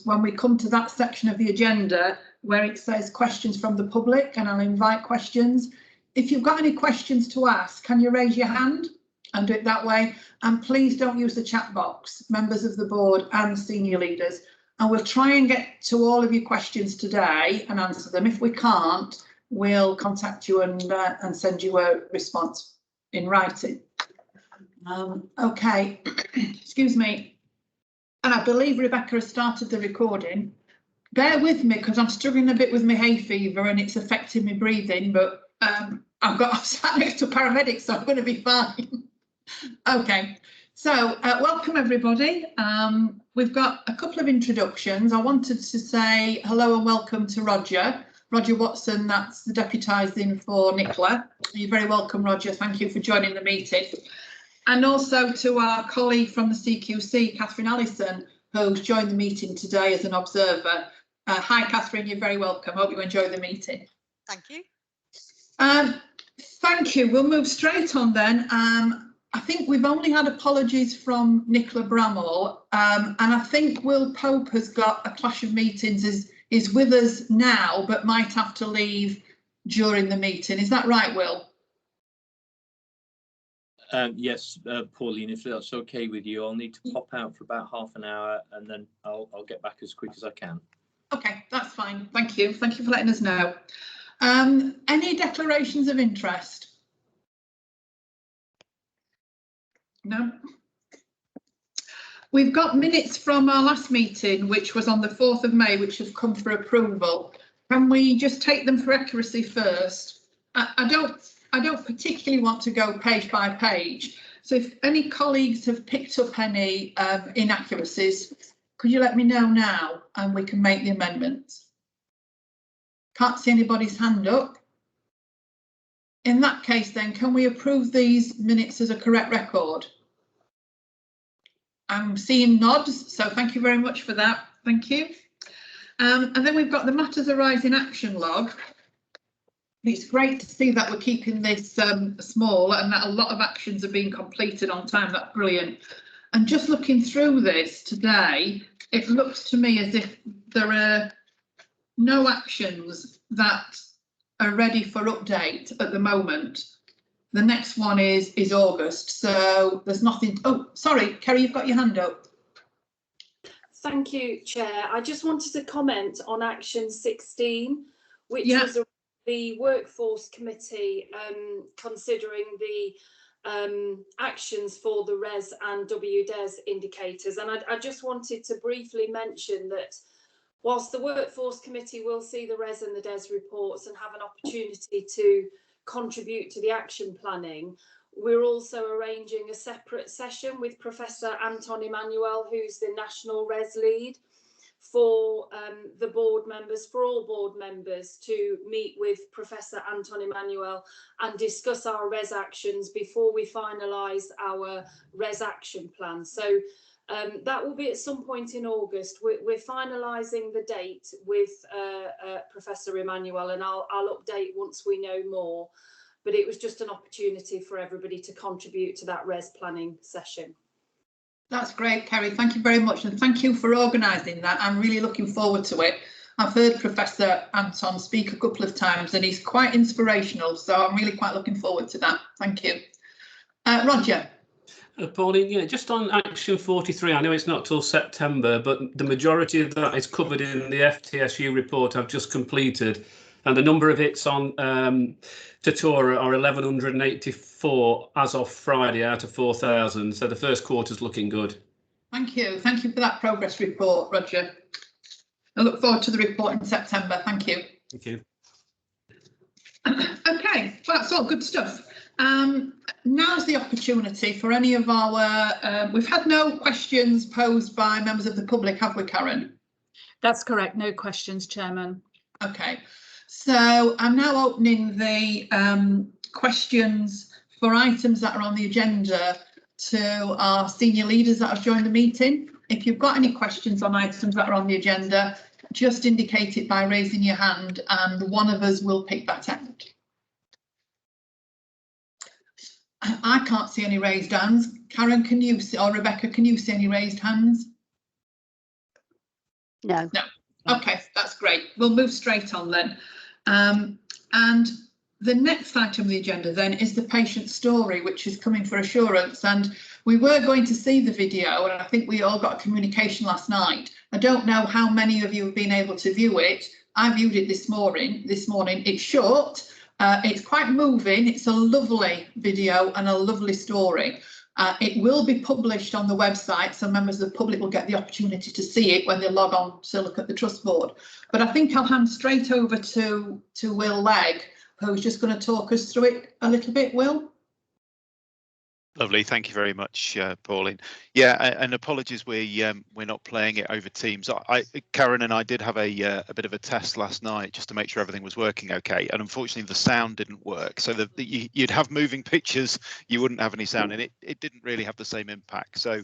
when we come to that section of the agenda where it says questions from the public, and I'll invite questions. If you've got any questions to ask, can you raise your hand and do it that way? And please don't use the chat box, members of the board and senior leaders. And we'll try and get to all of your questions today and answer them. If we can't, we'll contact you and send you a response in writing. Okay, excuse me. And I believe Rebecca has started the recording. Bear with me because I'm struggling a bit with my hay fever and it's affecting my breathing, but I'm sat next to a paramedic, so I'm going to be fine. Okay, so welcome everybody. We've got a couple of introductions. I wanted to say hello and welcome to Roger Watson, that's the deputising for Nicola. You're very welcome, Roger. Thank you for joining the meeting. And also to our colleague from the CQC, Catherine Allison, who's joined the meeting today as an observer. Hi, Catherine, you're very welcome. Hope you enjoy the meeting. Thank you. Thank you. We'll move straight on then. I think we've only had apologies from Nicola Bramall, and I think Will Pope has got a clash of meetings, is with us now, but might have to leave during the meeting. Is that right, Will? Yes, Pauline, if that's okay with you, I'll need to pop out for about half an hour and then I'll get back as quick as I can. Okay, that's fine. Thank you. Thank you for letting us know. Any declarations of interest? No. We've got minutes from our last meeting, which was on the 4th of May, which have come for approval. Can we just take them for accuracy first? I don't particularly want to go page by page. So if any colleagues have picked up any inaccuracies, could you let me know now and we can make the amendments? Can't see anybody's hand up. In that case, then, can we approve these minutes as a correct record? I'm seeing nods, so thank you very much for that. Thank you. And then we've got the matters arising action log. It's great to see that we're keeping this small and that a lot of actions are being completed on time. That's brilliant. And just looking through this today, it looks to me as if there are no actions that are ready for update at the moment. The next one is August, so there's nothing. Oh, sorry, Kerry, you've got your hand up. Thank you, Chair. I just wanted to comment on Action 16, which was the Workforce Committee considering the actions for the RES and WDES indicators. And I just wanted to briefly mention that whilst the Workforce Committee will see the RES and the DES reports and have an opportunity to contribute to the action planning, we're also arranging a separate session with Professor Anton Emmanuel, who's the National RES lead, for the board members, for all board members, to meet with Professor Anton Emmanuel and discuss our RES actions before we finalise our RES action plan. So that will be at some point in August. We're finalising the date with Professor Emmanuel, and I'll update once we know more. But it was just an opportunity for everybody to contribute to that RES planning session. That's great, Kerry. Thank you very much, and thank you for organising that. I'm really looking forward to it. I've heard Professor Anton speak a couple of times, and he's quite inspirational. So I'm really quite looking forward to that. Thank you, Roger. Pauline, yeah, just on Action 43, I know it's not till September, but the majority of that is covered in the FTSU report I've just completed. And the number of hits on Tatora are 1,184 as of Friday out of 4,000. So the first quarter's looking good. Thank you. Thank you for that progress report, Roger. I look forward to the report in September. Thank you. Thank you. OK, well, that's all good stuff. Now's the opportunity for any of our, we've had no questions posed by members of the public, have we, Karen? That's correct, no questions, Chairman. OK, so I'm now opening the questions for items that are on the agenda to our senior leaders that have joined the meeting. If you've got any questions on items that are on the agenda, just indicate it by raising your hand and one of us will pick that out. I can't see any raised hands. Karen, can you see, or Rebecca, can you see any raised hands? No. No. Okay, that's great. We'll move straight on then. And the next item on the agenda then is the patient story, which is coming for assurance. And we were going to see the video, and I think we all got a communication last night. I don't know how many of you have been able to view it. I viewed it this morning. It's short, it's quite moving. It's a lovely video and a lovely story. It will be published on the website, so members of the public will get the opportunity to see it when they log on to look at the Trust Board. But I think I'll hand straight over to Will Legg, who's just going to talk us through it a little bit. Will? Lovely, thank you very much, Pauline. Yeah, and apologies, we're not playing it over Teams. Karen and I did have a bit of a test last night just to make sure everything was working okay, and unfortunately the sound didn't work. So you'd have moving pictures, you wouldn't have any sound, and it didn't really have the same impact. So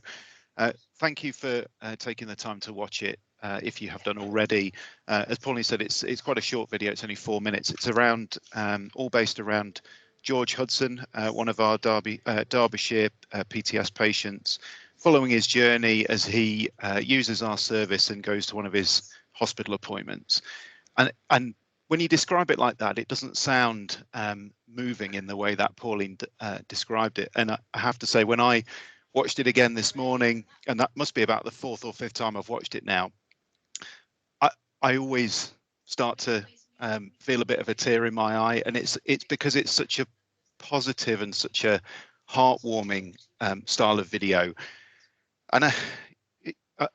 thank you for taking the time to watch it. If you have done already, as Pauline said, it's quite a short video. It's only 4 minutes. It's around all based around George Hudson, one of our Derbyshire PTS patients, following his journey as he uses our service and goes to one of his hospital appointments. And when you describe it like that, it doesn't sound moving in the way that Pauline described it. And I have to say, when I watched it again this morning, and that must be about the 4th or 5th time I've watched it now, I always start to feel a bit of a tear in my eye, and it's because it's such a positive and such a heartwarming style of video. And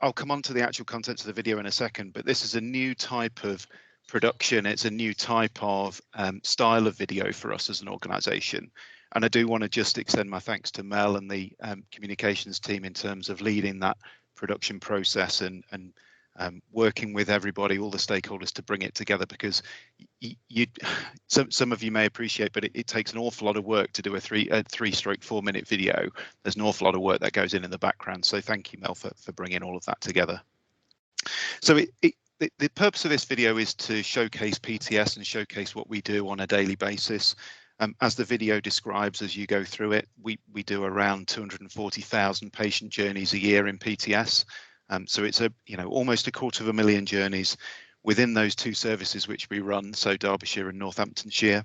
I'll come on to the actual contents of the video in a second, but this is a new type of production. It's a new type of style of video for us as an organisation. And I do want to just extend my thanks to Mel and the communications team in terms of leading that production process and working with everybody, all the stakeholders, to bring it together, because some of you may appreciate, but it takes an awful lot of work to do a 3/4 minute video. There's an awful lot of work that goes in the background. So thank you, Mel, for bringing all of that together. So the purpose of this video is to showcase PTS and showcase what we do on a daily basis. As the video describes, as you go through it, we do around 240,000 patient journeys a year in PTS. So it's almost 250,000 journeys within those two services which we run, so Derbyshire and Northamptonshire.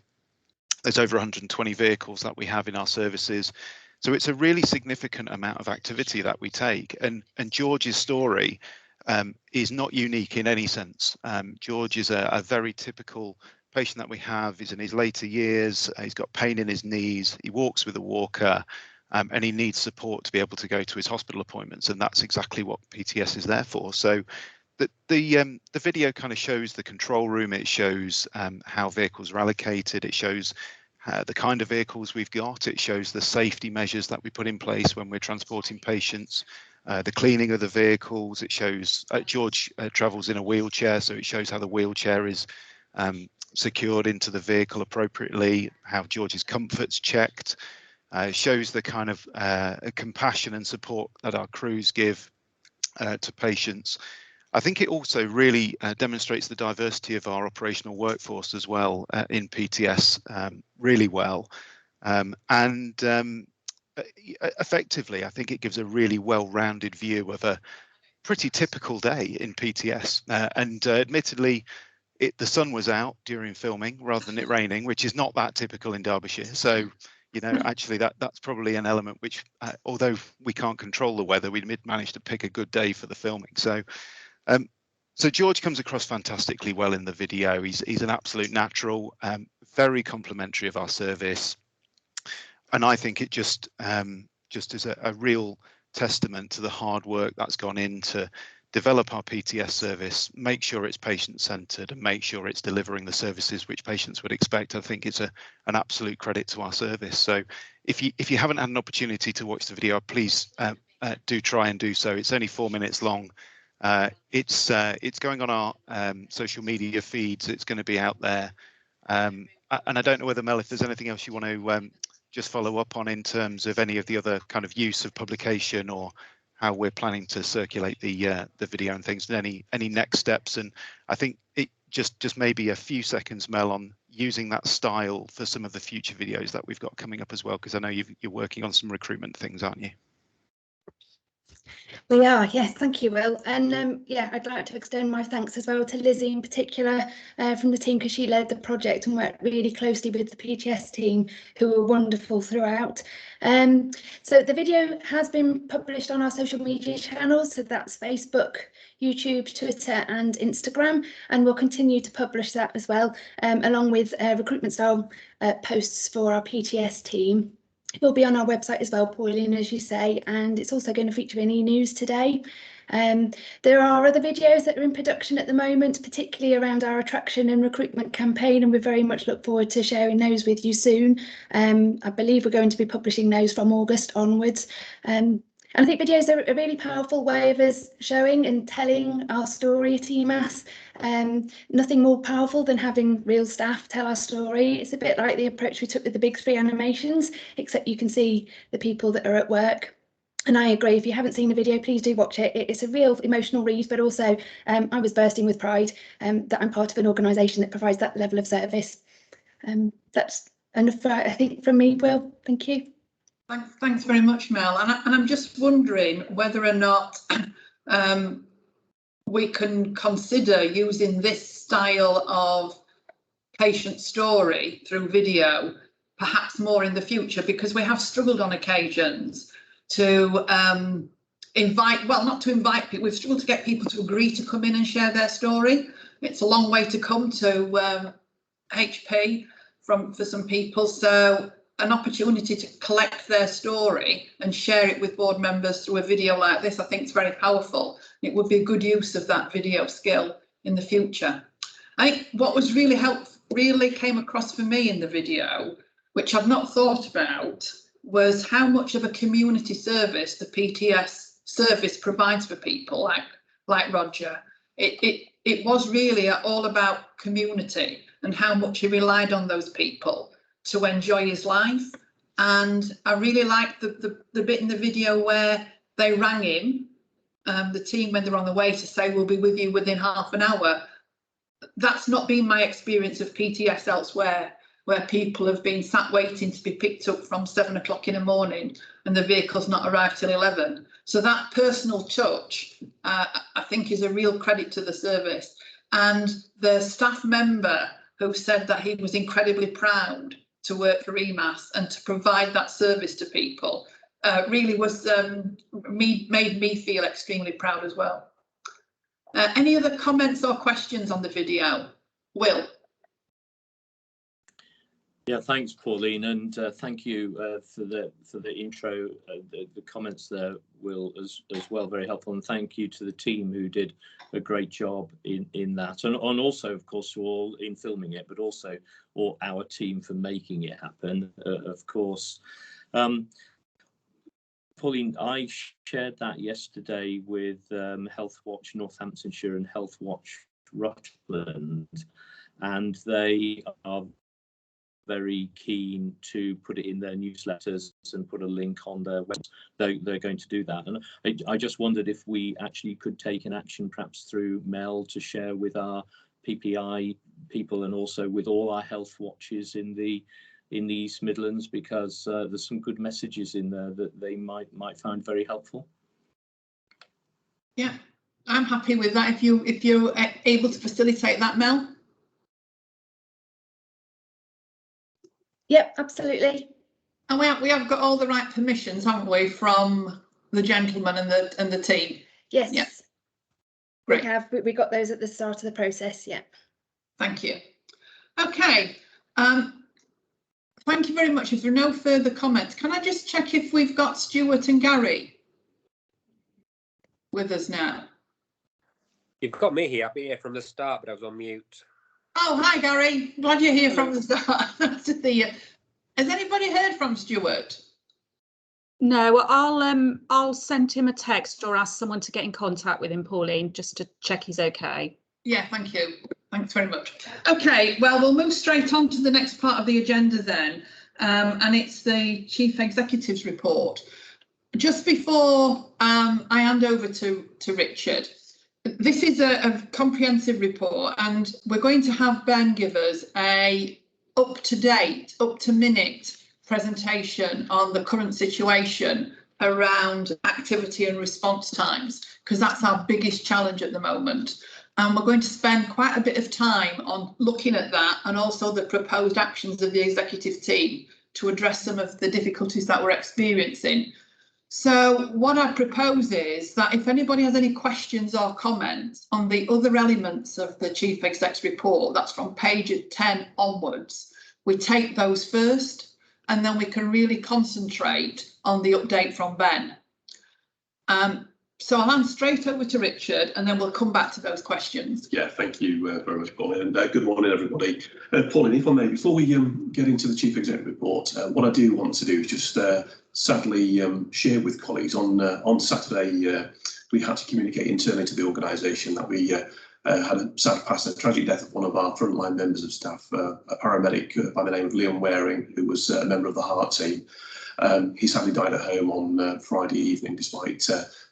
There's over 120 vehicles that we have in our services. So it's a really significant amount of activity that we take. And George's story is not unique in any sense. George is a very typical patient that we have. He's in his later years. He's got pain in his knees. He walks with a walker. And he needs support to be able to go to his hospital appointments, and that's exactly what PTS is there for. So the video kind of shows the control room. It shows how vehicles are allocated. It shows the kind of vehicles we've got. It shows the safety measures that we put in place when we're transporting patients, the cleaning of the vehicles. It shows George travels in a wheelchair, so it shows how the wheelchair is secured into the vehicle appropriately, how George's comfort's checked. Shows the kind of compassion and support that our crews give to patients. I think it also really demonstrates the diversity of our operational workforce as well in PTS really well. Effectively, I think it gives a really well-rounded view of a pretty typical day in PTS. Admittedly, the sun was out during filming rather than it raining, which is not that typical in Derbyshire. So, actually that's probably an element which, although we can't control the weather, we did manage to pick a good day for the filming. So George comes across fantastically well in the video. He's an absolute natural, very complimentary of our service, and I think it just is a real testament to the hard work that's gone into develop our PTS service, make sure it's patient-centred, and make sure it's delivering the services which patients would expect. I think it's an absolute credit to our service. So if you haven't had an opportunity to watch the video, please do try and do so. It's only 4 minutes long. It's going on our social media feeds. It's going to be out there. And I don't know whether, Mel, if there's anything else you want to just follow up on in terms of any of the other kind of use of publication, or how we're planning to circulate the video and things, and any next steps. And I think it just maybe a few seconds, Mel, on using that style for some of the future videos that we've got coming up as well, because I know you're working on some recruitment things, aren't you? We are, yes, thank you, Will. And yeah, I'd like to extend my thanks as well to Lizzie in particular from the team, because she led the project and worked really closely with the PTS team, who were wonderful throughout. So the video has been published on our social media channels, so that's Facebook, YouTube, Twitter and Instagram, and we'll continue to publish that as well, along with recruitment style posts for our PTS team. It will be on our website as well, Pauline, as you say, and it's also going to feature in e-news today. There are other videos that are in production at the moment, particularly around our attraction and recruitment campaign, and we very much look forward to sharing those with you soon. I believe we're going to be publishing those from August onwards. And I think videos are a really powerful way of us showing and telling our story at EMAS. Nothing more powerful than having real staff tell our story. It's a bit like the approach we took with the big 3 animations, except you can see the people that are at work. And I agree, if you haven't seen the video, please do watch it. It's a real emotional read, but also I was bursting with pride that I'm part of an organisation that provides that level of service. That's enough, I think, from me, Will. Thank you. Thanks very much, Mel. And I'm just wondering whether or not we can consider using this style of patient story through video, perhaps more in the future, because we have struggled on occasions to invite, well, not to invite people, we've struggled to get people to agree to come in and share their story. It's a long way to come to HP for some people, so an opportunity to collect their story and share it with board members through a video like this, I think is very powerful. It would be a good use of that video skill in the future. I think what was really came across for me in the video, which I've not thought about, was how much of a community service the PTS service provides for people like Roger. It was really all about community and how much he relied on those people to enjoy his life. And I really liked the bit in the video where they rang him, the team, when they're on the way, to say we'll be with you within half an hour. That's not been my experience of PTS elsewhere, where people have been sat waiting to be picked up from 7 o'clock in the morning and the vehicle's not arrived till 11. So that personal touch, I think, is a real credit to the service. And the staff member who said that he was incredibly proud to work for EMAS and to provide that service to people really was made me feel extremely proud as well. Any other comments or questions on the video? Will? Yeah, thanks, Pauline, and thank you for the intro, the comments there, Will, as well, very helpful, and thank you to the team who did a great job in that, and also, of course, to all in filming it, but also all our team for making it happen, of course. Pauline, I shared that yesterday with Health Watch Northamptonshire and Health Watch Rutland, and they are very keen to put it in their newsletters and put a link on their website. They're going to do that, and I just wondered if we actually could take an action, perhaps through Mel, to share with our PPI people and also with all our health watches in the East Midlands, because there's some good messages in there that they might find very helpful. Yeah, I'm happy with that. If you're able to facilitate that, Mel. Yep, absolutely. And we have got all the right permissions, haven't we, from the gentleman and the team? Yes. Yeah. Great. We got those at the start of the process. Yeah. Thank you. Okay. Thank you very much. If there are no further comments, can I just check if we've got Stuart and Gary with us now? You've got me here. I've been here from the start, but I was on mute. Oh, hi, Gary. Glad you're here from the start. Nice to see you. Has anybody heard from Stuart? No, well, I'll send him a text or ask someone to get in contact with him, Pauline, just to check he's okay. Yeah, thank you. Thanks very much. Okay, well, we'll move straight on to the next part of the agenda then, and it's the Chief Executive's report. Just before I hand over to Richard, this is a comprehensive report, and we're going to have Ben give us a up-to-date, up-to-minute presentation on the current situation around activity and response times, because that's our biggest challenge at the moment. And we're going to spend quite a bit of time on looking at that, and also the proposed actions of the executive team to address some of the difficulties that we're experiencing. So what I propose is that if anybody has any questions or comments on the other elements of the Chief Exec's report, that's from page 10 onwards, we take those first, and then we can really concentrate on the update from Ben. So I'll hand straight over to Richard, and then we'll come back to those questions. Yeah, thank you very much, Pauline, and good morning, everybody. Pauline, if I may, before we get into the Chief Executive report, what I do want to do is just sadly share with colleagues on Saturday, we had to communicate internally to the organisation that we had a sad pass, a tragic death of one of our frontline members of staff, a paramedic by the name of Liam Waring, who was a member of the Heart team. He sadly died at home on Friday evening, despite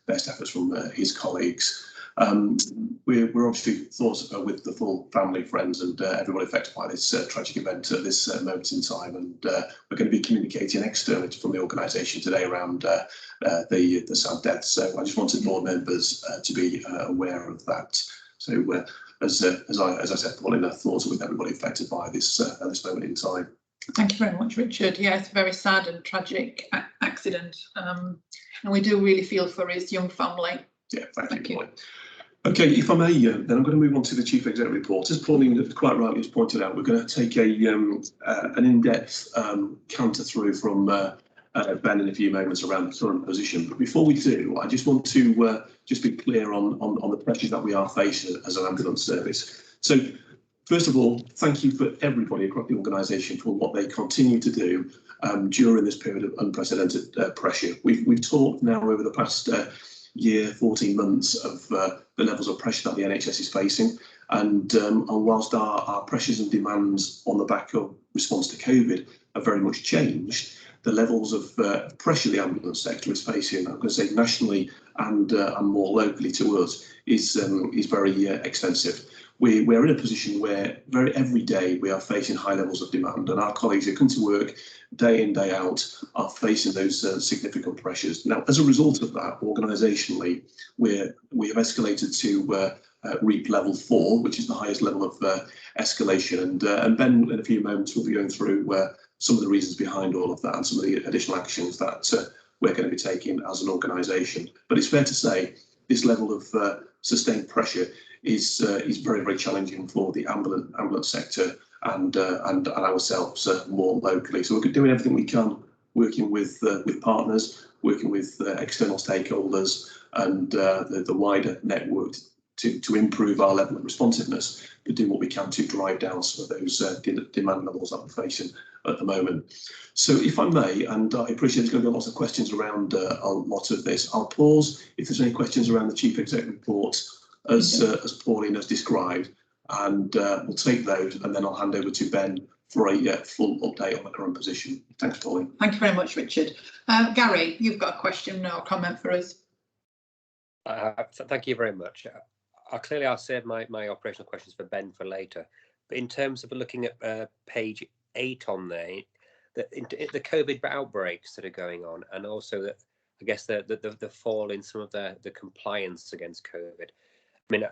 best efforts from his colleagues. We're obviously thoughts with the full family, friends, and everyone affected by this tragic event at this moment in time. And we're going to be communicating externally from the organisation today around the sad death. So I just wanted board members to be aware of that. So as I said, Pauline, thoughts with everybody affected by this at this moment in time. Thank you very much, Richard. Yeah, it's a very sad and tragic accident, and we do really feel for his young family. Yeah, thank you. Okay, if I may, then I'm going to move on to the Chief Executive report. As Pauline quite rightly has pointed out, we're going to take an in-depth canter through from Ben in a few moments around the current position. But before we do, I just want to just be clear on the pressures that we are facing as an ambulance service. So, first of all, thank you for everybody across the organisation for what they continue to do during this period of unprecedented pressure. We've talked now over the past year, 14 months of the levels of pressure that the NHS is facing. And whilst our pressures and demands on the back of response to COVID have very much changed, the levels of pressure the ambulance sector is facing, I'm going to say nationally and more locally to us, is very extensive. We're in a position where every day we are facing high levels of demand, and our colleagues who come to work day in, day out are facing those significant pressures. Now, as a result of that, organisationally, we have escalated to REAP level 4, which is the highest level of escalation. And Ben, in a few moments, will be going through some of the reasons behind all of that and some of the additional actions that we're going to be taking as an organisation. But it's fair to say this level of sustained pressure is very, very challenging for the ambulance sector and ourselves more locally. So we're doing everything we can, working with partners, working with external stakeholders and the wider network to improve our level of responsiveness, but doing what we can to drive down some of those demand levels that we're facing at the moment. So if I may, and I appreciate there's going to be lots of questions around a lot of this, I'll pause if there's any questions around the Chief Executive report as Pauline has described, and we'll take those, and then I'll hand over to Ben for a full update on the current position. Thanks, Pauline. Thank you very much, Richard. Gary, you've got a question or comment for us? Thank you very much. Clearly, I'll save my operational questions for Ben for later. But in terms of looking at page 8 on there, the COVID outbreaks that are going on, and also that I guess the fall in some of the compliance against COVID. I mean,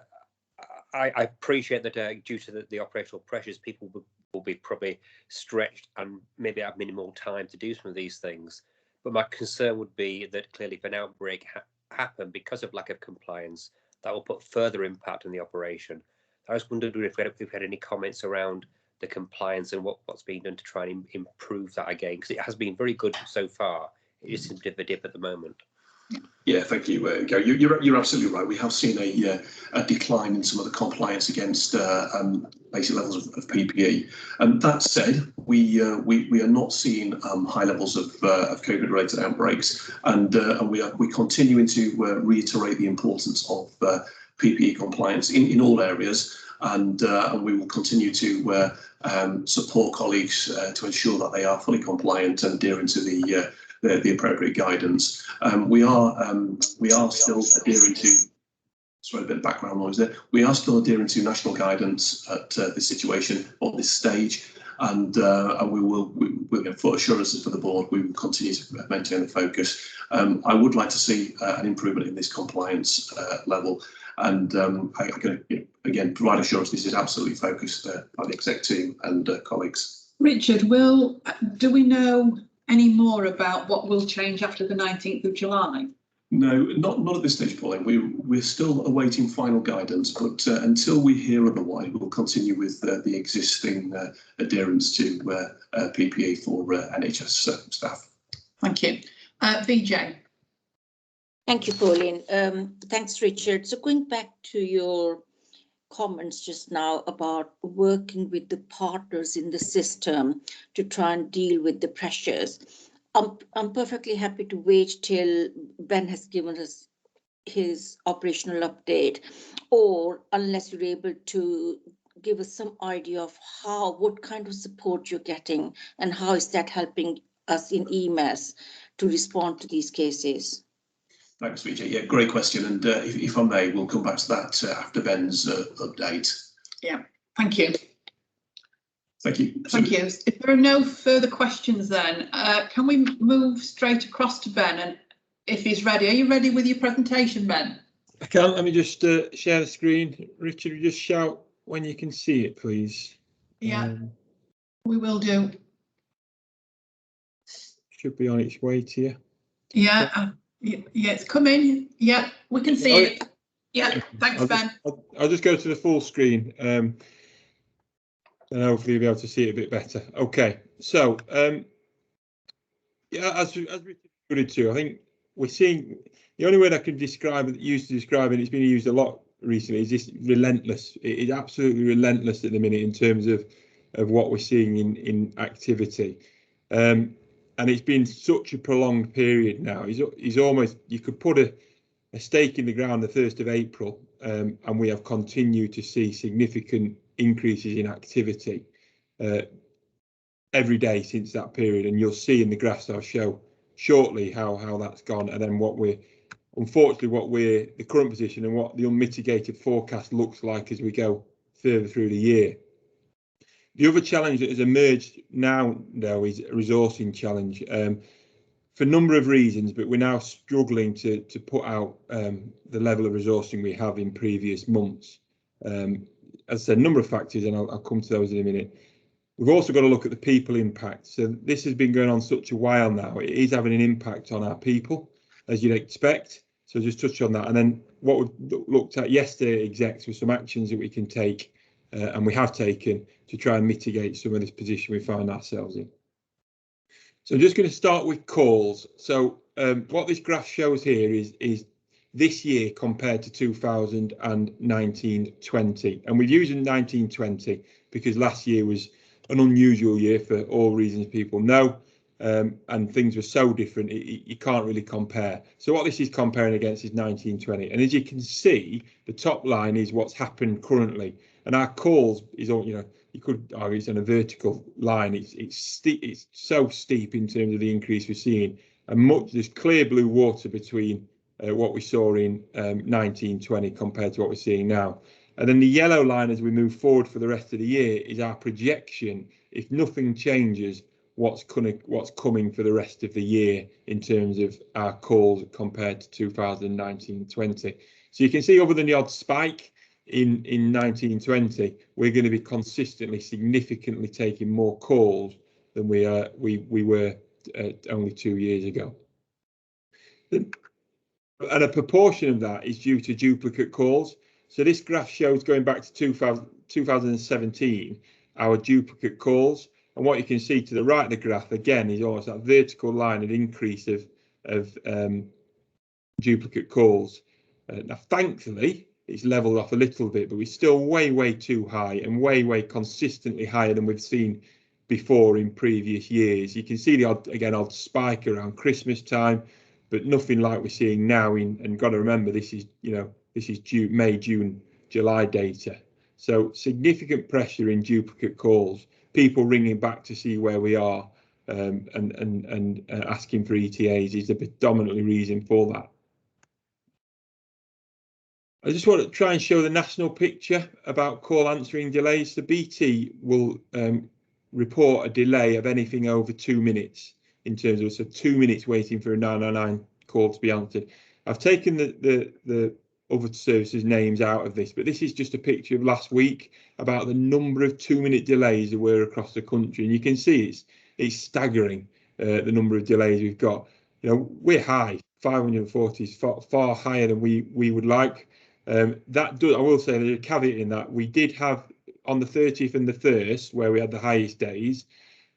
I appreciate that due to the operational pressures, people will be probably stretched and maybe have minimal time to do some of these things. But my concern would be that clearly if an outbreak happened because of lack of compliance, that will put further impact on the operation. I was wondering if we had any comments around the compliance and what's being done to try and improve that again, because it has been very good so far. It just seems to have a dip at the moment. Yeah, thank you, Gary. You're absolutely right. We have seen a decline in some of the compliance against basic levels of PPE. And that said, we are not seeing high levels of COVID-related outbreaks, and we're continuing to reiterate the importance of PPE compliance in all areas, and we will continue to support colleagues to ensure that they are fully compliant and adhering to the appropriate guidance. We are still adhering to. Sorry, a bit of background noise there. We are still adhering to national guidance at this situation or this stage, and we'll get full assurances for the board. We will continue to maintain the focus. I would like to see an improvement in this compliance level, and I can again provide assurance this is absolutely focused by the exec team and colleagues. Richard, do we know any more about what will change after the 19th of July? No, not at this stage, Pauline. We're still awaiting final guidance, but until we hear otherwise, we'll continue with the existing adherence to PPE for NHS staff. Thank you. VJ. Thank you, Pauline. Thanks, Richard. So going back to your comments just now about working with the partners in the system to try and deal with the pressures. I'm perfectly happy to wait till Ben has given us his operational update, or unless you're able to give us some idea of what kind of support you're getting and how is that helping us in EMAS to respond to these cases. Thanks, Vijay. Yeah, great question. And if I may, we'll come back to that after Ben's update. Yeah, thank you. Thank you. Thank you. If there are no further questions then, can we move straight across to Ben? And if he's ready, are you ready with your presentation, Ben? I can. Let me just share the screen. Richard, just shout when you can see it, please. Yeah, we will do. Should be on its way to you. Yeah. Yeah, it's coming. Yeah, we can see it. Yeah, thanks, Ben. I'll just go to the full screen, and hopefully you'll be able to see it a bit better. Okay, so yeah, as we alluded to, I think we're seeing the only word I can describe it, used to describe it, it's been used a lot recently, is this relentless. It is absolutely relentless at the minute in terms of what we're seeing in activity. And it's been such a prolonged period now. He's almost, you could put a stake in the ground the 1st of April, and we have continued to see significant increases in activity every day since that period. And you'll see in the graphs I'll show shortly how that's gone, and then the current position and what the unmitigated forecast looks like as we go further through the year. The other challenge that has emerged now, though, is a resourcing challenge for a number of reasons, but we're now struggling to put out the level of resourcing we have in previous months. As I said, a number of factors, and I'll come to those in a minute. We've also got to look at the people impact. So this has been going on such a while now. It is having an impact on our people, as you'd expect. So just touch on that. And then what we looked at yesterday, execs, were some actions that we can take, and we have taken, to try and mitigate some of this position we find ourselves in. So I'm just going to start with calls. So what this graph shows here is this year compared to 2019-20, and we're using 19-20 because last year was an unusual year for all reasons people know, and things were so different you can't really compare. So what this is comparing against is 19-20, and as you can see, the top line is what's happened currently, and our calls is all, you could argue it's on a vertical line. It's so steep in terms of the increase we're seeing, and there's clear blue water between what we saw in 19-20 compared to what we're seeing now. And then the yellow line as we move forward for the rest of the year is our projection, if nothing changes, what's coming for the rest of the year in terms of our calls compared to 2019-20. So you can see, other than the odd spike in 19-20, we're going to be consistently, significantly taking more calls than we were only 2 years ago. And a proportion of that is due to duplicate calls. So this graph shows, going back to 2017, our duplicate calls. And what you can see to the right of the graph, again, is almost that vertical line, an increase of duplicate calls. Now, thankfully, it's leveled off a little bit, but we're still way too high, and way consistently higher than we've seen before in previous years. You can see the odd spike around Christmas time, but nothing like we're seeing now. And got to remember, this is May, June, July data. So significant pressure in duplicate calls, people ringing back to see where we are, and asking for ETAs is the predominantly reason for that. I just want to try and show the national picture about call answering delays. So BT will report a delay of anything over 2 minutes in terms of, so 2 minutes waiting for a 999 call to be answered. I've taken the other services names out of this, but this is just a picture of last week about the number of 2-minute delays there were across the country, and you can see it's staggering, the number of delays we've got. You know, we're high, 540 is far higher than we would like. That does, I will say there's a caveat in that. We did have on the 30th and the 1st, where we had the highest days,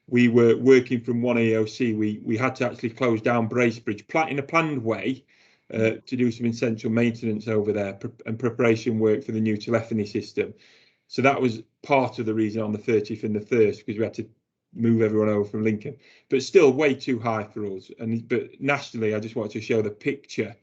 we were working from one AOC. We had to actually close down Bracebridge in a planned way to do some essential maintenance over there and preparation work for the new telephony system. So that was part of the reason on the 30th and the 1st, because we had to move everyone over from Lincoln, but still way too high for us. But nationally, I just wanted to show the picture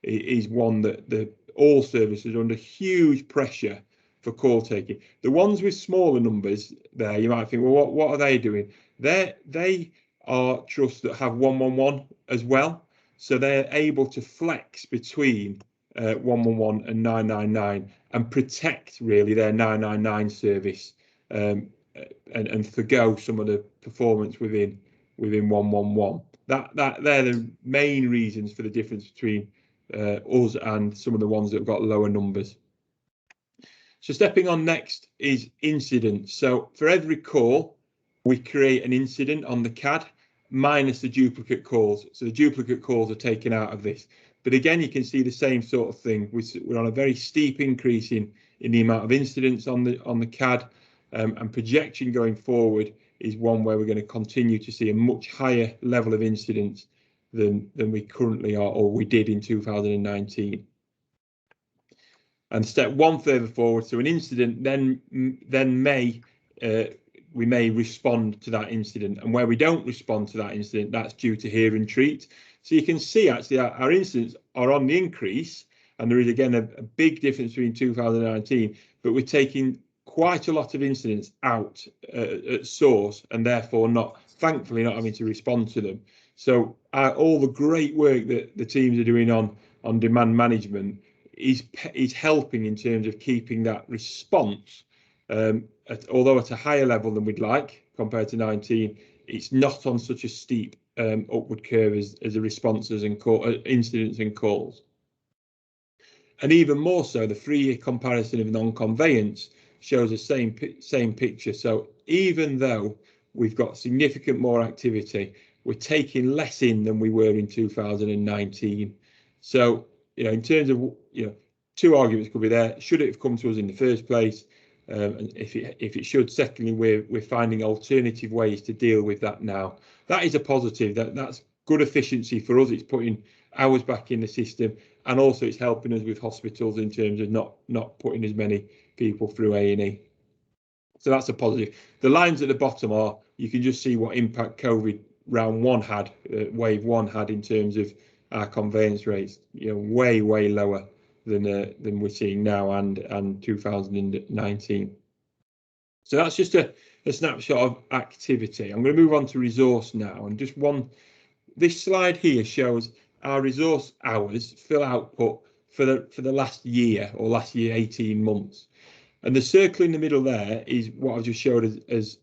is one that all services are under huge pressure for call taking. The ones with smaller numbers there, you might think, well, what are they doing? They are trusts that have 111 as well, so they're able to flex between 111 and 999 and protect really their 999 service, and forgo some of the performance within 111. That they're the main reasons for the difference between us and some of the ones that have got lower numbers. So stepping on next is incidents. So for every call, we create an incident on the CAD minus the duplicate calls. So the duplicate calls are taken out of this. But again, you can see the same sort of thing. We're on a very steep increase in the amount of incidents on the CAD, and projection going forward is one where we're going to continue to see a much higher level of incidents than we currently are, or we did in 2019. And step one further forward, so an incident then we may respond to that incident, and where we don't respond to that incident, that's due to hear and treat. So you can see actually our incidents are on the increase, and there is again a big difference between 2019, but we're taking quite a lot of incidents out at source, and therefore thankfully not having to respond to them. So all the great work that the teams are doing on demand management is helping in terms of keeping that response, although at a higher level than we'd like compared to 19, it's not on such a steep upward curve as the responses and incidents and calls. And even more so, the 3-year comparison of non-conveyance shows the same picture. So even though we've got significant more activity, we're taking less in than we were in 2019. So, you know, in terms of, you know, two arguments could be there. Should it have come to us in the first place? And if it should, secondly, we're finding alternative ways to deal with that now. That is a positive. That's good efficiency for us. It's putting hours back in the system, and also it's helping us with hospitals in terms of not putting as many people through A&E. So that's a positive. The lines at the bottom are, you can just see what impact COVID round one had, wave one had in terms of our conveyance rates. You know, way lower than we're seeing now and 2019. So that's just a snapshot of activity. I'm going to move on to resource now, and just this slide here shows our resource hours fill output for the last year, or last year 18 months, and the circle in the middle there is what I just showed as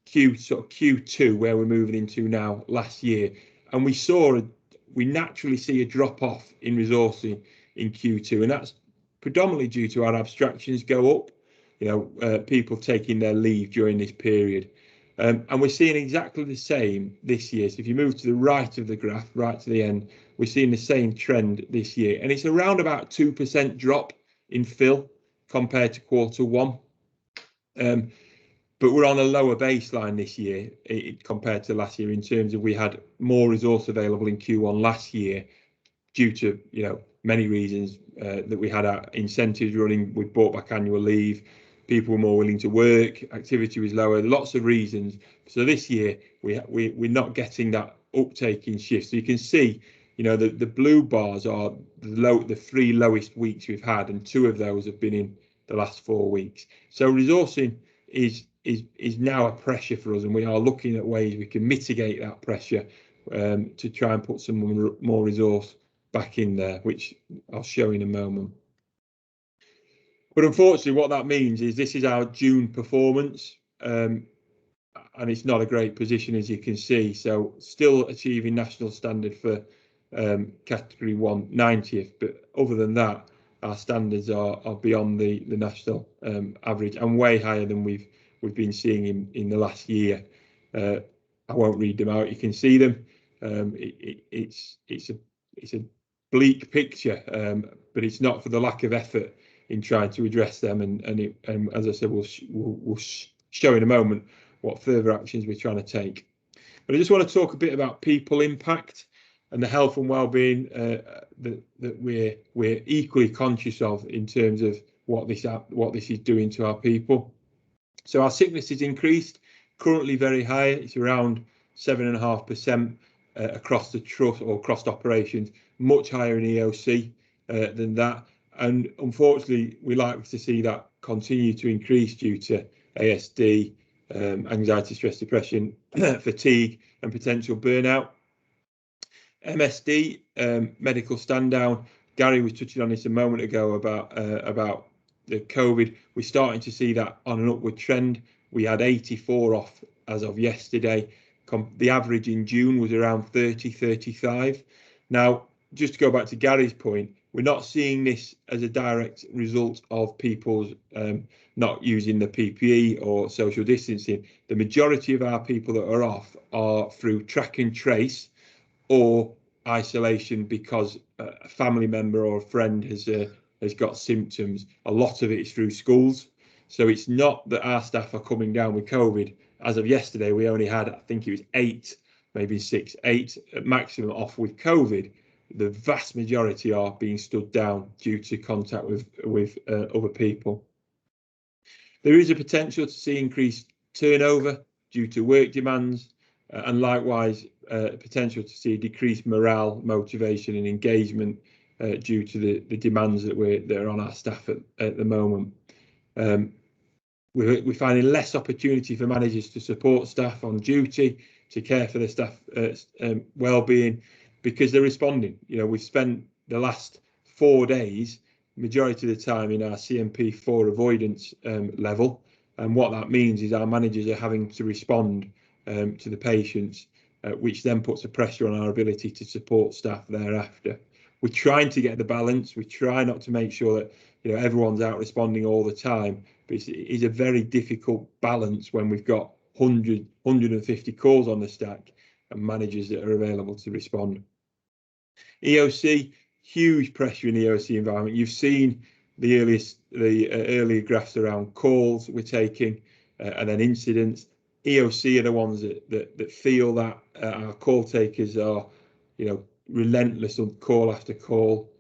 Q2, where we're moving into now last year, and we naturally see a drop off in resourcing in Q2, and that's predominantly due to our abstractions go up, you know, people taking their leave during this period, and we're seeing exactly the same this year. So if you move to the right of the graph, right to the end, we're seeing the same trend this year, and it's around about 2% drop in fill compared to Q1, but we're on a lower baseline this year compared to last year, in terms of we had more resource available in Q1 last year due to, you know, many reasons, that we had our incentives running, we brought back annual leave, people were more willing to work, activity was lower, lots of reasons. So this year we're not getting that uptake in shifts. So you can see, you know, the blue bars are the 3 lowest weeks we've had, and 2 of those have been in the last 4 weeks. So resourcing is now a pressure for us, and we are looking at ways we can mitigate that pressure, to try and put some more resource back in there, which I'll show in a moment. But unfortunately, what that means is this is our June performance. and it's not a great position, as you can see. So still achieving national standard for category 1 90th, but other than that, our standards are beyond the national average and way higher than we've been seeing in the last year. I won't read them out. You can see them. It's a bleak picture, but it's not for the lack of effort in trying to address them. And as I said, we'll show in a moment what further actions we're trying to take. But I just want to talk a bit about people impact and the health and well-being that we're equally conscious of in terms of what this is doing to our people. So our sickness is increased, currently very high. It's around 7.5% across the trust or across operations, much higher in EOC than that. And unfortunately, we like to see that continue to increase due to ASD, anxiety, stress, depression, fatigue, and potential burnout. MSD, medical stand down. Gary was touching on this a moment ago about the COVID. We're starting to see that on an upward trend. We had 84 off as of yesterday. The average in June was around 30, 35. Now, just to go back to Gary's point, we're not seeing this as a direct result of people's not using the PPE or social distancing. The majority of our people that are off are through track and trace or isolation because a family member or a friend has got symptoms. A lot of it is through schools. So it's not that our staff are coming down with COVID. As of yesterday, we only had, I think it was 8, maybe 6, 8 at maximum off with COVID. The vast majority are being stood down due to contact with other people. There is a potential to see increased turnover due to work demands, and likewise potential to see decreased morale, motivation and engagement due to the demands that are on our staff at the moment. We're finding less opportunity for managers to support staff on duty, to care for the staff well-being, because they're responding. You know, we've spent the last 4 days, majority of the time, in our CMP4 avoidance level, and what that means is our managers are having to respond to the patients, which then puts a pressure on our ability to support staff thereafter. We're trying to get the balance. We try not to make sure that everyone's out responding all the time, but it is a very difficult balance when we've got 150 calls on the stack and managers that are available to respond. EOC, huge pressure in the EOC environment. You've seen the earlier graphs around calls we're taking and then incidents. EOC are the ones that feel that our call takers are, relentless on call after call.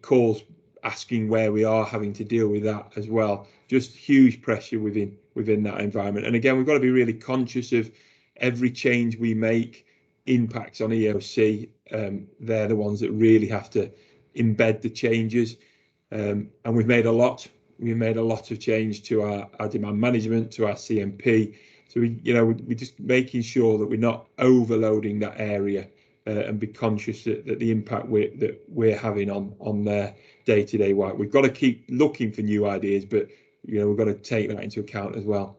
Calls asking where we are, having to deal with that as well. Just huge pressure within that environment. And again, we've got to be really conscious of every change we make impacts on EOC. They're the ones that really have to embed the changes. And we've made a lot. We've made a lot of change to our demand management, to our CMP. So we're just making sure that we're not overloading that area and be conscious that the impact we're having on their day-to-day work. We've got to keep looking for new ideas, but we've got to take that into account as well.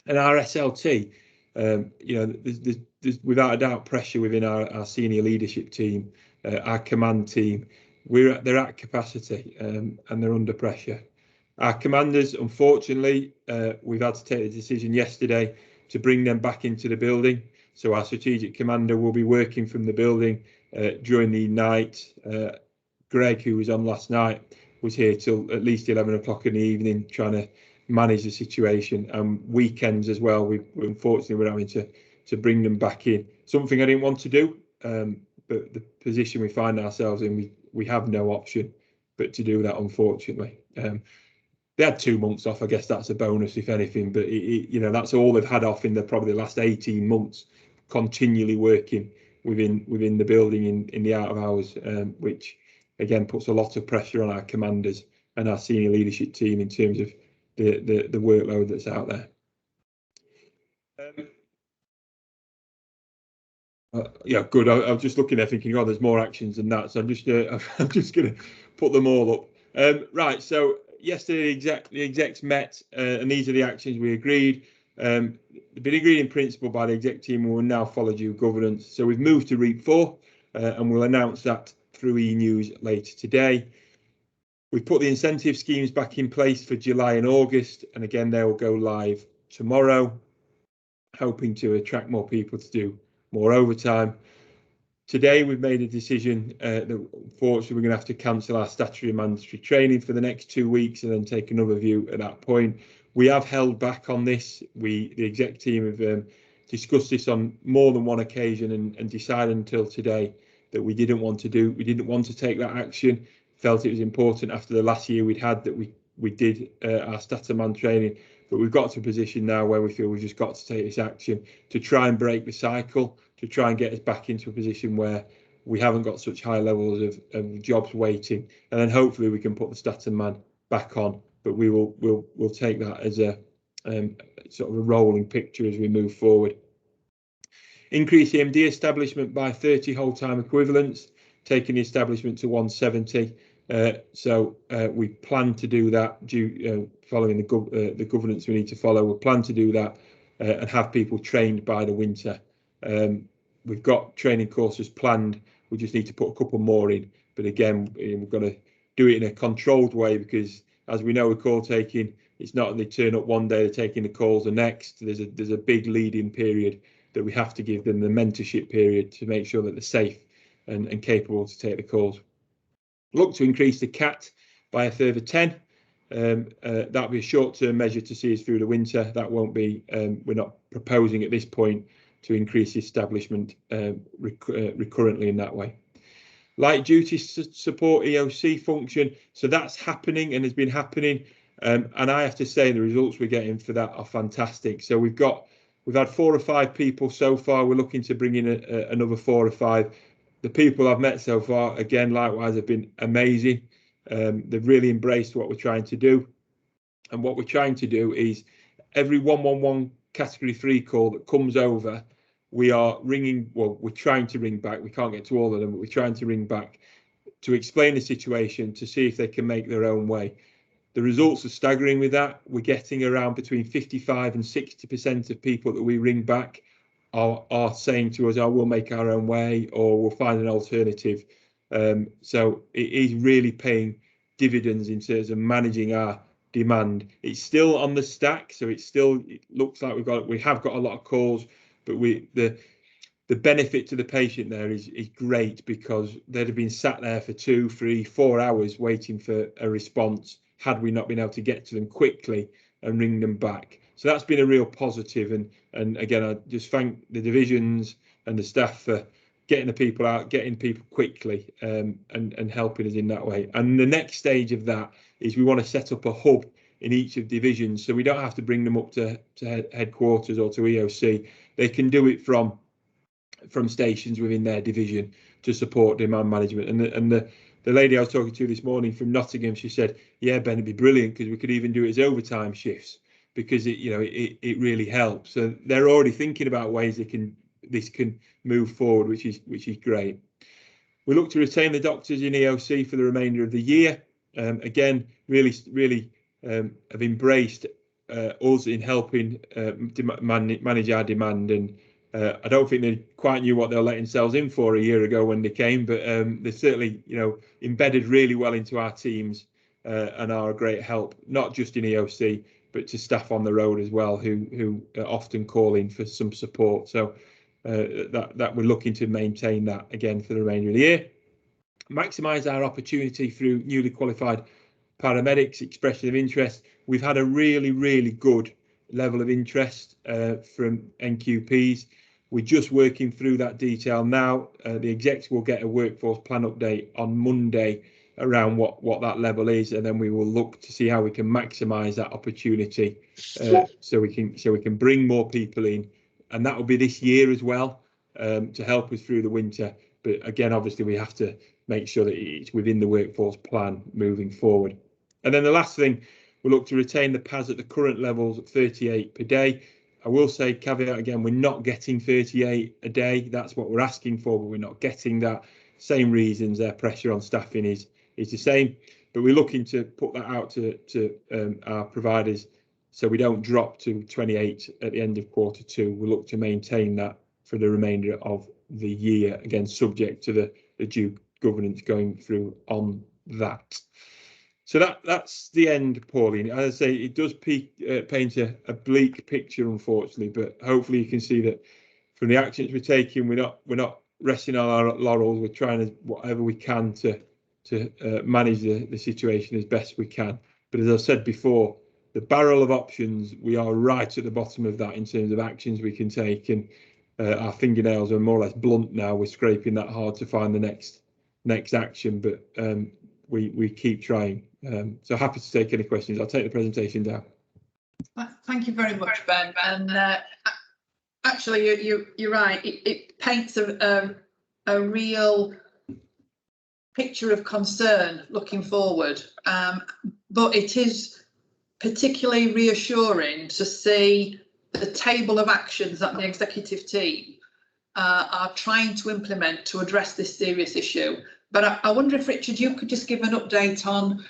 And our SLT, there's without a doubt pressure within our senior leadership team, our command team. They're at capacity and they're under pressure. Our commanders, unfortunately, we've had to take the decision yesterday to bring them back into the building. So our strategic commander will be working from the building during the night. Greg, who was on last night, was here till at least 11 o'clock in the evening trying to manage the situation, and weekends as well. Unfortunately, we're having to bring them back in. Something I didn't want to do, but the position we find ourselves in, we have no option but to do that, unfortunately. They had 2 months off. I guess that's a bonus, if anything, but that's all they've had off in probably the last 18 months, continually working within the building in the out of hours, which again puts a lot of pressure on our commanders and our senior leadership team in terms of the workload that's out there. Yeah, good. I'm just looking there thinking, oh, there's more actions than that. So I'm just going to put them all up. Right. So yesterday the execs met, and these are the actions we agreed. They've been agreed in principle by the exec team and will now follow due governance. So we've moved to REAP 4 and we'll announce that through e-news later today. We've put the incentive schemes back in place for July and August, and again they will go live tomorrow, hoping to attract more people to do more overtime. Today we've made a decision that unfortunately we're going to have to cancel our statutory and mandatory training for the next 2 weeks and then take another view at that point. We have held back on this. The exec team have discussed this on more than one occasion and decided until today that we didn't want to take that action. Felt it was important after the last year we'd had that we did our Stataman training, but we've got to a position now where we feel we've just got to take this action to try and break the cycle, to try and get us back into a position where we haven't got such high levels of jobs waiting, and then hopefully we can put the Stataman back on. But we'll take that as a sort of a rolling picture as we move forward. Increase EMD establishment by 30 whole-time equivalents, taking the establishment to 170. So we plan to do that following the governance we need to follow. We plan to do that and have people trained by the winter. We've got training courses planned. We just need to put a couple more in. But again, we've got to do it in a controlled way because, as we know, with call taking, it's not they turn up one day, they're taking the calls the next. There's a big lead-in period that we have to give them, the mentorship period, to make sure that they're safe and capable to take the calls. Look to increase the CAT by a further 10. That'll be a short-term measure to see us through the winter. That won't be, we're not proposing at this point to increase the establishment recurrently in that way. Light duty support EOC function, so that's happening and has been happening, and I have to say the results we're getting for that are fantastic. So we've had 4 or 5 people so far. We're looking to bring in another 4 or 5. The people I've met so far, again, likewise, have been amazing. They've really embraced what we're trying to do, and what we're trying to do is every 111 category 3 call that comes over, we are ringing, well, we're trying to ring back. We can't get to all of them, but we're trying to ring back to explain the situation, to see if they can make their own way. The results are staggering with that. We're getting around between 55 and 60% of people that we ring back are saying to us, oh, we'll make our own way, or we'll find an alternative. So it is really paying dividends in terms of managing our demand. It's still on the stack, so it looks like we have got a lot of calls, but the benefit to the patient there is great, because they'd have been sat there for 2, 3, 4 hours waiting for a response had we not been able to get to them quickly and ring them back. So that's been a real positive, and again, I just thank the divisions and the staff for getting the people out, getting people quickly, and helping us in that way. And the next stage of that is we want to set up a hub in each of divisions, so we don't have to bring them up to headquarters or to EOC. They can do it from stations within their division to support demand management. And the lady I was talking to this morning from Nottingham, she said, yeah, Ben, it'd be brilliant because we could even do it as overtime shifts, because it really helps. So they're already thinking about ways this can move forward, which is great. We look to retain the doctors in EOC for the remainder of the year. Again, really have embraced us in helping manage our demand, and I don't think they quite knew what they were letting themselves in for a year ago when they came, but they're certainly embedded really well into our teams and are a great help, not just in EOC but to staff on the road as well, who are often calling for some support. So that we're looking to maintain that again for the remainder of the year. Maximise our opportunity through newly qualified paramedics, expression of interest. We've had a really good level of interest from NQPs. We're just working through that detail now. The execs will get a workforce plan update on Monday around what that level is, and then we will look to see how we can maximise that opportunity, so we can bring more people in, and that will be this year as well, to help us through the winter. But again, obviously we have to make sure that it's within the workforce plan moving forward. And then the last thing, we'll look to retain the PAS at the current levels at 38 per day. I will say, caveat again, we're not getting 38 a day. That's what we're asking for, but we're not getting that. Same reasons, their pressure on staffing is is the same, but we're looking to put that out to our providers so we don't drop to 28 at the end of Q2. We'll look to maintain that for the remainder of the year, again subject to the due governance going through on that. So that's the end, Pauline. As I say, it does paint a bleak picture, unfortunately, but hopefully you can see that from the actions we're taking, we're not resting on our laurels. We're trying to whatever we can to manage the situation as best we can. But as I've said before, the barrel of options, we are right at the bottom of that in terms of actions we can take, and our fingernails are more or less blunt now. We're scraping that hard to find the next action, but we keep trying. So happy to take any questions. I'll take the presentation down. Thank you very much, Ben. And actually, you're right. It paints a real picture of concern looking forward, but it is particularly reassuring to see the table of actions that the executive team are trying to implement to address this serious issue. But I wonder if, Richard, you could just give an update on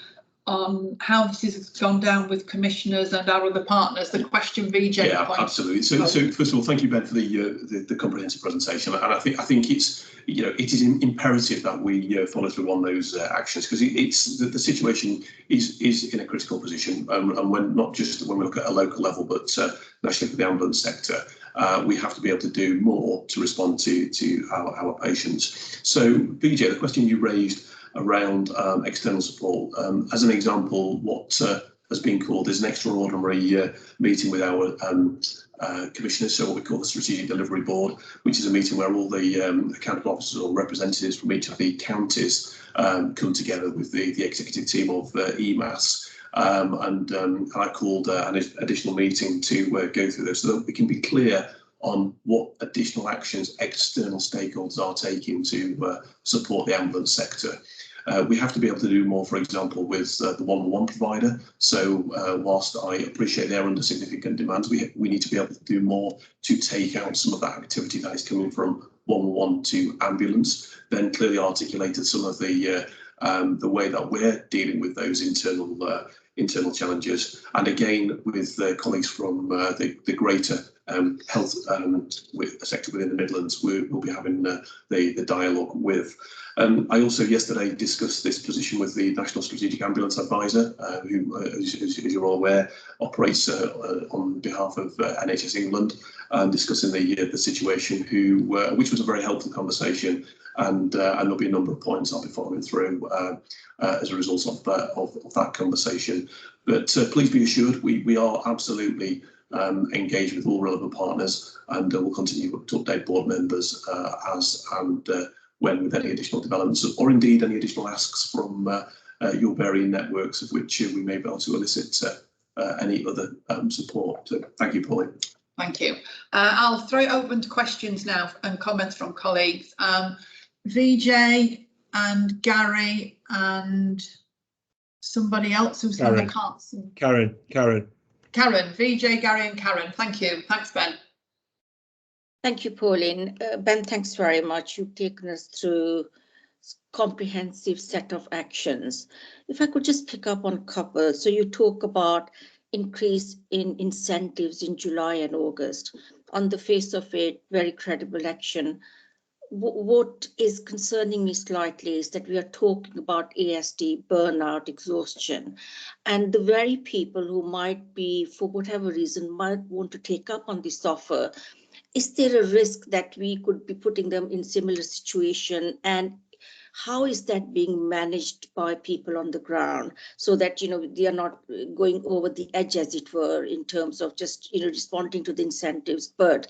how this has gone down with commissioners and our other partners, the question VJ Yeah, absolutely. So first of all, thank you, Ben, for the comprehensive presentation. And I think it's, you know, it is imperative that we follow through on those actions, because it's the situation is in a critical position, and when not just when we look at a local level, but nationally for the ambulance sector. We have to be able to do more to respond to our patients. So, VJ, the question you raised around external support, as an example, what has been called is an extraordinary meeting with our commissioners, so what we call the Strategic Delivery Board, which is a meeting where all the accountable officers or representatives from each of the counties come together with the executive team of EMAS. And I called an additional meeting to go through this so that we can be clear on what additional actions external stakeholders are taking to support the ambulance sector. We have to be able to do more, for example, with the 111 provider. So whilst I appreciate they're under significant demands, we need to be able to do more to take out some of that activity that is coming from 111 to ambulance, then clearly articulated some of the way that we're dealing with those internal challenges. And again, with colleagues from the greater health sector within the Midlands, we'll be having the dialogue with. I also yesterday discussed this position with the National Strategic Ambulance Advisor, who, as you're all aware, operates on behalf of NHS England, discussing the situation, which was a very helpful conversation, and there'll be a number of points I'll be following through as a result of that conversation. But please be assured, we are absolutely engaged with all relevant partners, and we'll continue to update board members as and when with any additional developments, or indeed any additional asks from your varying networks, of which we may be able to elicit any other support. So thank you, Pauline. Thank you. I'll throw it open to questions now and comments from colleagues. VJ and Gary and somebody else who's on the cards. Karen, VJ, Gary and Karen. Thank you. Thanks, Ben. Thank you, Pauline. Ben, thanks very much. You've taken us through a comprehensive set of actions. If I could just pick up on a couple. So you talk about increase in incentives in July and August. On the face of it, very credible action. What is concerning me slightly is that we are talking about ASD, burnout, exhaustion, and the very people who might be, for whatever reason, might want to take up on this offer. Is there a risk that we could be putting them in similar situation, and how is that being managed by people on the ground so that, you know, they are not going over the edge, as it were, in terms of just, you know, responding to the incentives, but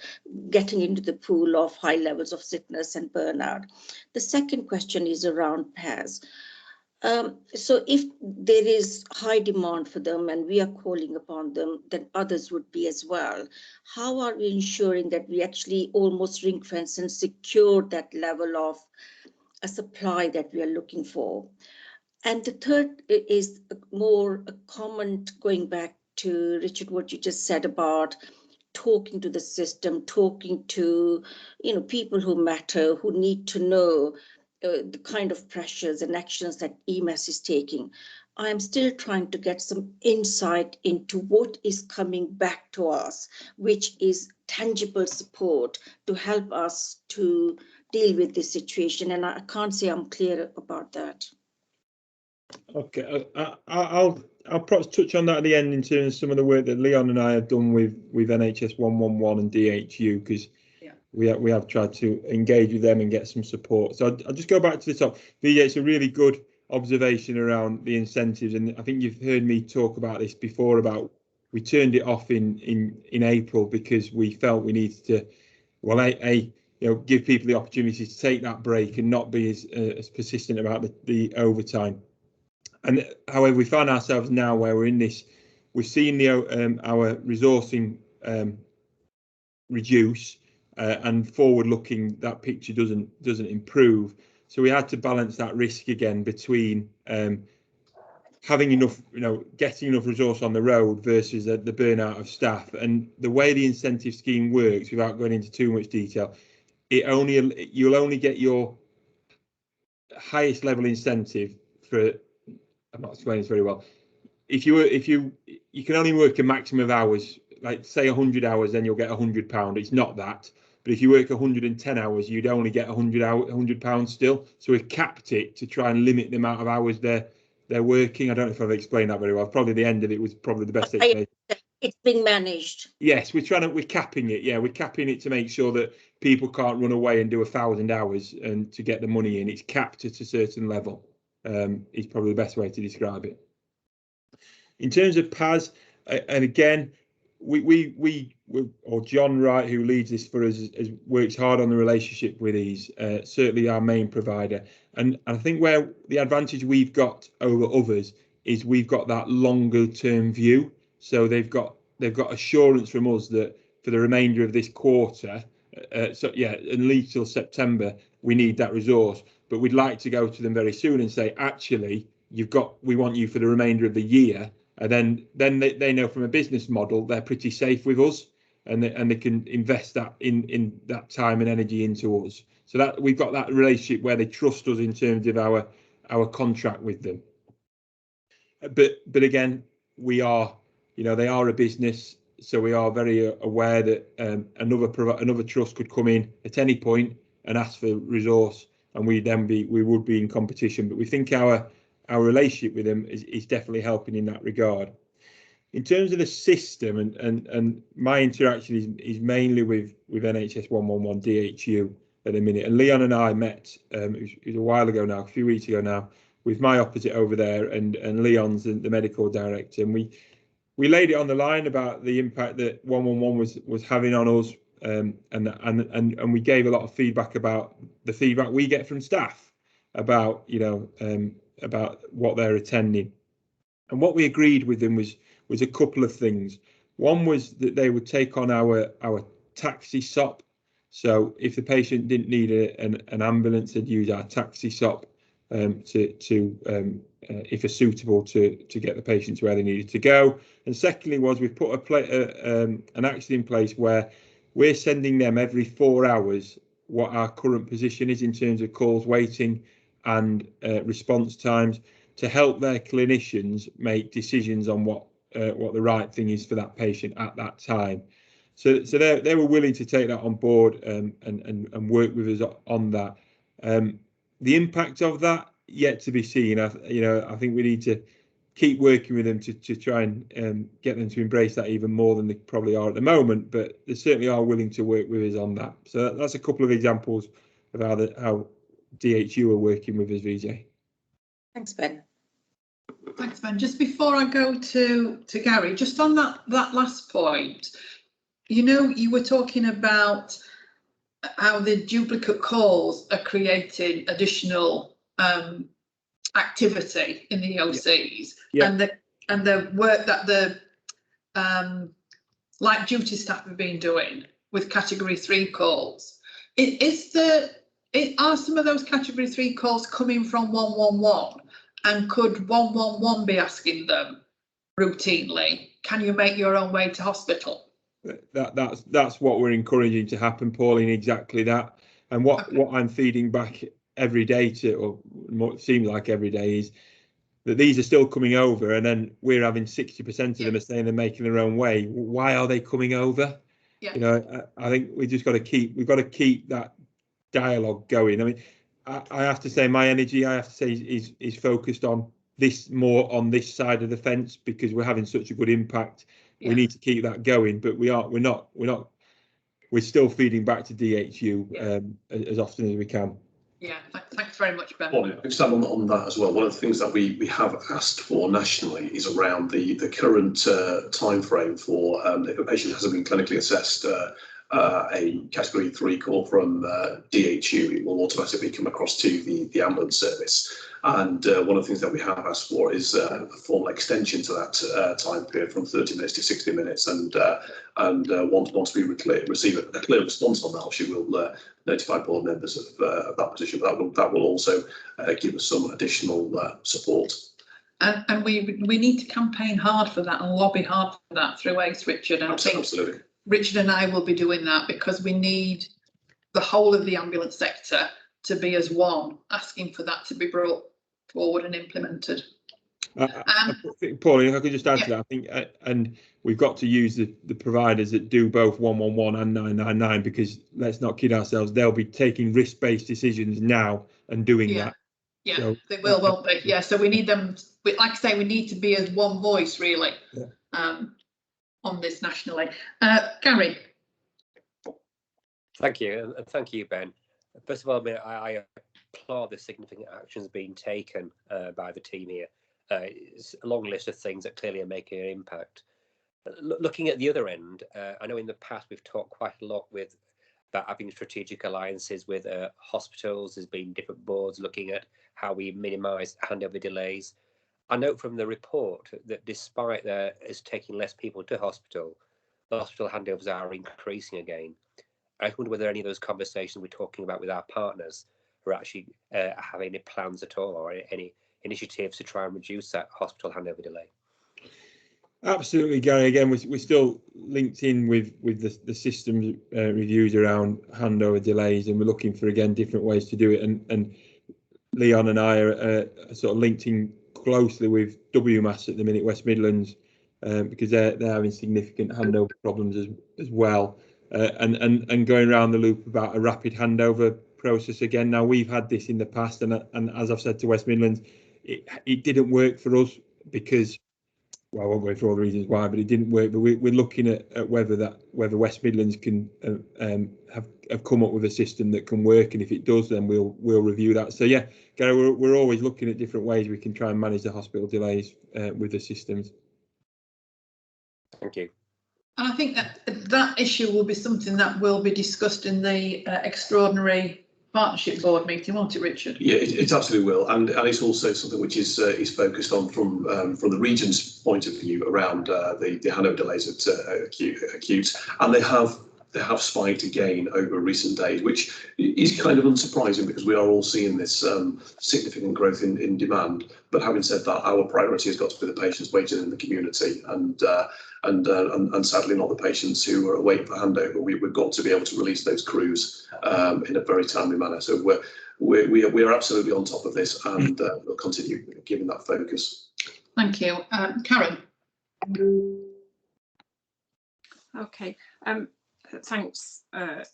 getting into the pool of high levels of sickness and burnout? The second question is around PAS. So if there is high demand for them and we are calling upon them, then others would be as well. How are we ensuring that we actually almost ring fence and secure that level of a supply that we are looking for? And the third is more a comment going back to Richard, what you just said about talking to the system, talking to, you know, people who matter, who need to know. the kind of pressures and actions that EMAS is taking, I'm still trying to get some insight into what is coming back to us, which is tangible support to help us to deal with this situation. And I can't say I'm clear about that. Okay, I'll perhaps touch on that at the end in terms of some of the work that Leon and I have done with NHS 111 and DHU, because we have tried to engage with them and get some support. So I'll just go back to the top. VJ, it's a really good observation around the incentives, and I think you've heard me talk about this before, about we turned it off in April because we felt we needed to, well, give people the opportunity to take that break and not be as persistent about the overtime. And however, we find ourselves now where we're in this, we're seeing our resourcing reduce, and forward looking, that picture doesn't improve. So we had to balance that risk again between having enough, getting enough resource on the road versus the burnout of staff. And the way the incentive scheme works, without going into too much detail, you'll only get your highest level incentive for, I'm not explaining this very well. If you can only work a maximum of hours, like say 100 hours, then you'll get £100. It's not that. But if you work 110 hours, you'd only get £100 still. So we've capped it to try and limit the amount of hours they're working. I don't know if I've explained that very well. Probably the end of it was probably the best explanation. It's being managed. Yes, we're capping it. Yeah, we're capping it to make sure that people can't run away and do 1,000 hours and to get the money in. It's capped at a certain level. Is probably the best way to describe it. In terms of PAS, and again, or John Wright, who leads this for us, works hard on the relationship with these, certainly our main provider. And I think where the advantage we've got over others is we've got that longer term view. So they've got assurance from us that for the remainder of this quarter, at least till September, we need that resource. But we'd like to go to them very soon and say, actually, we want you for the remainder of the year. And then they know from a business model, they're pretty safe with us, and they can invest that in that time and energy into us. So that we've got that relationship where they trust us in terms of our contract with them. But again, we are, they are a business, so we are very aware that another trust could come in at any point and ask for resource, and we would be in competition. But we think our relationship with them is definitely helping in that regard. In terms of the system, and my interaction is mainly with NHS 111 DHU at the minute. And Leon and I met, it was a while ago now, a few weeks ago now, with my opposite over there, and Leon's the medical director, and we laid it on the line about the impact that 111 was having on us, and we gave a lot of feedback about the feedback we get from staff about about what they're attending. And what we agreed with them was a couple of things. One was that they would take on our taxi SOP. So if the patient didn't need an ambulance, they'd use our taxi SOP if it's suitable to get the patient to where they needed to go. And secondly was we've put an action in place where we're sending them every 4 hours what our current position is in terms of calls waiting and response times, to help their clinicians make decisions on what the right thing is for that patient at that time. So they were willing to take that on board and work with us on that. The impact of that yet to be seen. I think we need to keep working with them to try and get them to embrace that even more than they probably are at the moment. But they certainly are willing to work with us on that. So that's a couple of examples of how DHU are working with us, VJ. Thanks, Ben. Thanks, Ben. Just before I go to Gary, just on that last point, you were talking about how the duplicate calls are creating additional activity in the EOCs, and the work that the light duty staff have been doing with Category 3 calls. Are some of those Category 3 calls coming from 111? And could 111 be asking them routinely, can you make your own way to hospital? That's what we're encouraging to happen, Pauline, exactly that. And what I'm feeding back every day or more, seems like every day, is that these are still coming over, and then we're having 60% of them are saying they're making their own way. Why are they coming over? Yeah. You know, I think we've got to keep that dialogue going. I mean, I have to say my energy, I have to say, is focused on this, more on this side of the fence, because we're having such a good impact. Yeah. We need to keep that going, but we're still feeding back to DHU as often as we can. Yeah, thanks very much, Ben. Well, expand on that as well. One of the things that we have asked for nationally is around the current time frame for if a patient hasn't been clinically assessed, a category 3 call from DHU, it will automatically come across to the ambulance service. And one of the things that we have asked for is a formal extension to that time period from 30 minutes to 60 minutes. And once we receive a clear response on that, she will notify board members of that position. But that will also give us some additional support. And we need to campaign hard for that and lobby hard for that through ACE, Richard. And Absolutely. I think Richard and I will be doing that, because we need the whole of the ambulance sector to be as one, asking for that to be brought forward and implemented. I think, Pauline, if I could just add to that, I think, and we've got to use the providers that do both 111 and 999, because let's not kid ourselves, they'll be taking risk-based decisions now and doing that. Yeah, so, they will, won't they? Yeah, so we need them, like I say, we need to be as one voice, really, on this nationally. Gary. Thank you, and thank you, Ben. First of all, I applaud the significant actions being taken by the team here. It's a long list of things that clearly are making an impact. Looking at the other end, I know in the past we've talked quite a lot about having strategic alliances with hospitals. There's been different boards looking at how we minimise handover delays. I note from the report that despite us taking less people to hospital, the hospital handovers are increasing again. I wonder whether any of those conversations we're talking about with our partners are actually have any plans at all, or any initiatives to try and reduce that hospital handover delay. Absolutely, Gary. Again, we're still linked in with the systems reviews around handover delays, and we're looking for, again, different ways to do it. And Leon and I are sort of linked in closely with WMAS at the minute, West Midlands, because they're having significant handover problems as well. And going around the loop about a rapid handover process again. Now, we've had this in the past, and as I've said to West Midlands, it didn't work for us because, well, I won't go into all the reasons why, but it didn't work. But we're looking at whether West Midlands can have come up with a system that can work, and if it does, then we'll review that. So yeah, Gary, we're always looking at different ways we can try and manage the hospital delays with the systems. Thank you. And I think that issue will be something that will be discussed in the extraordinary partnership board meeting, won't it, Richard? Yeah, it absolutely will, and it's also something which is focused on from the region's point of view around the handover delays at acute, and they have spiked again over recent days, which is kind of unsurprising because we are all seeing this significant growth in demand. But having said that, our priority has got to be the patients waiting in the community, and sadly not the patients who are waiting for handover. We've got to be able to release those crews in a very timely manner. So we are absolutely on top of this, and we'll continue giving that focus. Thank you, Karen. Okay. Thanks, Ben.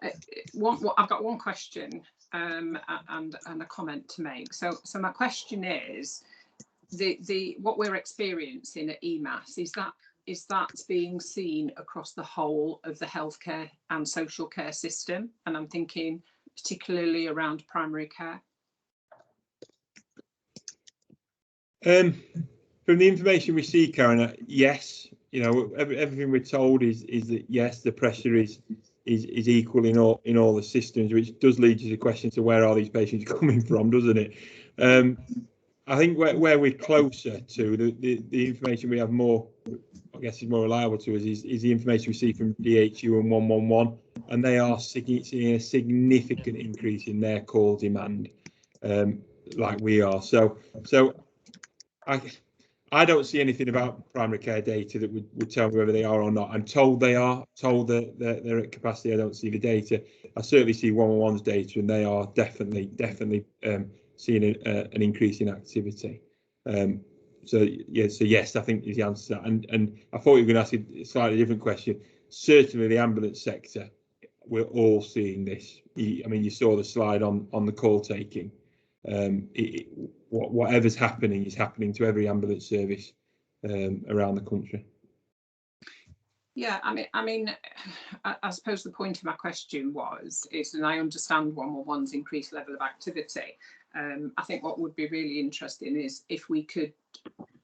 I've got one question and a comment to make. So my question is, what we're experiencing at EMAS, is that being seen across the whole of the healthcare and social care system? And I'm thinking particularly around primary care. From the information we see, Karen, yes. You know, everything we're told is that yes, the pressure is equal in all the systems, which does lead you to the question to where are these patients coming from, doesn't it? I think where we're closer to the information we have more, I guess, is more reliable to us is the information we see from DHU and 111, and they are seeing a significant increase in their call demand, like we are. So I don't see anything about primary care data that would tell me whether they are or not. I'm told they are, told that they're at capacity. I don't see the data. I certainly see 111's data, and they are definitely seeing an increase in activity. So yes, I think is the answer to that. And I thought you were going to ask a slightly different question. Certainly, the ambulance sector, we're all seeing this. I mean, you saw the slide on the call taking. Whatever's happening is happening to every ambulance service around the country. Yeah, I mean, I suppose the point of my question is, and I understand 111's increased level of activity. I think what would be really interesting is if we could,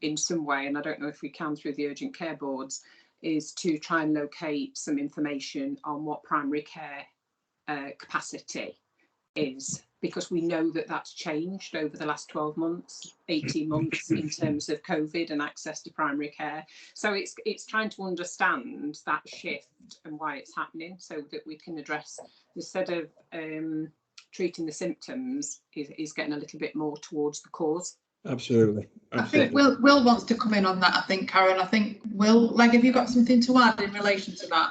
in some way, and I don't know if we can through the urgent care boards, is to try and locate some information on what primary care capacity is, because we know that that's changed over the last 12 months, 18 months in terms of COVID and access to primary care. So it's trying to understand that shift and why it's happening, so that we can address, instead of treating the symptoms, is getting a little bit more towards the cause. Absolutely. I think Will wants to come in on that. I think, Karen, Will, have you got something to add in relation to that?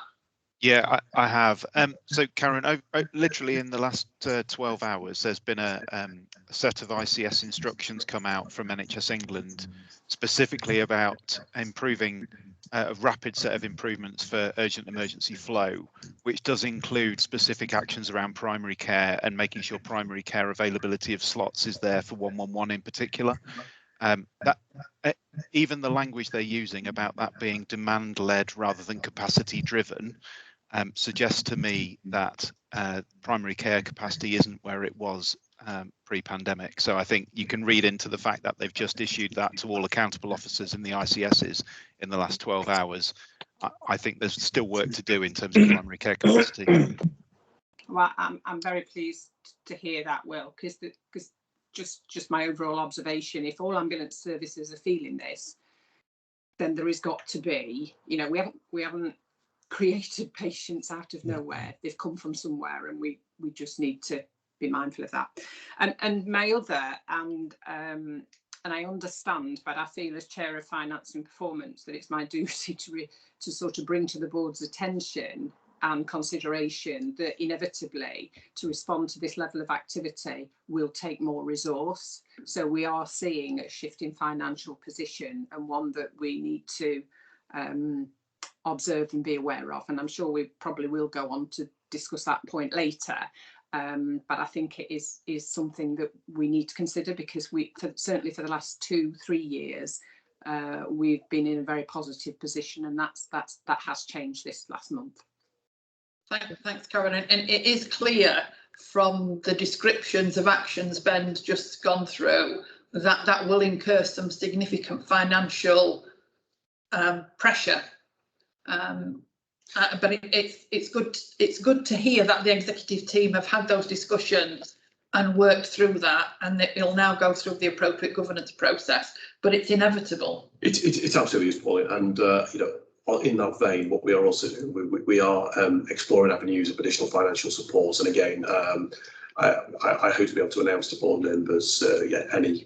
Yeah, I have. So, Karen, literally in the last 12 hours, there's been a set of ICS instructions come out from NHS England, specifically about improving a rapid set of improvements for urgent emergency flow, which does include specific actions around primary care and making sure primary care availability of slots is there for 111 in particular. Even the language they're using about that being demand-led rather than capacity-driven suggests to me that primary care capacity isn't where it was pre-pandemic. So I think you can read into the fact that they've just issued that to all accountable officers in the ICSs in the last 12 hours. I think there's still work to do in terms of primary care capacity. Well, I'm very pleased to hear that, Will, because just my overall observation, if all ambulance services are feeling this, then there has got to be, we haven't created patients out of nowhere. They've come from somewhere, and we just need to be mindful of that. And my other, and I understand, but I feel as Chair of Finance and Performance that it's my duty to sort of bring to the board's attention and consideration that inevitably, to respond to this level of activity, will take more resource. So we are seeing a shift in financial position, and one that we need to observe and be aware of. And I'm sure we probably will go on to discuss that point later. But I think it is something that we need to consider, because certainly for the last 2-3 years, we've been in a very positive position, and that has changed this last month. Thanks, Karen. And it is clear from the descriptions of actions Ben's just gone through that will incur some significant financial pressure. But it's good to hear that the executive team have had those discussions and worked through that, and that it'll now go through the appropriate governance process. But it's inevitable. It absolutely is, Pauline, and in that vein, what we are also doing, we are exploring avenues of additional financial support. And again, I hope to be able to announce to board members any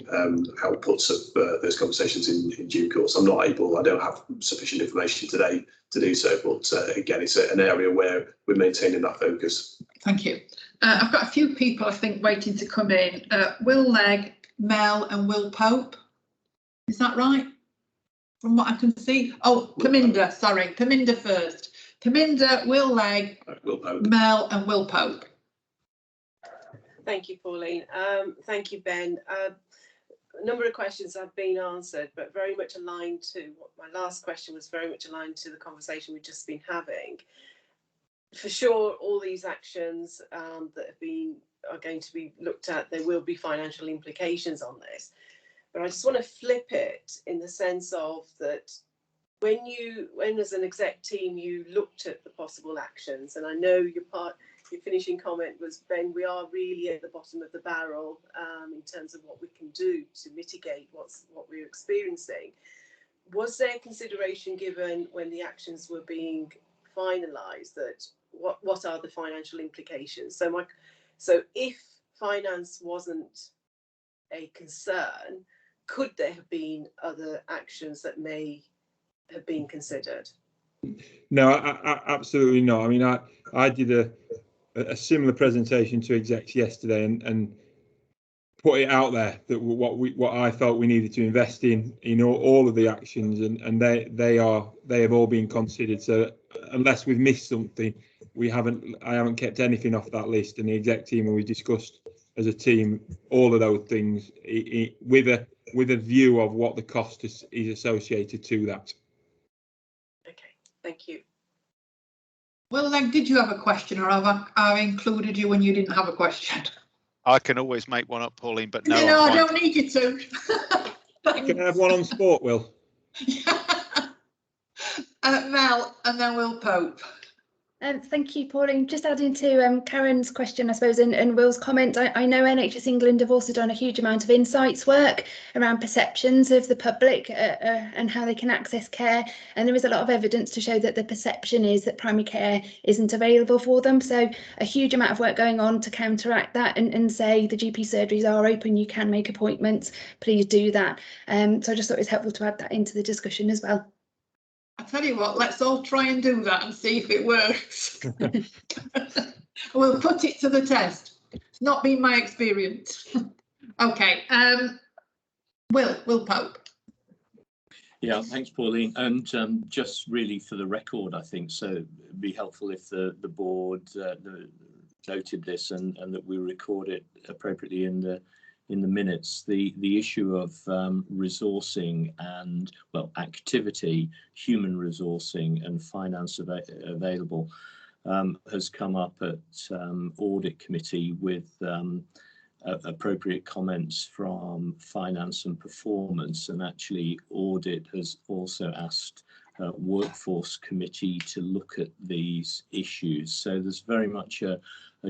outputs of those conversations in due course. I don't have sufficient information today to do so, but again, it's an area where we're maintaining that focus. Thank you. I've got a few people, I think, waiting to come in. Will Legg, Mel and Will Pope. Is that right? From what I can see. Oh, Paminda, sorry. Paminda first. Paminda, Will Legg, Will Pope. Mel and Will Pope. Thank you, Pauline. Thank you, Ben. A number of questions have been answered, but very much aligned to what my last question was, very much aligned to the conversation we've just been having. For sure, all these actions that are going to be looked at, there will be financial implications on this. But I just want to flip it in the sense of that when as an exec team you looked at the possible actions, and I know your finishing comment was, Ben, we are really at the bottom of the barrel in terms of what we can do to mitigate what we're experiencing. Was there consideration given when the actions were being finalised that what are the financial implications? So if finance wasn't a concern, could there have been other actions that may have been considered? No, I absolutely not. I mean, I did a similar presentation to execs yesterday and put it out there that what I felt we needed to invest in all of the actions, and they have all been considered. So unless we've missed something, I haven't kept anything off that list. And the exec team, and we discussed as a team all of those things with a view of what the cost is associated to that. Okay, thank you. Well, then, did you have a question, or have I included you when you didn't have a question? I can always make one up, Pauline, but no. No, I don't need you to. Can I have one on sport, Will? Mel, and then Will Pope. Thank you, Pauline. Just adding to Karen's question, I suppose, and Will's comment, I know NHS England have also done a huge amount of insights work around perceptions of the public and how they can access care. And there is a lot of evidence to show that the perception is that primary care isn't available for them. So a huge amount of work going on to counteract that and say the GP surgeries are open, you can make appointments, please do that. So I just thought it was helpful to add that into the discussion as well. I tell you what, let's all try and do that and see if it works. We'll put it to the test. It's not been my experience. Okay, Will Pope. Yeah, thanks, Pauline. And just really for the record, I think, so it'd be helpful if the board noted this and that we record it appropriately in the minutes. The issue of resourcing and, well, activity, human resourcing and finance available has come up at audit committee with appropriate comments from finance and performance, and actually audit has also asked workforce committee to look at these issues. So there's very much a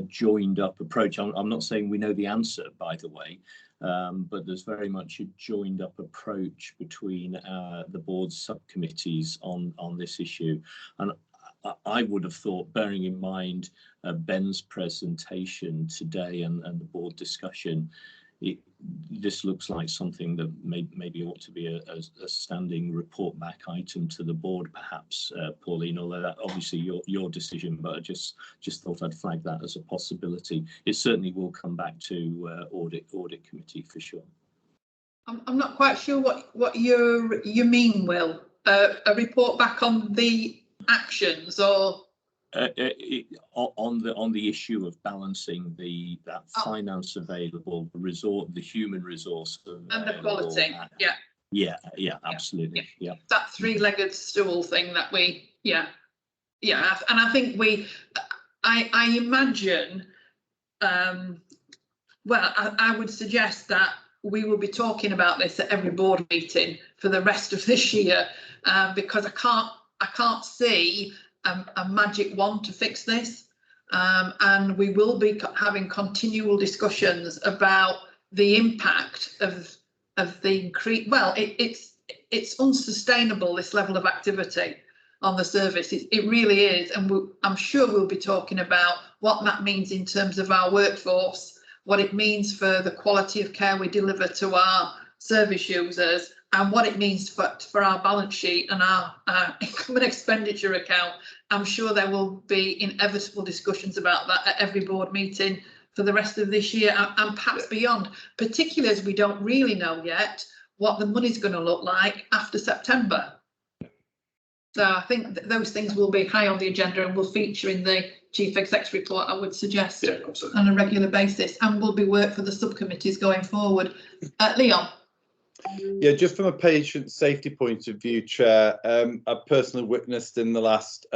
joined up approach. I'm not saying we know the answer, by the way, but there's very much a joined up approach between the board's subcommittees on this issue. And I would have thought, bearing in mind Ben's presentation today and the board discussion, this looks like something that maybe ought to be a standing report back item to the board, perhaps, Pauline, although that obviously your decision, but I just thought I'd flag that as a possibility. It certainly will come back to audit committee for sure. I'm not quite sure what you mean, Will. A report back on the actions, or on the issue of balancing that finance available, the human resource and the quality. Yeah, absolutely. Yeah. That three-legged stool thing that we, and I think I imagine, well, I would suggest that we will be talking about this at every board meeting for the rest of this year, because I can't see a magic wand to fix this, and we will be having continual discussions about the impact of the increase. Well, it's unsustainable, this level of activity on the service. It really is, and I'm sure we'll be talking about what that means in terms of our workforce, what it means for the quality of care we deliver to our service users, and what it means for our balance sheet and our income and expenditure account. I'm sure there will be inevitable discussions about that at every board meeting for the rest of this year and perhaps beyond, particularly as we don't really know yet what the money's going to look like after September. So I think those things will be high on the agenda and will feature in the Chief Exec's report, I would suggest, on a regular basis, and will be work for the subcommittees going forward. Leon. Yeah, just from a patient safety point of view, Chair, I've personally witnessed in the last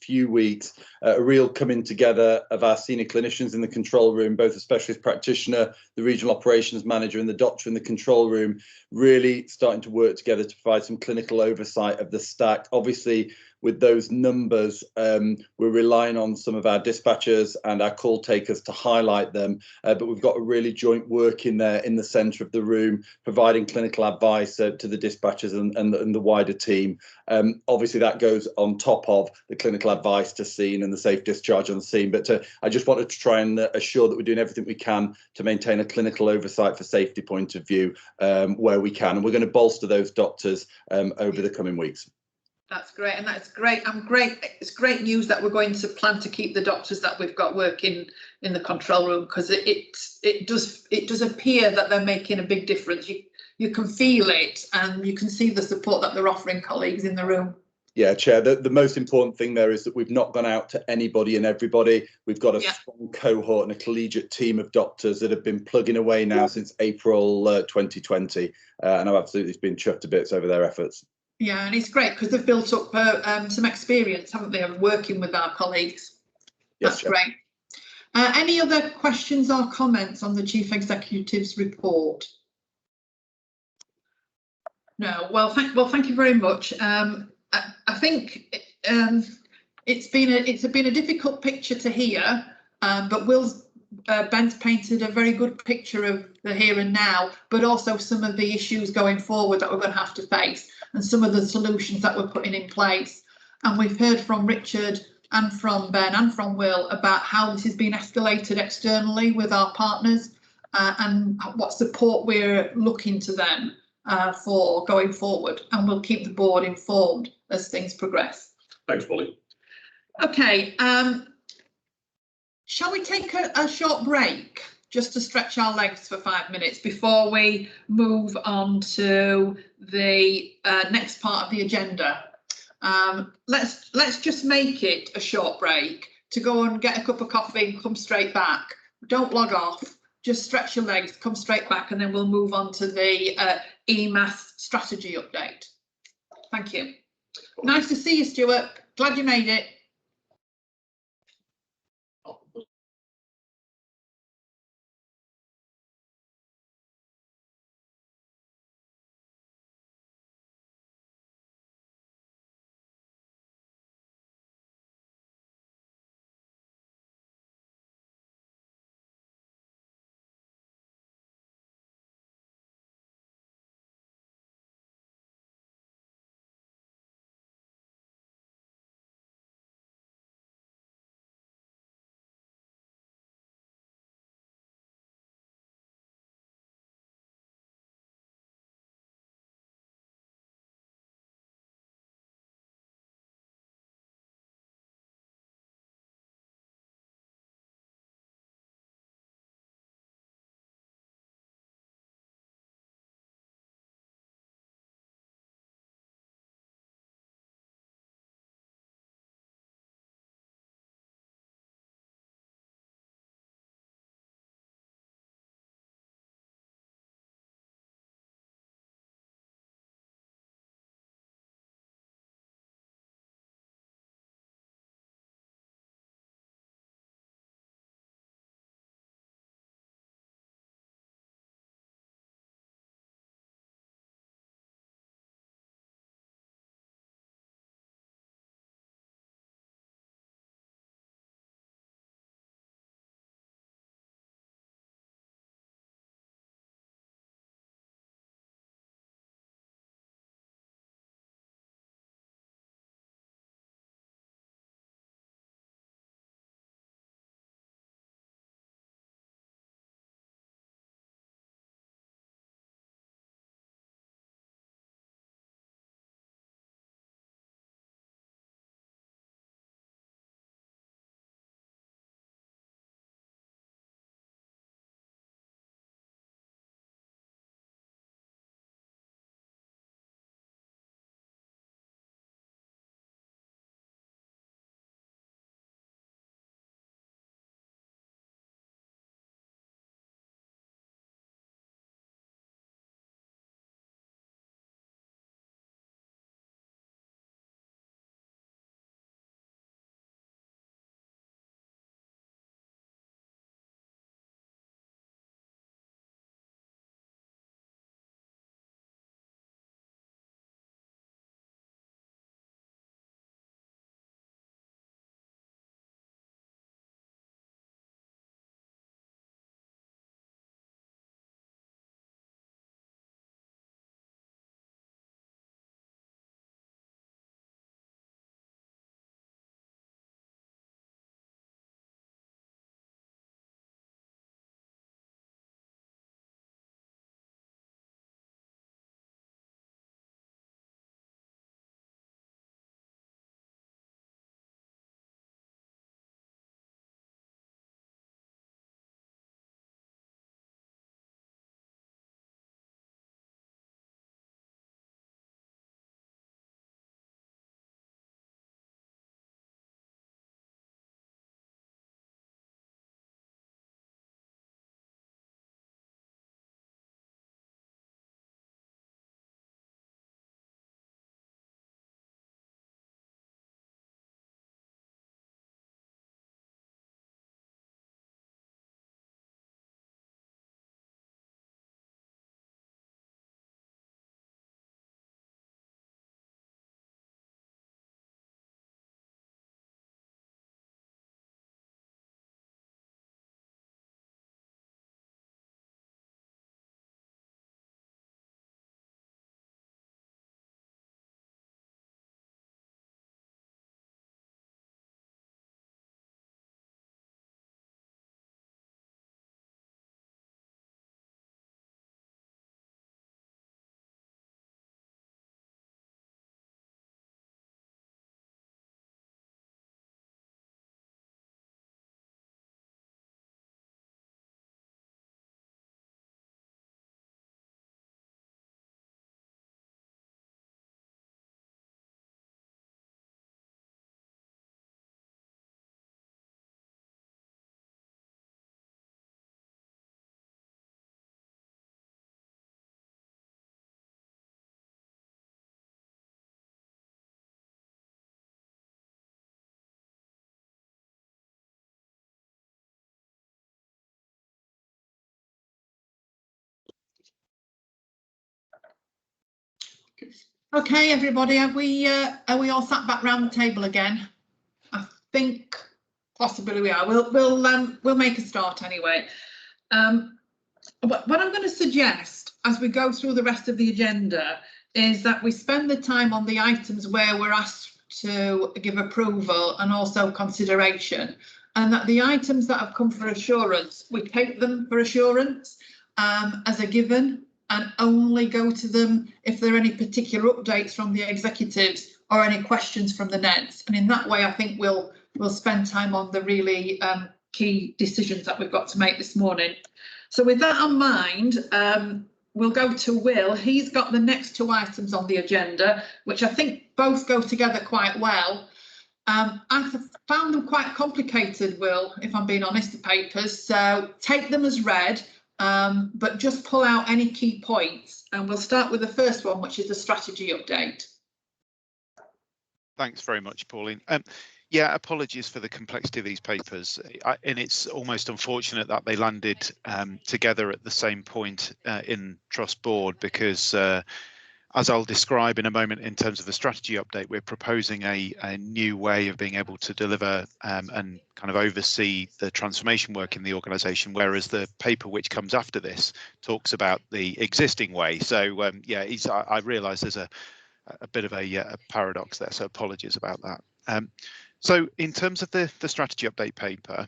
few weeks a real coming together of our senior clinicians in the control room, both the specialist practitioner, the regional operations manager and the doctor in the control room, really starting to work together to provide some clinical oversight of the stack. Obviously, with those numbers, we're relying on some of our dispatchers and our call takers to highlight them, but we've got a really joint work in there in the centre of the room, providing clinical advice to the dispatchers and the wider team. Obviously that goes on top of the clinical advice to scene and the safe discharge on the scene, but I just wanted to try and assure that we're doing everything we can to maintain a clinical oversight for safety point of view where we can, and we're going to bolster those doctors over the coming weeks. That's great, and that's great. It's great news that we're going to plan to keep the doctors that we've got working in the control room, because it does appear that they're making a big difference. You can feel it, and you can see the support that they're offering colleagues in the room. Yeah, Chair, the most important thing there is that we've not gone out to anybody and everybody. We've got a strong cohort and a collegiate team of doctors that have been plugging away now since April 2020, and I've absolutely been chuffed to bits over their efforts. Yeah, and it's great because they've built up some experience, haven't they, of working with our colleagues. Yes, that's great. Any other questions or comments on the Chief Executive's report? No. Well, thank you very much. I think it's been a difficult picture to hear, but Ben's painted a very good picture of the here and now, but also some of the issues going forward that we're going to have to face, and some of the solutions that we're putting in place. And we've heard from Richard and from Ben and from Will about how this has been escalated externally with our partners, and what support we're looking to them for going forward, and we'll keep the board informed as things progress. Thanks, Polly. Okay, shall we take a short break just to stretch our legs for 5 minutes before we move on to the next part of the agenda? Let's just make it a short break to go and get a cup of coffee and come straight back. Don't log off. Just stretch your legs, come straight back, and then we'll move on to the EMAS strategy update. Thank you. Nice to see you, Stuart. Glad you made it. Okay, everybody, are we all sat back round the table again? I think possibly we are. We'll make a start anyway. What I'm going to suggest as we go through the rest of the agenda is that we spend the time on the items where we're asked to give approval and also consideration, and that the items that have come for assurance, we take them for assurance as a given and only go to them if there are any particular updates from the executives or any questions from the NEDs. And in that way, I think we'll spend time on the really key decisions that we've got to make this morning. So with that in mind, we'll go to Will. He's got the next two items on the agenda, which I think both go together quite well. I found them quite complicated, Will, if I'm being honest, the papers. So take them as read, but just pull out any key points. And we'll start with the first one, which is the strategy update. Thanks very much, Pauline. Yeah, apologies for the complexity of these papers, and it's almost unfortunate that they landed together at the same point in Trust Board, because as I'll describe in a moment in terms of the strategy update, we're proposing a new way of being able to deliver and kind of oversee the transformation work in the organisation, whereas the paper which comes after this talks about the existing way. So yeah, I realise there's a bit of a paradox there, so apologies about that. So in terms of the strategy update paper,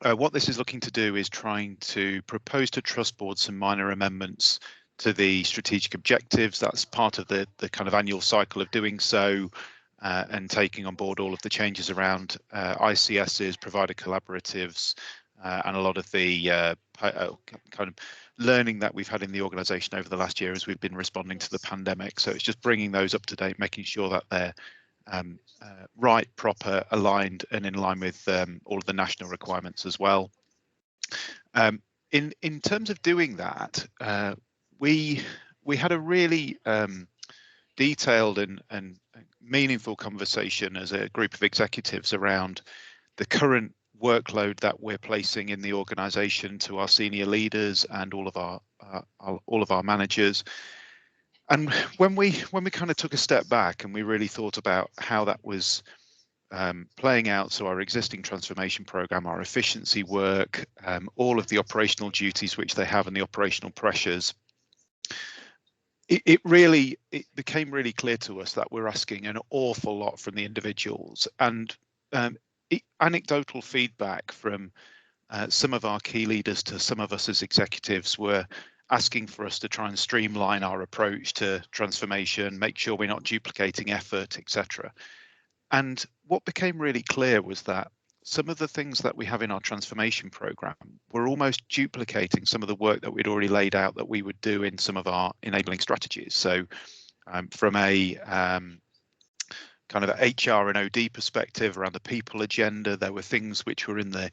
what this is looking to do is trying to propose to Trust Board some minor amendments to the strategic objectives. That's part of the kind of annual cycle of doing so, and taking on board all of the changes around ICSs, provider collaboratives, and a lot of the kind of learning that we've had in the organisation over the last year as we've been responding to the pandemic. So it's just bringing those up to date, making sure that they're right, proper, aligned, and in line with all of the national requirements as well. In terms of doing that, we had a really detailed and meaningful conversation as a group of executives around the current workload that we're placing in the organisation to our senior leaders and all of our managers. And when we kind of took a step back and we really thought about how that was playing out, so our existing transformation program, our efficiency work, all of the operational duties which they have and the operational pressures, it became really clear to us that we're asking an awful lot from the individuals. And anecdotal feedback from some of our key leaders to some of us as executives were asking for us to try and streamline our approach to transformation, make sure we're not duplicating effort, etc. And what became really clear was that some of the things that we have in our transformation program were almost duplicating some of the work that we'd already laid out that we would do in some of our enabling strategies. So from a kind of HR and OD perspective around the people agenda, there were things which were in the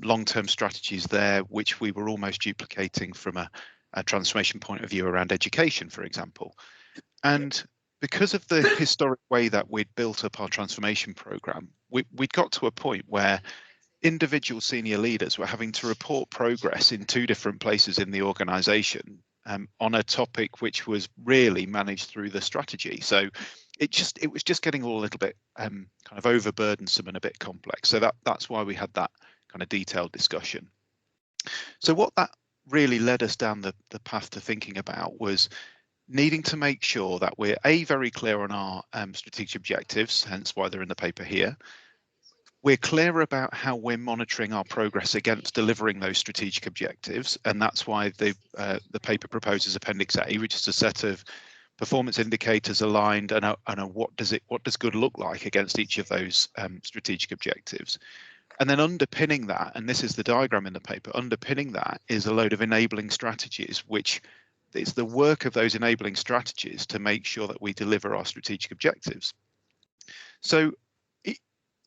long-term strategies there, which we were almost duplicating from a transformation point of view around education, for example. And because of the historic way that we'd built up our transformation program, we'd got to a point where individual senior leaders were having to report progress in two different places in the organisation on a topic which was really managed through the strategy. So it was just getting all a little bit kind of overburdensome and a bit complex. So that's why we had that kind of detailed discussion. So what that really led us down the path to thinking about was needing to make sure that we're very clear on our strategic objectives, hence why they're in the paper here. We're clear about how we're monitoring our progress against delivering those strategic objectives, and that's why the paper proposes Appendix A, which is a set of performance indicators aligned and what does good look like against each of those strategic objectives. And then underpinning that, and this is the diagram in the paper, underpinning that is a load of enabling strategies, which it's the work of those enabling strategies to make sure that we deliver our strategic objectives. So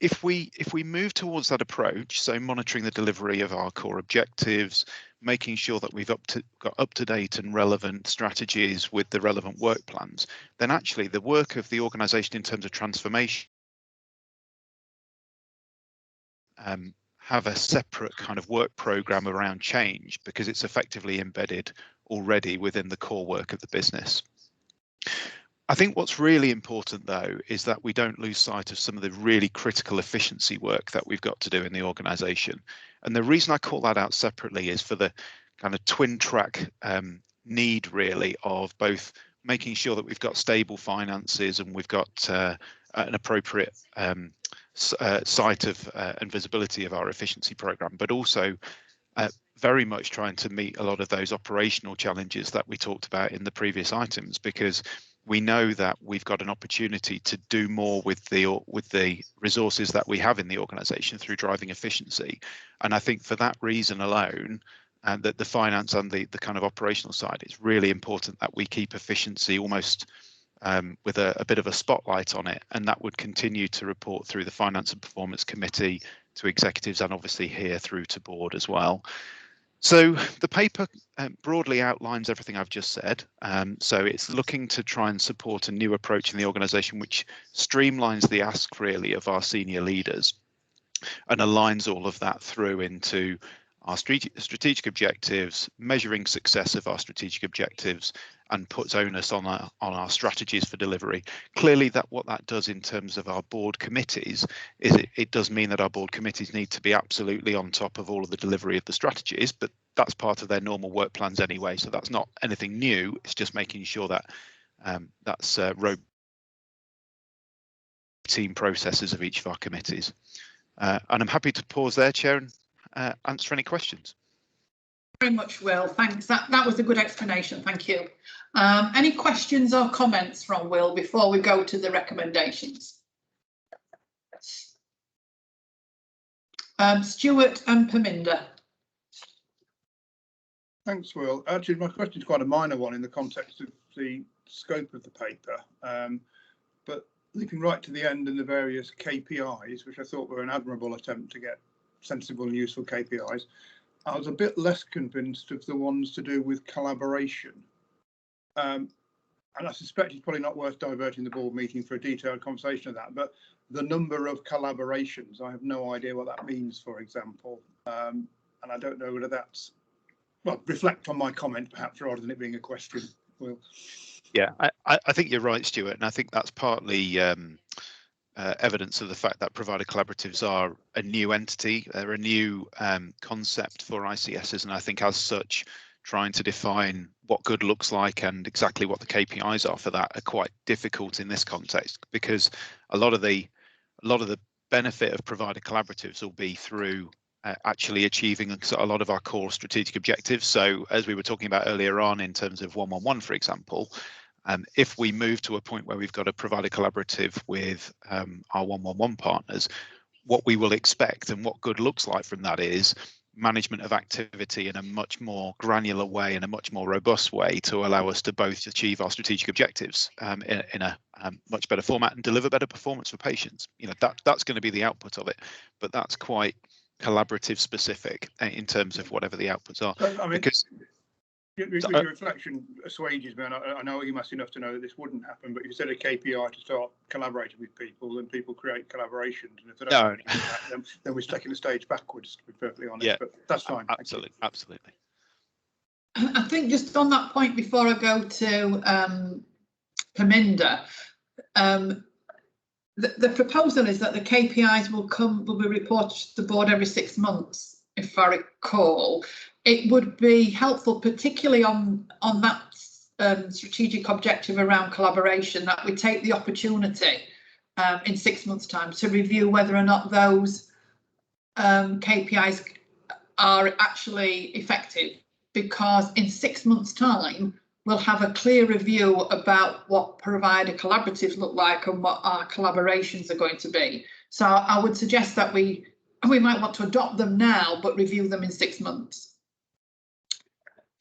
if we move towards that approach, so monitoring the delivery of our core objectives, making sure that we've got up to date and relevant strategies with the relevant work plans, then actually the work of the organisation in terms of transformation have a separate kind of work program around change, because it's effectively embedded already within the core work of the business. I think what's really important, though, is that we don't lose sight of some of the really critical efficiency work that we've got to do in the organisation. And the reason I call that out separately is for the kind of twin track need, really, of both making sure that we've got stable finances and we've got an appropriate sight of and visibility of our efficiency programme, but also very much trying to meet a lot of those operational challenges that we talked about in the previous items, because we know that we've got an opportunity to do more with the resources that we have in the organisation through driving efficiency. And I think for that reason alone, and that the finance and the kind of operational side, it's really important that we keep efficiency almost with a bit of a spotlight on it, and that would continue to report through the Finance and Performance Committee to executives and obviously here through to board as well. So the paper broadly outlines everything I've just said. So it's looking to try and support a new approach in the organisation which streamlines the ask really of our senior leaders and aligns all of that through into our strategic objectives, measuring success of our strategic objectives, and puts onus on our strategies for delivery. Clearly, what that does in terms of our board committees is it does mean that our board committees need to be absolutely on top of all of the delivery of the strategies, but that's part of their normal work plans anyway, so that's not anything new. It's just making sure that that's routine processes of each of our committees. And I'm happy to pause there, Chair, and answer any questions. Very much, Will. Thanks. That was a good explanation. Thank you. Any questions or comments from Will before we go to the recommendations? Stuart and Perminder. Thanks, Will. Actually, my question is quite a minor one in the context of the scope of the paper, but leaping right to the end and the various KPIs, which I thought were an admirable attempt to get sensible and useful KPIs, I was a bit less convinced of the ones to do with collaboration. And I suspect it's probably not worth diverting the board meeting for a detailed conversation of that, but the number of collaborations, I have no idea what that means, for example. And I don't know whether that's, well, reflect on my comment perhaps rather than it being a question, Will. Yeah, I think you're right, Stuart, and I think that's partly evidence of the fact that provider collaboratives are a new entity. They're a new concept for ICSs, and I think as such, trying to define what good looks like and exactly what the KPIs are for that are quite difficult in this context, because a lot of the benefit of provider collaboratives will be through actually achieving a lot of our core strategic objectives. So as we were talking about earlier on in terms of 111, for example, if we move to a point where we've got a provider collaborative with our 111 partners, what we will expect and what good looks like from that is management of activity in a much more granular way, in a much more robust way, to allow us to both achieve our strategic objectives in a much better format and deliver better performance for patients. You know, that's going to be the output of it, but that's quite collaborative specific in terms of whatever the outputs are. So, I mean, because your reflection assuages me, and I know EMAS enough to know that this wouldn't happen, but if you set a KPI to start collaborating with people, then people create collaborations, and if they don't do that, then we're taking a stage backwards, to be perfectly honest. Yeah, but that's fine. Absolutely. I think just on that point before I go to Perminder, the proposal is that the KPIs will be reported to the board every 6 months, if I recall. It would be helpful, particularly on that strategic objective around collaboration, that we take the opportunity in 6 months' time to review whether or not those KPIs are actually effective, because in 6 months' time we'll have a clear review about what provider collaboratives look like and what our collaborations are going to be. So I would suggest that we might want to adopt them now, but review them in 6 months.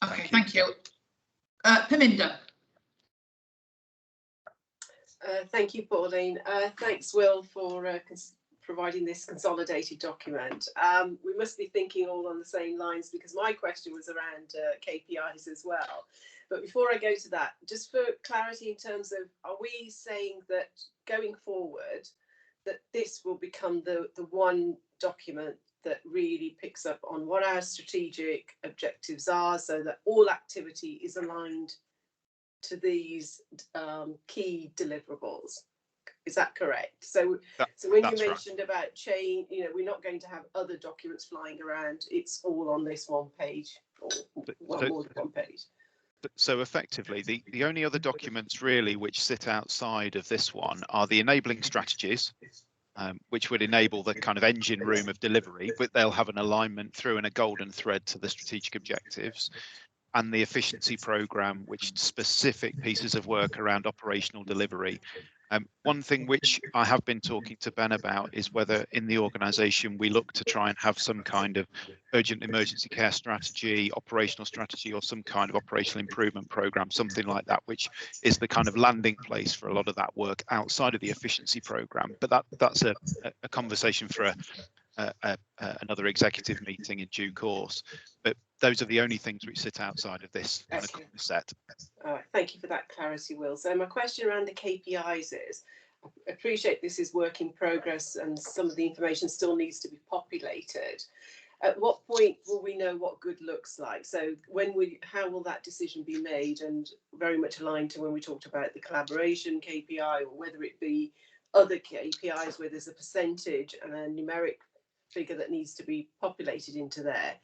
Okay, thank you. Perminder. Thank you, Pauline. Thanks, Will, for providing this consolidated document. We must be thinking all on the same lines, because my question was around KPIs as well. But before I go to that, just for clarity in terms of, are we saying that going forward, that this will become the one document that really picks up on what our strategic objectives are, so that all activity is aligned to these key deliverables. Is that correct? So when you mentioned about change, you know, we're not going to have other documents flying around. It's all on this one page, or more than one page. So effectively, the only other documents really which sit outside of this one are the enabling strategies, which would enable the kind of engine room of delivery, but they'll have an alignment through and a golden thread to the strategic objectives, and the efficiency programme, which specific pieces of work around operational delivery. One thing which I have been talking to Ben about is whether in the organisation we look to try and have some kind of urgent emergency care strategy, operational strategy, or some kind of operational improvement programme, something like that, which is the kind of landing place for a lot of that work outside of the efficiency programme. But that's a conversation for another executive meeting in due course. But those are the only things which sit outside of this kind of set. All right, thank you for that clarity, Will. So my question around the KPIs is, I appreciate this is work in progress and some of the information still needs to be populated. At what point will we know what good looks like? So how will that decision be made? And very much aligned to when we talked about the collaboration KPI, or whether it be other KPIs where there's a percentage and a numeric figure that needs to be populated into there.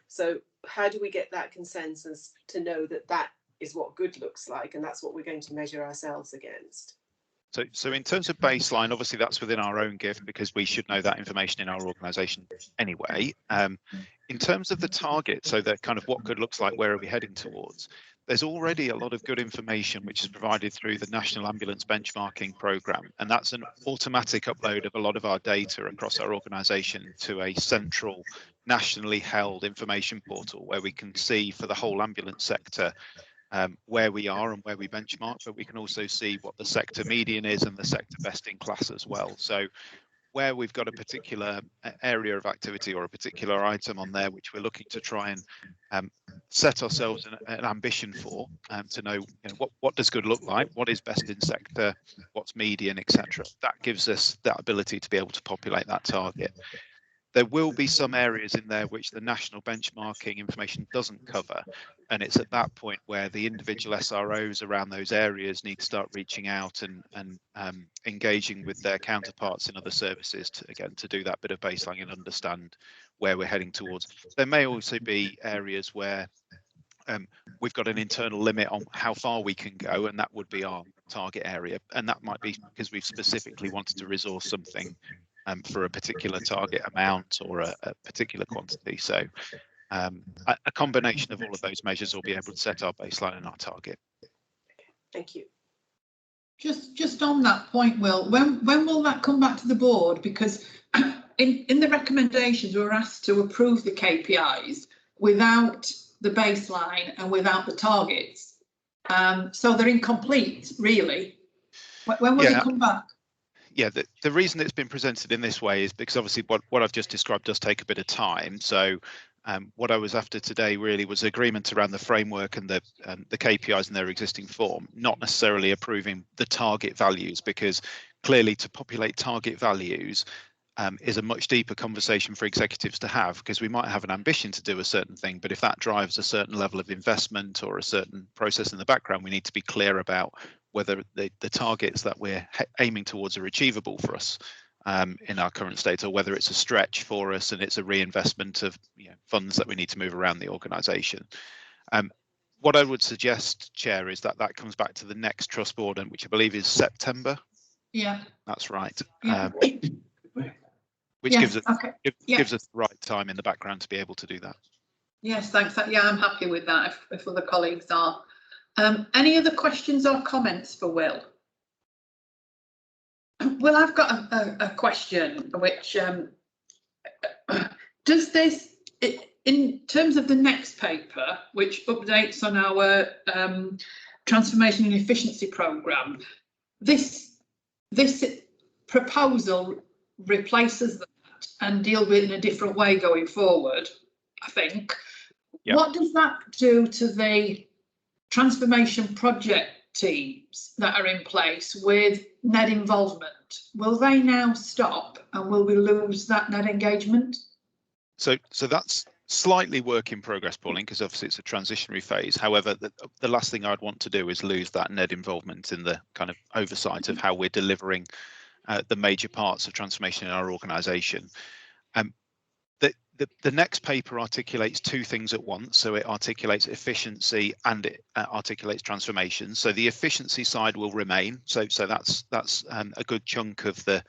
So how do we get that consensus to know that that is what good looks like, and that's what we're going to measure ourselves against? So in terms of baseline, obviously that's within our own gift because we should know that information in our organisation anyway. In terms of the target, so that kind of what good looks like, where are we heading towards? There's already a lot of good information which is provided through the National Ambulance Benchmarking Programme, and that's an automatic upload of a lot of our data across our organisation to a central, nationally held information portal where we can see for the whole ambulance sector where we are and where we benchmark, but we can also see what the sector median is and the sector best in class as well. So where we've got a particular area of activity or a particular item on there which we're looking to try and set ourselves an ambition for, to know, what does good look like, what is best in sector, what's median, etc. That gives us that ability to be able to populate that target. There will be some areas in there which the national benchmarking information doesn't cover, and it's at that point where the individual SROs around those areas need to start reaching out and engaging with their counterparts in other services to do that bit of baseline and understand where we're heading towards. There may also be areas where we've got an internal limit on how far we can go, and that would be our target area, and that might be because we've specifically wanted to resource something for a particular target amount or a particular quantity. So a combination of all of those measures will be able to set our baseline and our target. Thank you. Just on that point, Will, when will that come back to the board? Because in the recommendations, we were asked to approve the KPIs without the baseline and without the targets. So they're incomplete, really. When will they come back? Yeah, the reason it's been presented in this way is because obviously what I've just described does take a bit of time. So what I was after today really was agreement around the framework and the KPIs in their existing form, not necessarily approving the target values, because clearly to populate target values is a much deeper conversation for executives to have, because we might have an ambition to do a certain thing, but if that drives a certain level of investment or a certain process in the background, we need to be clear about whether the targets that we're aiming towards are achievable for us in our current state, or whether it's a stretch for us and it's a reinvestment of funds that we need to move around the organisation. What I would suggest, Chair, is that comes back to the next Trust Board, which I believe is September. Yeah. That's right. Yeah. Which gives us the right time in the background to be able to do that. Yes, thanks. Yeah, I'm happy with that if other colleagues are. Any other questions or comments for Will? Well, I've got a question which does this, in terms of the next paper, which updates on our transformation and efficiency programme, this proposal replaces that and deals with it in a different way going forward, I think. Yep. What does that do to the transformation project teams that are in place with NED involvement? Will they now stop, and will we lose that NED engagement? So that's slightly work in progress, Pauline, because obviously it's a transitionary phase. However, the last thing I'd want to do is lose that NED involvement in the kind of oversight of how we're delivering the major parts of transformation in our organisation. The next paper articulates two things at once. So it articulates efficiency and it articulates transformation. So the efficiency side will remain. So that's a good chunk of the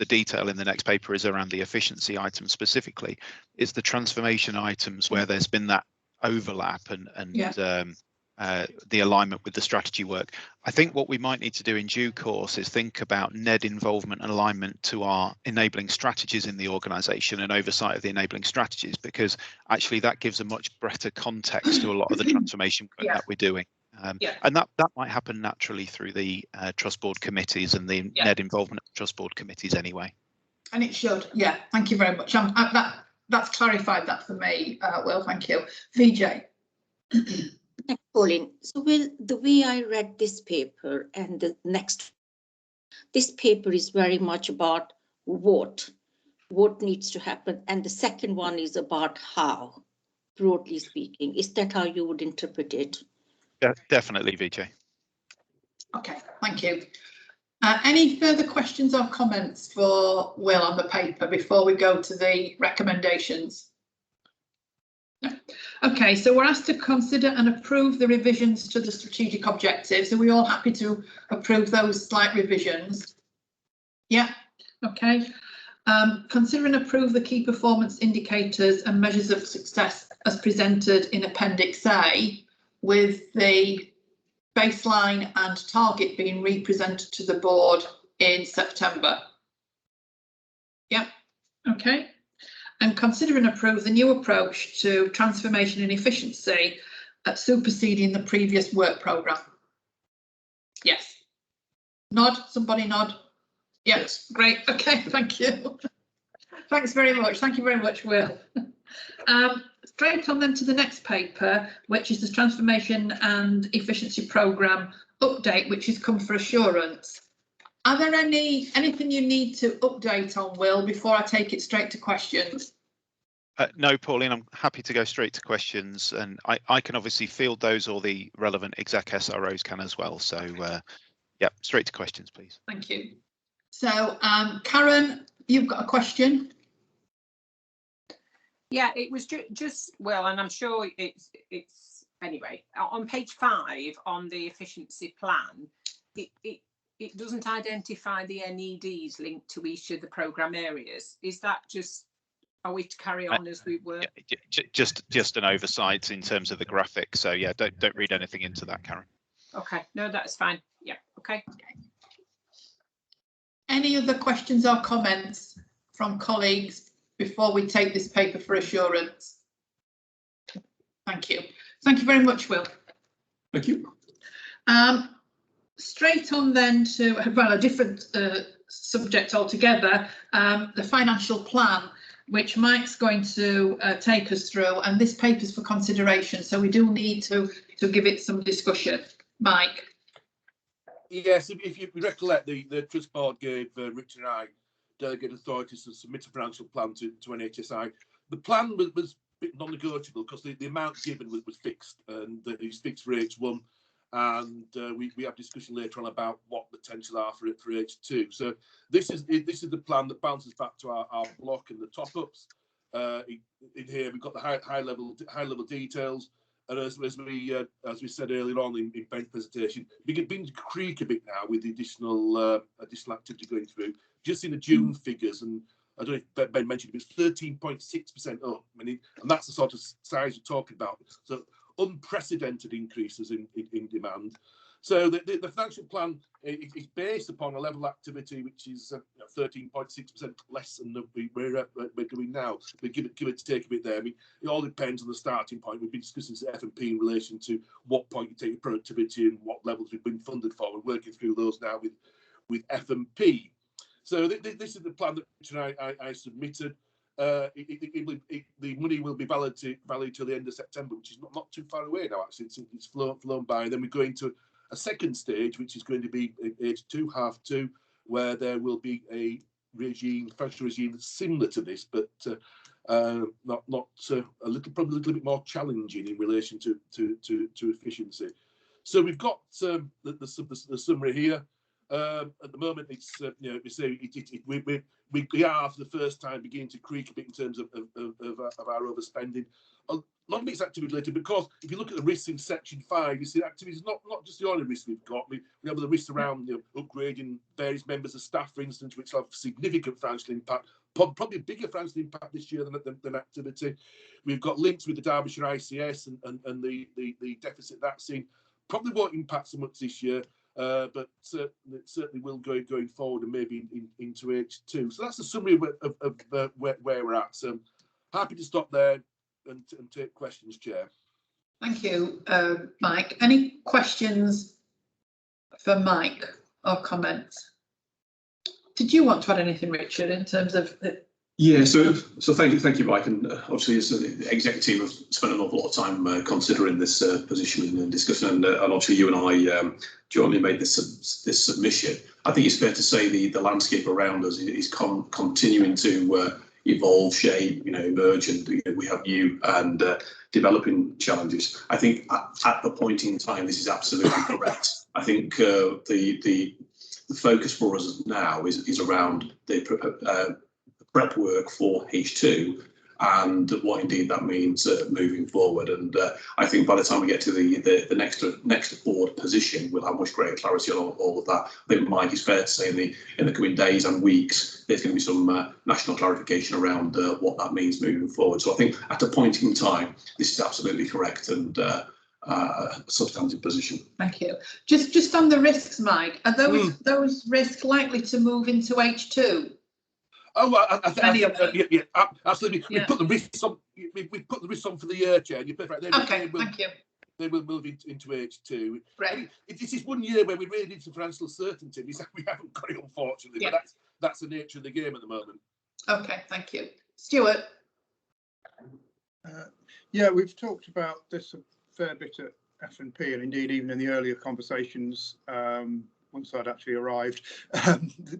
detail in the next paper is around the efficiency items specifically. It's the transformation items where there's been that overlap and the alignment with the strategy work. I think what we might need to do in due course is think about NED involvement and alignment to our enabling strategies in the organisation and oversight of the enabling strategies, because actually that gives a much better context to a lot of the transformation work that we're doing. And that might happen naturally through the Trust Board committees and the NED involvement of Trust Board committees anyway. And it should, yeah. Thank you very much. That's clarified that for me. Well, thank you. VJ. Thanks, Pauline. So, Will, the way I read this paper and the next, this paper is very much about what needs to happen, and the second one is about how, broadly speaking. Is that how you would interpret it? Yeah, definitely, VJ. Okay, thank you. Any further questions or comments for Will on the paper before we go to the recommendations? No. Okay, so we're asked to consider and approve the revisions to the strategic objectives. Are we all happy to approve those slight revisions? Yeah, okay. Consider and approve the key performance indicators and measures of success as presented in Appendix A, with the baseline and target being represented to the board in September. Yeah, okay. And consider and approve the new approach to transformation and efficiency at superseding the previous work programme. Yes. Nod, somebody nod. Yes, great. Okay, thank you. Thanks very much. Thank you very much, Will. Straight on then to the next paper, which is the Transformation and Efficiency Programme update, which has come for assurance. Are there anything you need to update on, Will, before I take it straight to questions? No, Pauline, I'm happy to go straight to questions, and I can obviously field those, or the relevant exec SROs can as well. So, yeah, straight to questions, please. Thank you. So, Karen, you've got a question? Yeah, it was just well, and I'm sure it's anyway on page 5 on the efficiency plan. It doesn't identify the NEDs linked to each of the programme areas. Is that just, are we to carry on as we were? Just an oversight in terms of the graphic. So yeah, don't read anything into that, Karen. Okay, no, that's fine. Yeah, okay. Any other questions or comments from colleagues before we take this paper for assurance? Thank you. Thank you very much, Will. Thank you. Straight on then to, well, a different subject altogether, the financial plan, which Mike's going to take us through, and this paper's for consideration, so we do need to give it some discussion. Mike. Yes, if you recollect, the Trust Board gave Richard and I delegate authorities to submit a financial plan to NHSI. The plan was a bit non-negotiable because the amount given was fixed, and it was fixed for H1, and we have discussion later on about what the potential are for H2. So this is the plan that bounces back to our block and the top-ups. In here we've got the high level details. And as we said earlier on in Ben's presentation, we've been to creak a bit now with the additional activity going through. Just in the June figures, and I don't know if Ben mentioned, it was 13.6% up, and that's the sort of size we're talking about. So unprecedented increases in demand. So the financial plan is based upon a level of activity which is 13.6% less than we're doing now. But give it to take a bit there. I mean, it all depends on the starting point. We've been discussing F&P in relation to what point you take your productivity and what levels we've been funded for. We're working through those now with F&P. So this is the plan that I submitted. The money will be valid till the end of September, which is not too far away now. Actually, it's flown by. And then we go into a second stage, which is going to be H2, half 2, where there will be a financial regime that's similar to this, but not probably a little bit more challenging in relation to efficiency. So we've got the summary here. At the moment, it's we say we are for the first time beginning to creak a bit in terms of our overspending. A lot of it's activity related, because if you look at the risks in section 5, you see activities not just the only risks we've got. We have the risks around upgrading various members of staff, for instance, which have significant financial impact, probably a bigger financial impact this year than activity. We've got links with the Derbyshire ICS and the deficit that's in. Probably won't impact so much this year, but it certainly will going forward, and maybe into H2. So that's a summary of where we're at. So happy to stop there and take questions, Chair. Thank you, Mike. Any questions for Mike or comments? Did you want to add anything, Richard, in terms of the... Yeah, so thank you, Mike, and obviously as the executive team have spent an awful lot of time considering this position and discussing, and obviously you and I jointly made this submission. I think it's fair to say the landscape around us is continuing to evolve, shape, emerge, and we have new and developing challenges. I think at the point in time, this is absolutely correct. I think the focus for us now is around the prep work for H2 and what indeed that means moving forward. And I think by the time we get to the next board position, we'll have much greater clarity on all of that. I think, Mike, it's fair to say in the coming days and weeks, there's going to be some national clarification around what that means moving forward. So I think at a point in time, this is absolutely correct and a substantive position. Thank you. Just on the risks, Mike, are those risks likely to move into H2? Oh, I think yeah, absolutely. Yeah. We put the risks on. We put the risks on for the year, Chair. You're perfect. Okay, thank you. They will move into H2. Right. I mean, this is one year where we really need some financial certainty. We haven't got it, unfortunately. Yeah. But that's the nature of the game at the moment. Okay, thank you, Stuart. Yeah, we've talked about this a fair bit at F&P, and indeed even in the earlier conversations once I'd actually arrived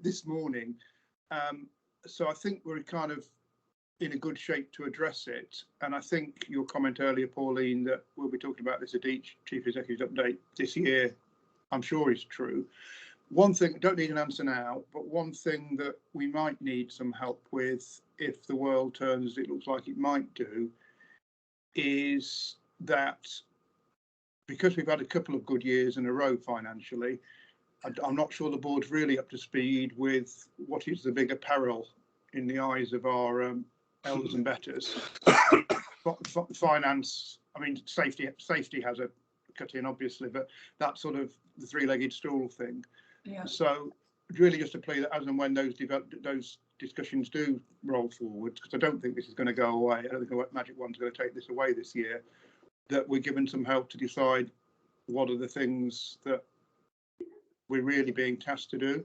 this morning. So I think we're kind of in a good shape to address it. And I think your comment earlier, Pauline, that we'll be talking about this at each Chief Executive update this year, I'm sure is true. One thing, don't need an answer now, but one thing that we might need some help with if the world turns as it looks like it might do, is that because we've had a couple of good years in a row financially, I'm not sure the board's really up to speed with what is the bigger peril in the eyes of our elders and betters. Finance, I mean, safety has a cut in, obviously, but that's sort of the three-legged stool thing. Yeah. So really just to play that as and when those discussions do roll forward, because I don't think this is going to go away. I don't think the Magic Wand's going to take this away this year, that we're given some help to decide what are the things that we're really being tasked to do.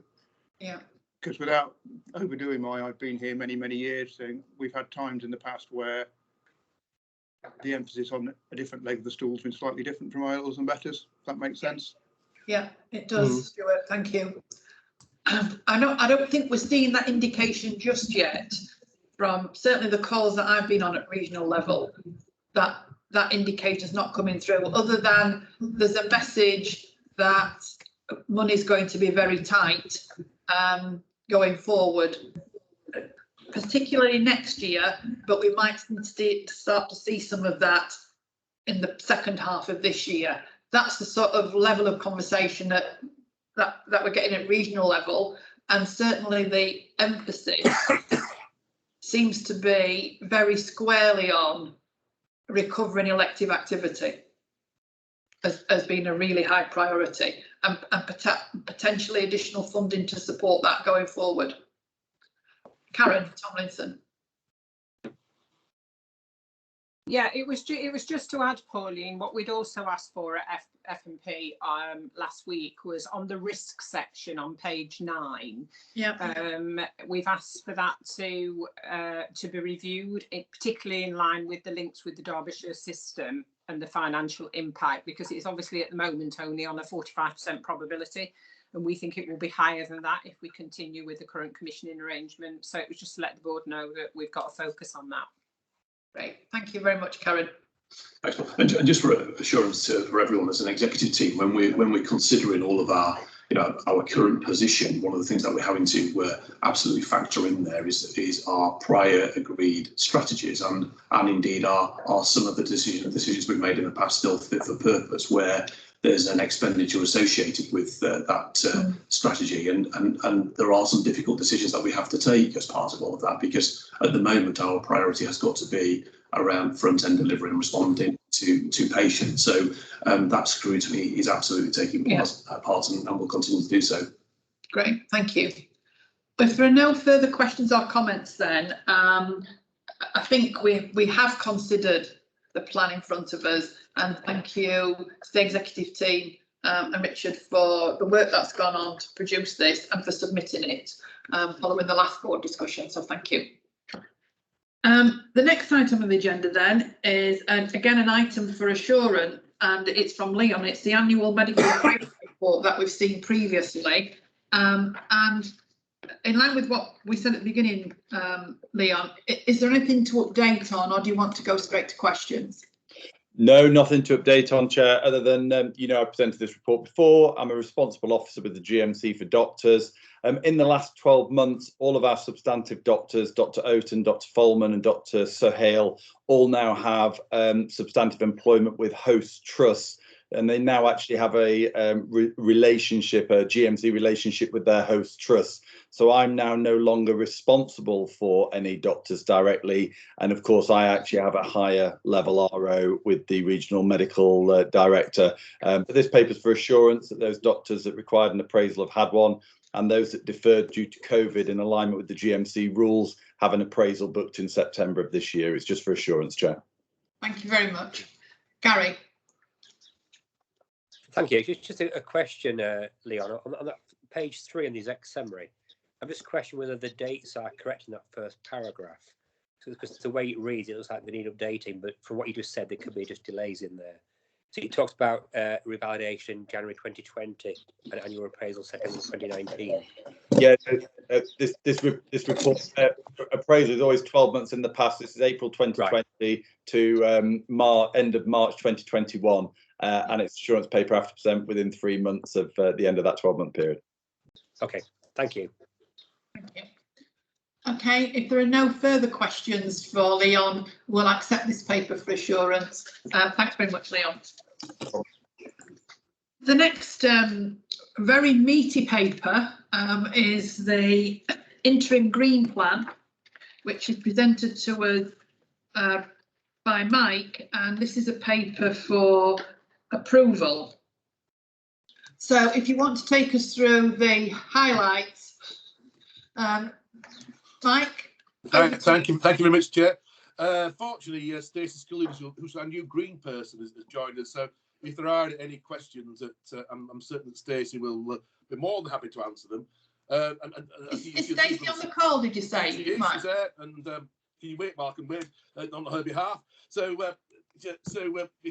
Yeah. Because without overdoing I've been here many years, saying we've had times in the past where the emphasis on a different leg of the stool has been slightly different from our elders and betters. If that makes sense. Yeah, it does, Stuart. Thank you. I don't think we're seeing that indication just yet from certainly the calls that I've been on at regional level, that indicator's not coming through, other than there's a message that money's going to be very tight going forward, particularly next year, but we might start to see some of that in the second half of this year. That's the sort of level of conversation that we're getting at regional level, and certainly the emphasis seems to be very squarely on recovering elective activity as being a really high priority, and potentially additional funding to support that going forward. Karen Tomlinson. Yeah, it was just to add, Pauline, what we'd also asked for at F&P last week was on the risk section on page 9. Yeah. We've asked for that to be reviewed, particularly in line with the links with the Derbyshire system and the financial impact, because it's obviously at the moment only on a 45% probability, and we think it will be higher than that if we continue with the current commissioning arrangement. So it was just to let the board know that we've got a focus on that. Great, thank you very much, Karen. Excellent. And just for assurance for everyone as an executive team, when we're considering all of our our current position, one of the things that we're having to absolutely factor in there is our prior agreed strategies, and indeed are some of the decisions we've made in the past still fit for purpose, where there's an expenditure associated with that strategy, and there are some difficult decisions that we have to take as part of all of that, because at the moment our priority has got to be around front-end delivery and responding to patients. So that scrutiny is absolutely taking part and will continue to do so. Great, thank you. If there are no further questions or comments, then I think we have considered the plan in front of us, and thank you to the executive team and Richard for the work that's gone on to produce this and for submitting it following the last board discussion, so thank you. The next item on the agenda then is again an item for assurance, and it's from Leon. It's the annual medical report that we've seen previously, and in line with what we said at the beginning, Leon, is there anything to update on, or do you want to go straight to questions? No, nothing to update on, Chair, other than, I presented this report before. I'm a responsible officer with the GMC for doctors. In the last 12 months, all of our substantive doctors, Dr. Oaten, Dr. Folman and Dr. Sohail, all now have substantive employment with host trusts, and they now actually have a relationship, a GMC relationship with their host trusts. So I'm now no longer responsible for any doctors directly. And of course, I actually have a higher level RO with the regional medical director. But this paper's for assurance that those doctors that required an appraisal have had one, and those that deferred due to COVID in alignment with the GMC rules have an appraisal booked in September of this year. It's just for assurance, Chair. Thank you very much. Gary. Thank you. Just a question, Leon, on that page 3 in the exec summary. I'm just questioning whether the dates are correct in that first paragraph. So, because the way it reads, it looks like they need updating, but from what you just said, there could be just delays in there. So it talks about revalidation January 2020 and annual appraisal September 2019. Yeah, this report appraisal is always 12 months in the past. This is April 2020 to end of March 2021, and it's assurance paper after present within 3 months of the end of that 12-month period. Okay, thank you. Thank you. Okay, if there are no further questions for Leon, we'll accept this paper for assurance. Thanks very much, Leon. The next very meaty paper is the interim green plan, which is presented to us by Mike, and this is a paper for approval. So if you want to take us through the highlights, Mike. Thank you very much, Chair. Fortunately, Stacey Scully, who's our new green person, has joined us. So if there are any questions, that I'm certain that Stacey will be more than happy to answer them. Is Stacey on the call? Did you say? She is, she's there, and can you wait, Mark, and wait on her behalf? So it's a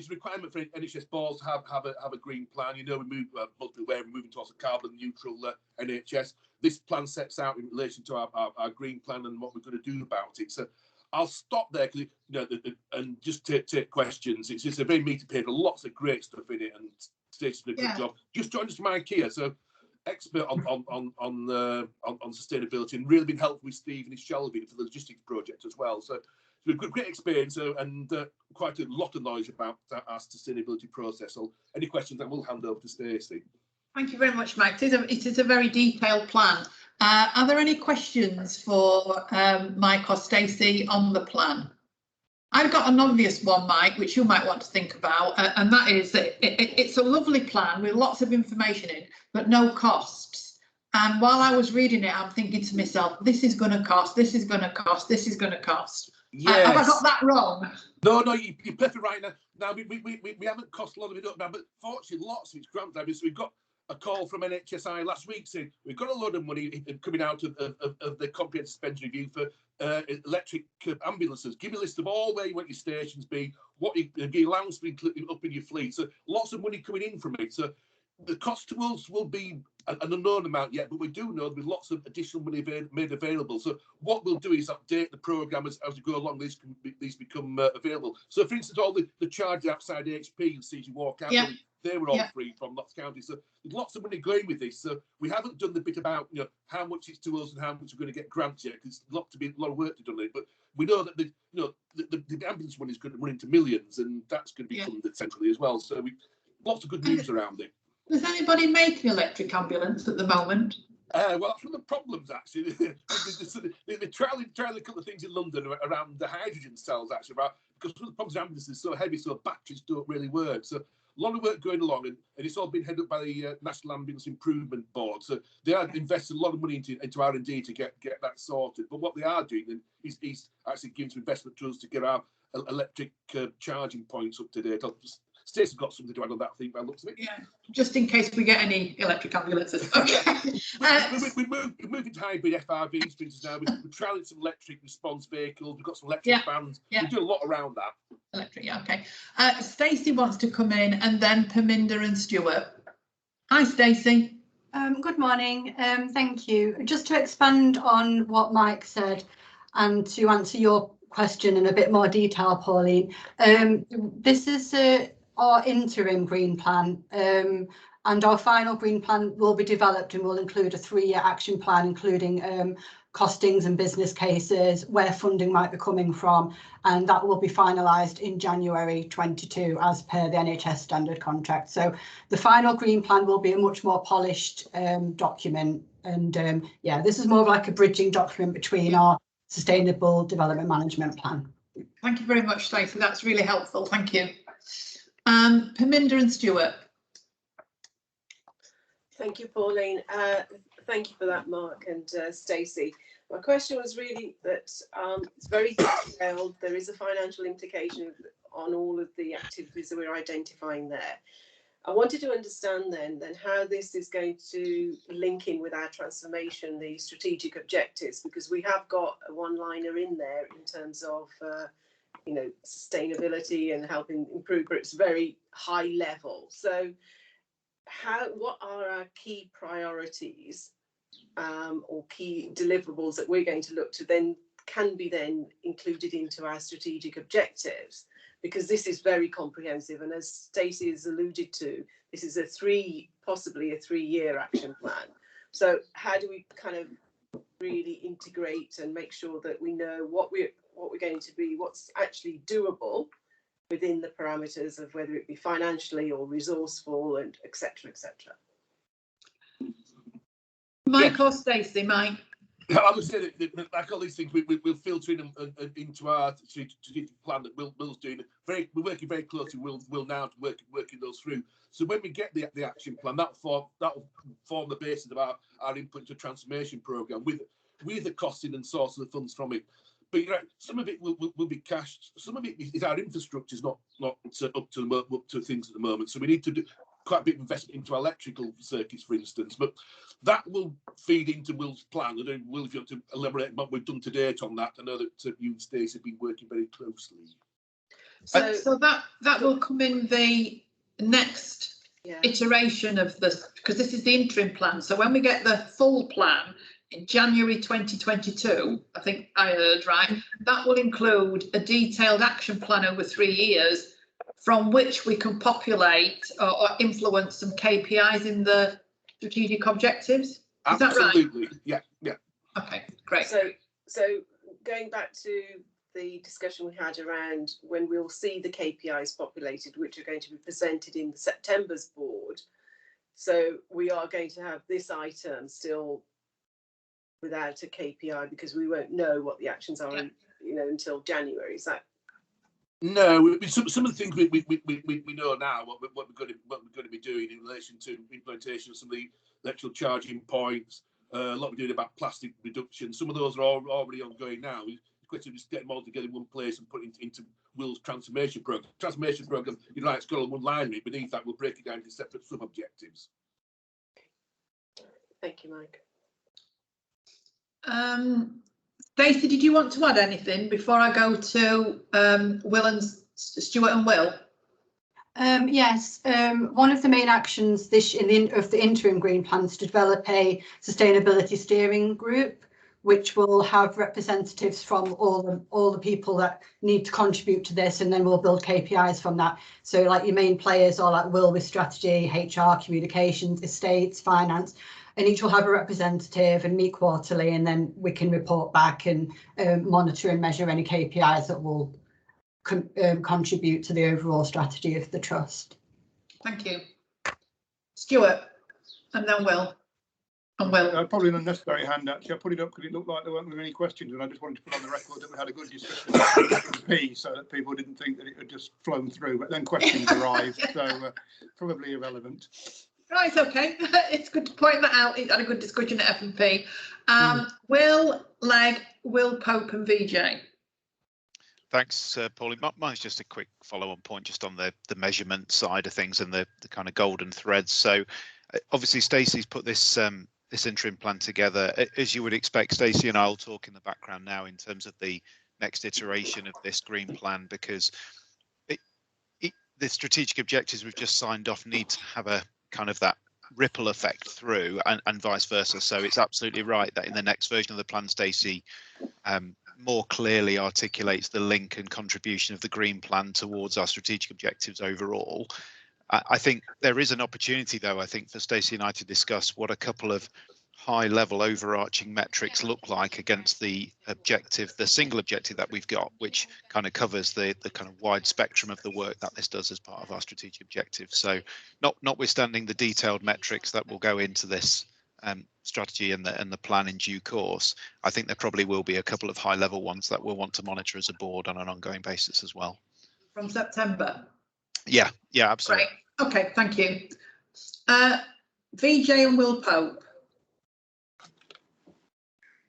requirement for NHS boards to have a green plan. You know, we're moving towards a carbon neutral NHS. This plan sets out in relation to our green plan and what we're going to do about it. So I'll stop there, and just take questions. It's just a very meaty paper, lots of great stuff in it, and Stacey did a good job. Just joined us from IKEA, so expert on sustainability, and really been helpful with Steve and his Shelby for the logistics project as well. So it's been a great experience and quite a lot of knowledge about our sustainability process. So any questions, I will hand over to Stacey. Thank you very much, Mike. It is a very detailed plan. Are there any questions for Mike or Stacey on the plan? I've got an obvious one, Mike, which you might want to think about, and that is that it's a lovely plan with lots of information in, but no costs. And while I was reading it, I'm thinking to myself, this is going to cost, this is going to cost, this is going to cost. Yes. Have I got that wrong? No, you're perfect right now. Now, we haven't cost a lot of it up now, but fortunately, lots of it's grant drivers. So we've got a call from NHSI last week saying we've got a lot of money coming out of the comprehensive spend review for electric ambulances. Give me a list of all where you want your stations be, what your allowance be up in your fleet. So lots of money coming in from it. So the cost to us will be an unknown amount yet, but we do know there's lots of additional money made available. So what we'll do is update the programme as we go along. These become available. So, for instance, all the charges outside HP and see as you walk out, they were all free from Notts County. So there's lots of money going with this. So we haven't done the bit about how much it's to us and how much we're going to get grants yet, because there's a lot of work to do on it. But we know that the ambulance money is going to run into millions, and that's going to be funded centrally as well. So lots of good news around it. Does anybody make an electric ambulance at the moment? Well, that's one of the problems, actually. They're trialing a couple of things in London around the hydrogen cells, actually, because one of the problems with ambulances is so heavy, so batteries don't really work. So a lot of work going along, and it's all been headed up by the National Ambulance Improvement Board. So they are investing a lot of money into R&D to get that sorted. But what they are doing is actually giving some investment to us to get our electric charging points up to date. Stacey's got something to add on that, I think, by the looks of it. Yeah, just in case we get any electric ambulances. Okay. We're moving to hybrid FRVs, for instance, now. We're trialling some electric response vehicles. We've got some electric vans. We do a lot around that. Electric, okay. Stacey wants to come in, and then Perminder and Stuart. Hi, Stacey. Good morning. Thank you. Just to expand on what Mike said, and to answer your question in a bit more detail, Pauline, this is our interim green plan, and our final green plan will be developed and will include a 3-year action plan, including costings and business cases, where funding might be coming from, and that will be finalised in January 22 as per the NHS standard contract. So the final green plan will be a much more polished document, and this is more like a bridging document between our Sustainable Development Management Plan. Thank you very much, Stacey. That's really helpful. Thank you. Perminder and Stuart. Thank you, Pauline. Thank you for that, Mark and Stacey. My question was really that it's very detailed. There is a financial implication on all of the activities that we're identifying there. I wanted to understand then how this is going to link in with our transformation, the strategic objectives, because we have got a one-liner in there in terms of sustainability and helping improve, but it's very high level. So what are our key priorities or key deliverables that we're going to look to then can be then included into our strategic objectives? Because this is very comprehensive, and as Stacey has alluded to, this is possibly a 3-year action plan. So how do we kind of really integrate and make sure that we know what we're going to be, what's actually doable within the parameters of whether it be financially or resourceful, and etc. etc. Mike or Stacey? Mike. I would say that like all these things, we'll filter in into our strategic plan that Will's doing. We're working very closely with Will now to working those through. So when we get the action plan, that will form the basis of our input to transformation programme with the costing and source of the funds from it. But some of it will be cash. Some of it is our infrastructure is not up to things at the moment. So we need to do quite a bit of investment into electrical circuits, for instance. But that will feed into Will's plan. I don't know, Will, if you want to elaborate what we've done to date on that. I know that you and Stacey have been working very closely. So that will come in the next iteration of this, because this is the interim plan. So when we get the full plan in January 2022, I think I heard right, that will include a detailed action plan over 3 years, from which we can populate or influence some KPIs in the strategic objectives. Is Absolutely. That right? Yeah. Okay, great. So going back to the discussion we had around when we'll see the KPIs populated, which are going to be presented in September's board. So we are going to have this item still without a KPI, because we won't know what the actions are until January. Is that? No, some of the things we know now what we're going to be doing in relation to implementation of some of the electrical charging points. A lot we're doing about plastic reduction. Some of those are already ongoing now. It's quick to just get them all together in one place and put it into Will's transformation program. Transformation program, you're right, it's got a one line in. Beneath that, we'll break it down into separate sub objectives. Thank you, Mike. Stacey, did you want to add anything before I go to Will and Stuart and Will? Yes, one of the main actions of the interim green plan is to develop a sustainability steering group, which will have representatives from all the people that need to contribute to this, and then we'll build KPIs from that. So like your main players are like Will with strategy, HR, communications, estates, finance, and each will have a representative and meet quarterly, and then we can report back and monitor and measure any KPIs that will contribute to the overall strategy of the trust. Thank you. Stuart, and then Will. And Will. Probably an unnecessary hand, actually. I put it up because it looked like there weren't any questions, and I just wanted to put on the record that we had a good discussion about P, so that people didn't think that it had just flown through, but then questions arrived, so probably irrelevant. Right, okay. It's good to point that out. It had a good discussion at F&P. Will, Leg, Will Pope and VJ. Thanks, Pauline. Mine's just a quick follow-on point just on the measurement side of things and the kind of golden threads. So obviously Stacey's put this this interim plan together. As you would expect, Stacey and I will talk in the background now in terms of the next iteration of this green plan, because the strategic objectives we've just signed off need to have a kind of that ripple effect through and vice versa. So it's absolutely right that in the next version of the plan, Stacey more clearly articulates the link and contribution of the green plan towards our strategic objectives overall. I think there is an opportunity, though, I think, for Stacey and I to discuss what a couple of high level overarching metrics look like against the objective, the single objective that we've got, which kind of covers the kind of wide spectrum of the work that this does as part of our strategic objective. So notwithstanding the detailed metrics that will go into this strategy and the plan in due course, I think there probably will be a couple of high level ones that we'll want to monitor as a board on an ongoing basis as well. From September? Yeah, absolutely. Right. Okay, thank you. VJ and Will Pope.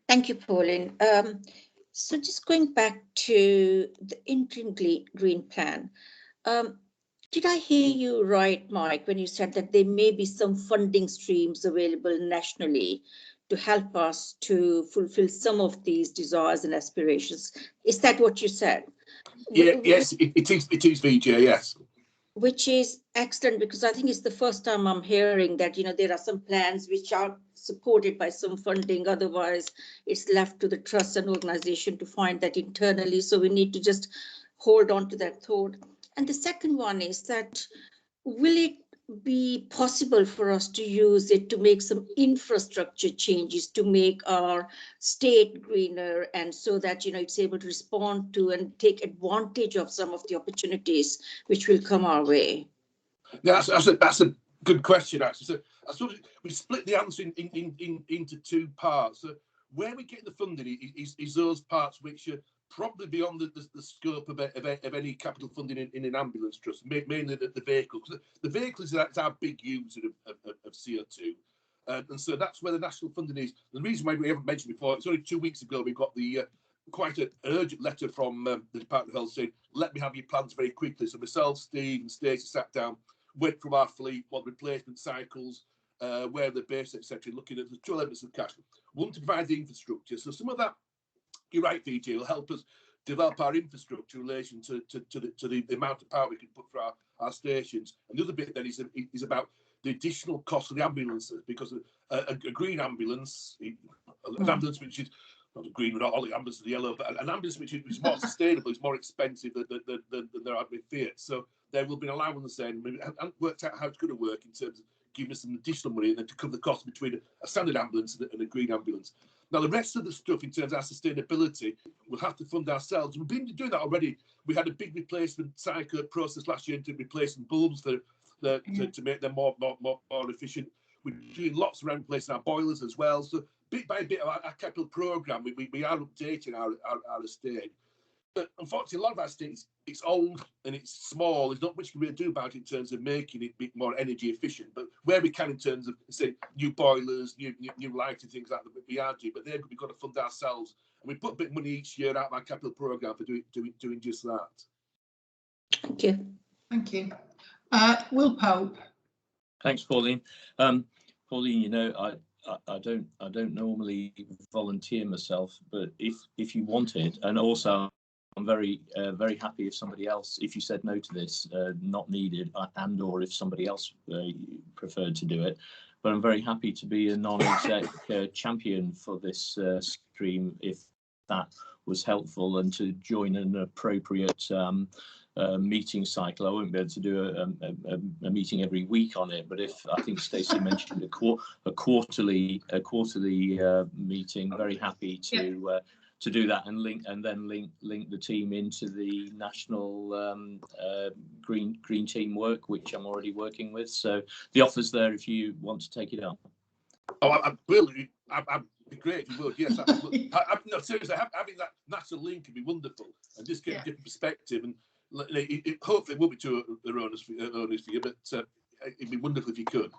Thank you, Pauline. So just going back to the interim green plan, did I hear you right, Mike, when you said that there may be some funding streams available nationally to help us to fulfill some of these desires and aspirations? Is that what you said? Yeah, yes, it is VJ, yes. Which is excellent, because I think it's the first time I'm hearing that, you know, there are some plans which are supported by some funding. Otherwise, it's left to the trust and organization to find that internally. So we need to just hold on to that thought. And the second one is that, will it be possible for us to use it to make some infrastructure changes to make our state greener, and so that, you know, it's able to respond to and take advantage of some of the opportunities which will come our way? Yeah, that's a good question, actually. So I suppose we split the answer into two parts. So where we get the funding is those parts which are probably beyond the scope of any capital funding in an ambulance trust, mainly the vehicle. The vehicle is our big user of CO2. And so that's where the national funding is. The reason why we haven't mentioned before, it's only 2 weeks ago, we got the quite an urgent letter from the Department of Health saying, let me have your plans very quickly. So myself, Steve and Stacey sat down, went from our fleet, what replacement cycles, where they're based, etc., looking at the two elements of cash. One, to provide the infrastructure. So some of that, you're right, VJ, will help us develop our infrastructure in relation to the amount of power we can put for our stations. And the other bit then is about the additional cost of the ambulances, because a green ambulance, an ambulance which is not a green, not all the ambulances are yellow, but an ambulance which is more sustainable is more expensive than there are with Fiat. So there will be an allowance then. We haven't worked out how it's going to work in terms of giving us some additional money and then to cover the cost between a standard ambulance and a green ambulance. Now, the rest of the stuff in terms of our sustainability, we'll have to fund ourselves. We've been doing that already. We had a big replacement cycle process last year to replace some bulbs to make them more efficient. We're doing lots around replacing our boilers as well. So bit by bit of our capital programme, we are updating our estate. But unfortunately, a lot of our estate it's old and it's small. There's not much you can really do about it in terms of making it a bit more energy efficient. But where we can, in terms of, say, new boilers, new lighting, things like that, we are doing. But then we've got to fund ourselves, and we put a bit of money each year out of our capital programme for doing just that. Thank you. Thank you. Will Pope. Thanks, Pauline. Pauline, you know, I don't normally volunteer myself, but if you want it, and also I'm very happy if somebody else, if you said no to this, not needed, and or if somebody else preferred to do it. But I'm very happy to be a non-exec champion for this stream if that was helpful, and to join an appropriate meeting cycle. I won't be able to do a meeting every week on it, but if I think Stacey mentioned a quarterly meeting, very happy to do that, and link the team into the national green team work, which I'm already working with. So the offer's there if you want to take it up. Oh, I will. I'd be great if you would. Yes, no, seriously, having that national link would be wonderful, and just get a different perspective. And hopefully, it will be to their owners for you, but it'd be wonderful if you could.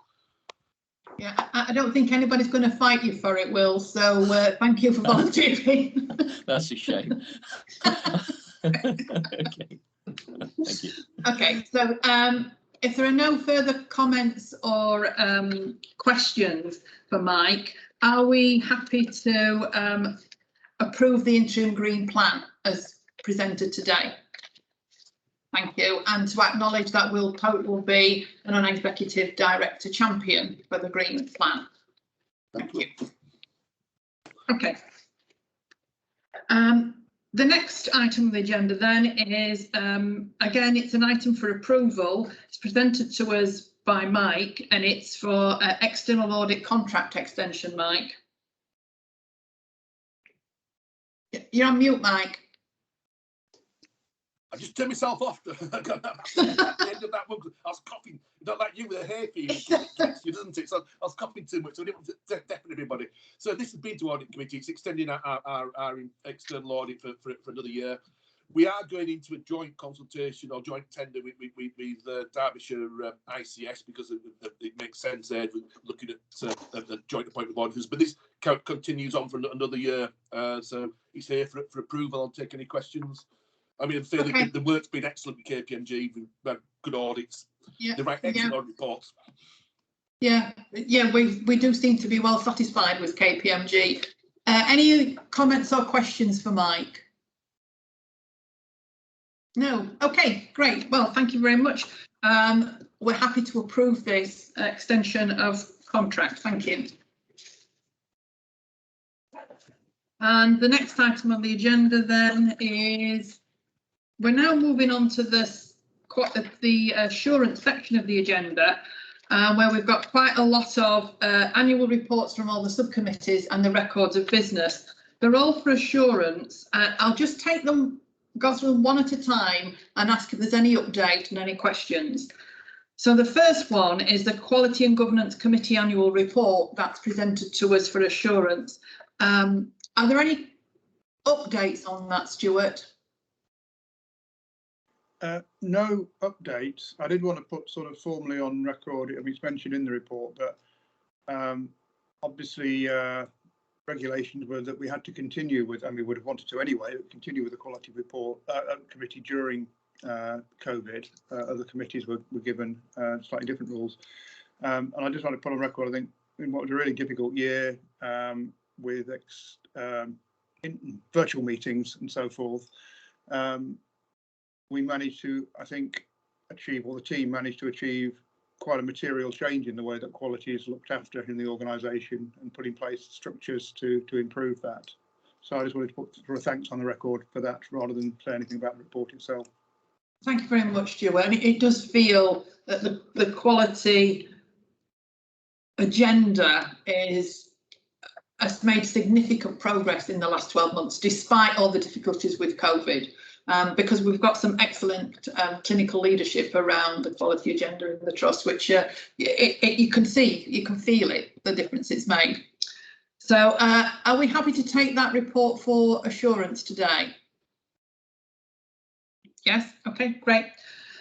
Yeah, I don't think anybody's going to fight you for it, Will. So thank you for volunteering. That's a shame. Okay. Thank you. Okay, so if there are no further comments or questions for Mike, are we happy to approve the interim green plan as presented today? Thank you. And to acknowledge that Will Pope will be a non-executive director champion for the green plan. Thank you. Okay. The next item on the agenda then is, again, it's an item for approval. It's presented to us by Mike, and it's for external audit contract extension, Mike. You're on mute, Mike. I just turned myself off at the end of that one. I was coughing, not like you with a hay fever, it gets you, doesn't it? So I was coughing too much, so I didn't want to deafen everybody. So this has been to audit committee. It's extending our external audit for another year. We are going into a joint consultation or joint tender with Derbyshire ICS, because it makes sense there, looking at the joint appointment of auditors. But this continues on for another year, so it's here for approval. I'll take any questions. I mean, the work's been excellent with KPMG. We've had good audits. They write excellent audit reports. Yeah, we do seem to be well satisfied with KPMG. Any comments or questions for Mike? No. Okay, great. Well, thank you very much. We're happy to approve this extension of contract. Thank you. And the next item on the agenda then is, we're now moving on to the assurance section of the agenda, where we've got quite a lot of annual reports from all the subcommittees and the records of business. They're all for assurance. I'll just take them, go through them one at a time and ask if there's any update and any questions. So the first one is the Quality and Governance Committee annual report that's presented to us for assurance. Are there any updates on that, Stuart? No updates. I did want to put sort of formally on record, I mean, it's mentioned in the report, but obviously regulations were that we had to continue with, and we would have wanted to anyway, continue with the quality report committee during COVID. Other committees were given slightly different rules. And I just want to put on record, I think, in what was a really difficult year with virtual meetings and so forth, we managed to, I think, achieve, or the team managed to achieve, quite a material change in the way that quality is looked after in the organisation, and put in place structures to improve that. So I just wanted to put sort of thanks on the record for that, rather than say anything about the report itself. Thank you very much, Stuart. And it does feel that the quality agenda has made significant progress in the last 12 months, despite all the difficulties with COVID. Because we've got some excellent clinical leadership around the quality agenda in the trust, which you can see, you can feel it, the difference it's made. So are we happy to take that report for assurance today? Yes, okay, great.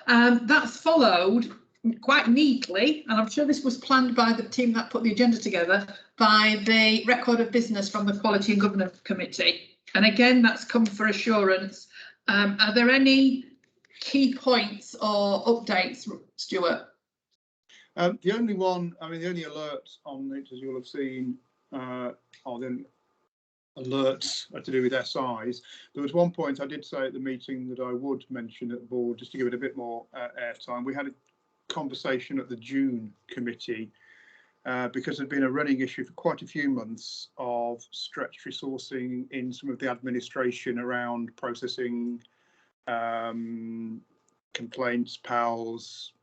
That's followed quite neatly, and I'm sure this was planned by the team that put the agenda together, by the record of business from the Quality and Governance Committee. And again, that's come for assurance. Are there any key points or updates, Stuart? The only one, I mean, the only alerts on it, as you'll have seen, are then alerts to do with SIs. There was one point I did say at the meeting that I would mention at the board, just to give it a bit more airtime. We had a conversation at the June committee because there'd been a running issue for quite a few months of stretched resourcing in some of the administration around processing complaints, PALs,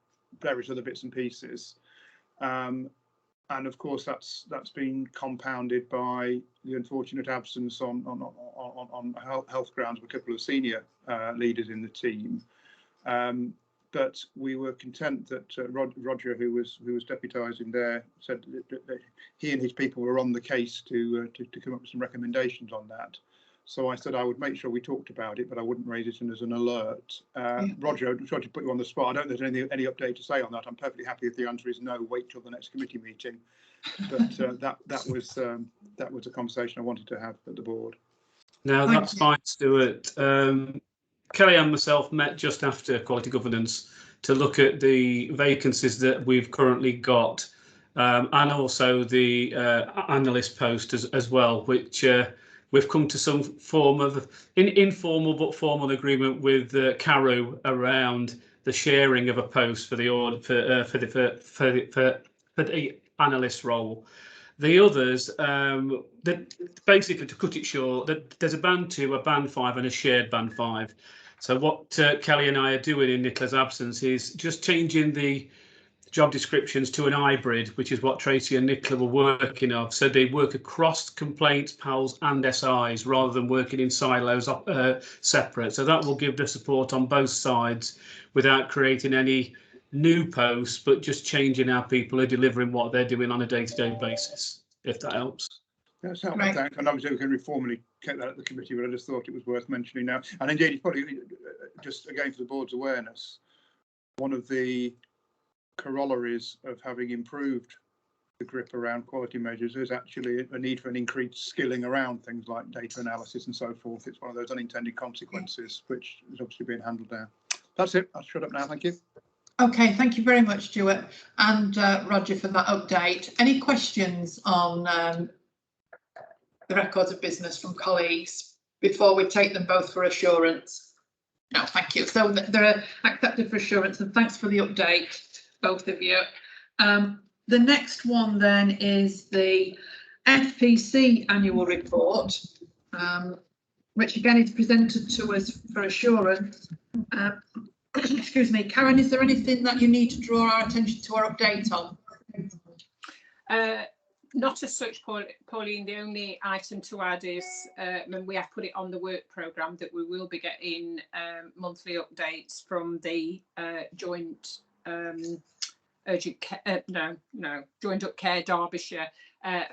various other bits and pieces. And of course, that's been compounded by the unfortunate absence on health grounds of a couple of senior leaders in the team. But we were content that Roger, who was deputising there, said that he and his people were on the case to come up with some recommendations on that. So I said I would make sure we talked about it, but I wouldn't raise it as an alert. Roger, I'm sorry to put you on the spot. I don't think there's any update to say on that. I'm perfectly happy if the answer is no. Wait till the next committee meeting. But that was a conversation I wanted to have at the board. No, that's fine, Stuart. Kelly and myself met just after quality governance to look at the vacancies that we've currently got, and also the analyst post as well, which we've come to some form of informal but formal agreement with Caro around the sharing of a post for the analyst role. The others, basically, to cut it short, there's a band 2, a band 5, and a shared band 5. So what Kelly and I are doing in Nicola's absence is just changing the job descriptions to an hybrid, which is what Tracy and Nicola were working on. So they work across complaints, PALs and SIs rather than working in silos separate. So that will give the support on both sides without creating any new posts, but just changing how people are delivering what they're doing on a day-to-day basis, if that helps. That's helpful, right. Thanks. And obviously we can formally take that at the committee, but I just thought it was worth mentioning now. And indeed, it's probably just again for the board's awareness, one of the corollaries of having improved the grip around quality measures is actually a need for an increased skilling around things like data analysis and so forth. It's one of those unintended consequences which is obviously being handled now. That's it. I'll shut up now. Thank you. Okay, thank you very much, Stuart and Roger, for that update. Any questions on the records of business from colleagues before we take them both for assurance? No, thank you. So they're accepted for assurance, and thanks for the update, both of you. The next one then is the FPC annual report, which again is presented to us for assurance. Excuse me, Karen, is there anything that you need to draw our attention to or update on? Not as such, Pauline. The only item to add is we have put it on the work programme that we will be getting monthly updates from the joint Joined Up Care Derbyshire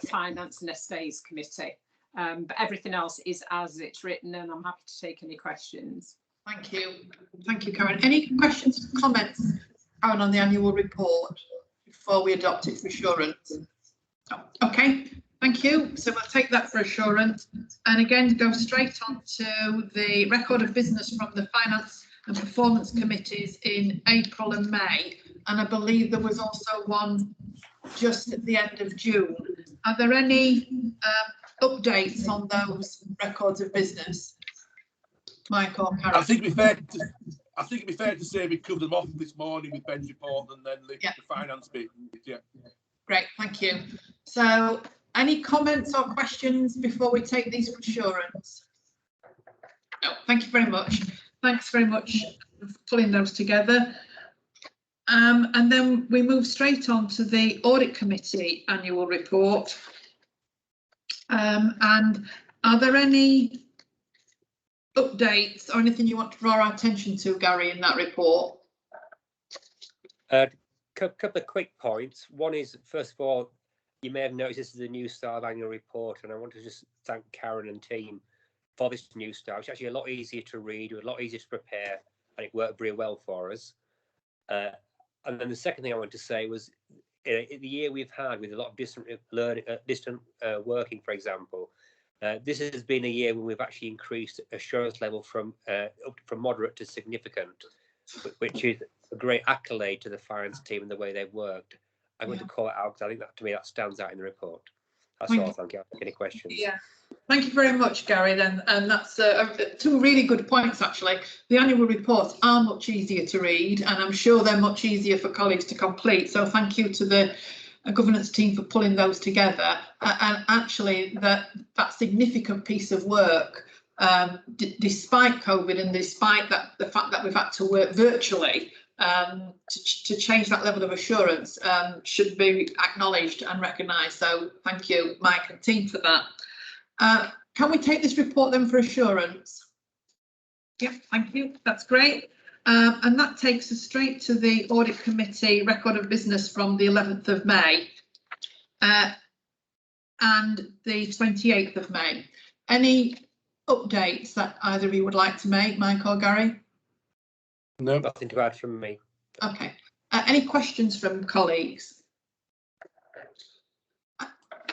Finance and Estates Committee. But everything else is as it's written, and I'm happy to take any questions. Thank you, Karen. Any questions or comments, Karen, on the annual report before we adopt it for assurance? Oh, okay, thank you. So we'll take that for assurance, and again go straight on to the record of business from the Finance and Performance Committees in April and May, and I believe there was also one just at the end of June. Are there any updates on those records of business? Mike or Karen? I think it'd be fair to say we covered them off this morning with Ben's report and then the finance bit. Yeah. Great, thank you. So, any comments or questions before we take these for assurance? No, thank you very much. Thanks very much for pulling those together. And then we move straight on to the Audit Committee annual report. And are there any updates or anything you want to draw our attention to, Gary, in that report? Couple of quick points. One is, first of all, you may have noticed this is a new style annual report, and I want to just thank Karen and team for this new style. It's actually a lot easier to read, a lot easier to prepare, and it worked really well for us. And then the second thing I wanted to say was, in the year we've had with a lot of distant learning, distant working, for example, this has been a year when we've actually increased assurance level from moderate to significant, which is a great accolade to the finance team and the way they've worked. I'm going to call it out because I think that, to me, that stands out in the report. That's all. Thank you. Any questions? Yeah. Thank you very much, Gary. Then, and that's two really good points. Actually, the annual reports are much easier to read, and I'm sure they're much easier for colleagues to complete. So, thank you to the governance team for pulling those together. And actually, that significant piece of work, despite COVID and despite the fact that we've had to work virtually to change that level of assurance, should be acknowledged and recognised. So, thank you, Mike and team, for that. Can we take this report then for assurance? Yep, thank you. That's great. And that takes us straight to the Audit Committee record of business from the 11th of May and the 28th of May. Any updates that either of you would like to make, Mike or Gary? No, nothing to add from me. Okay. Any questions from colleagues?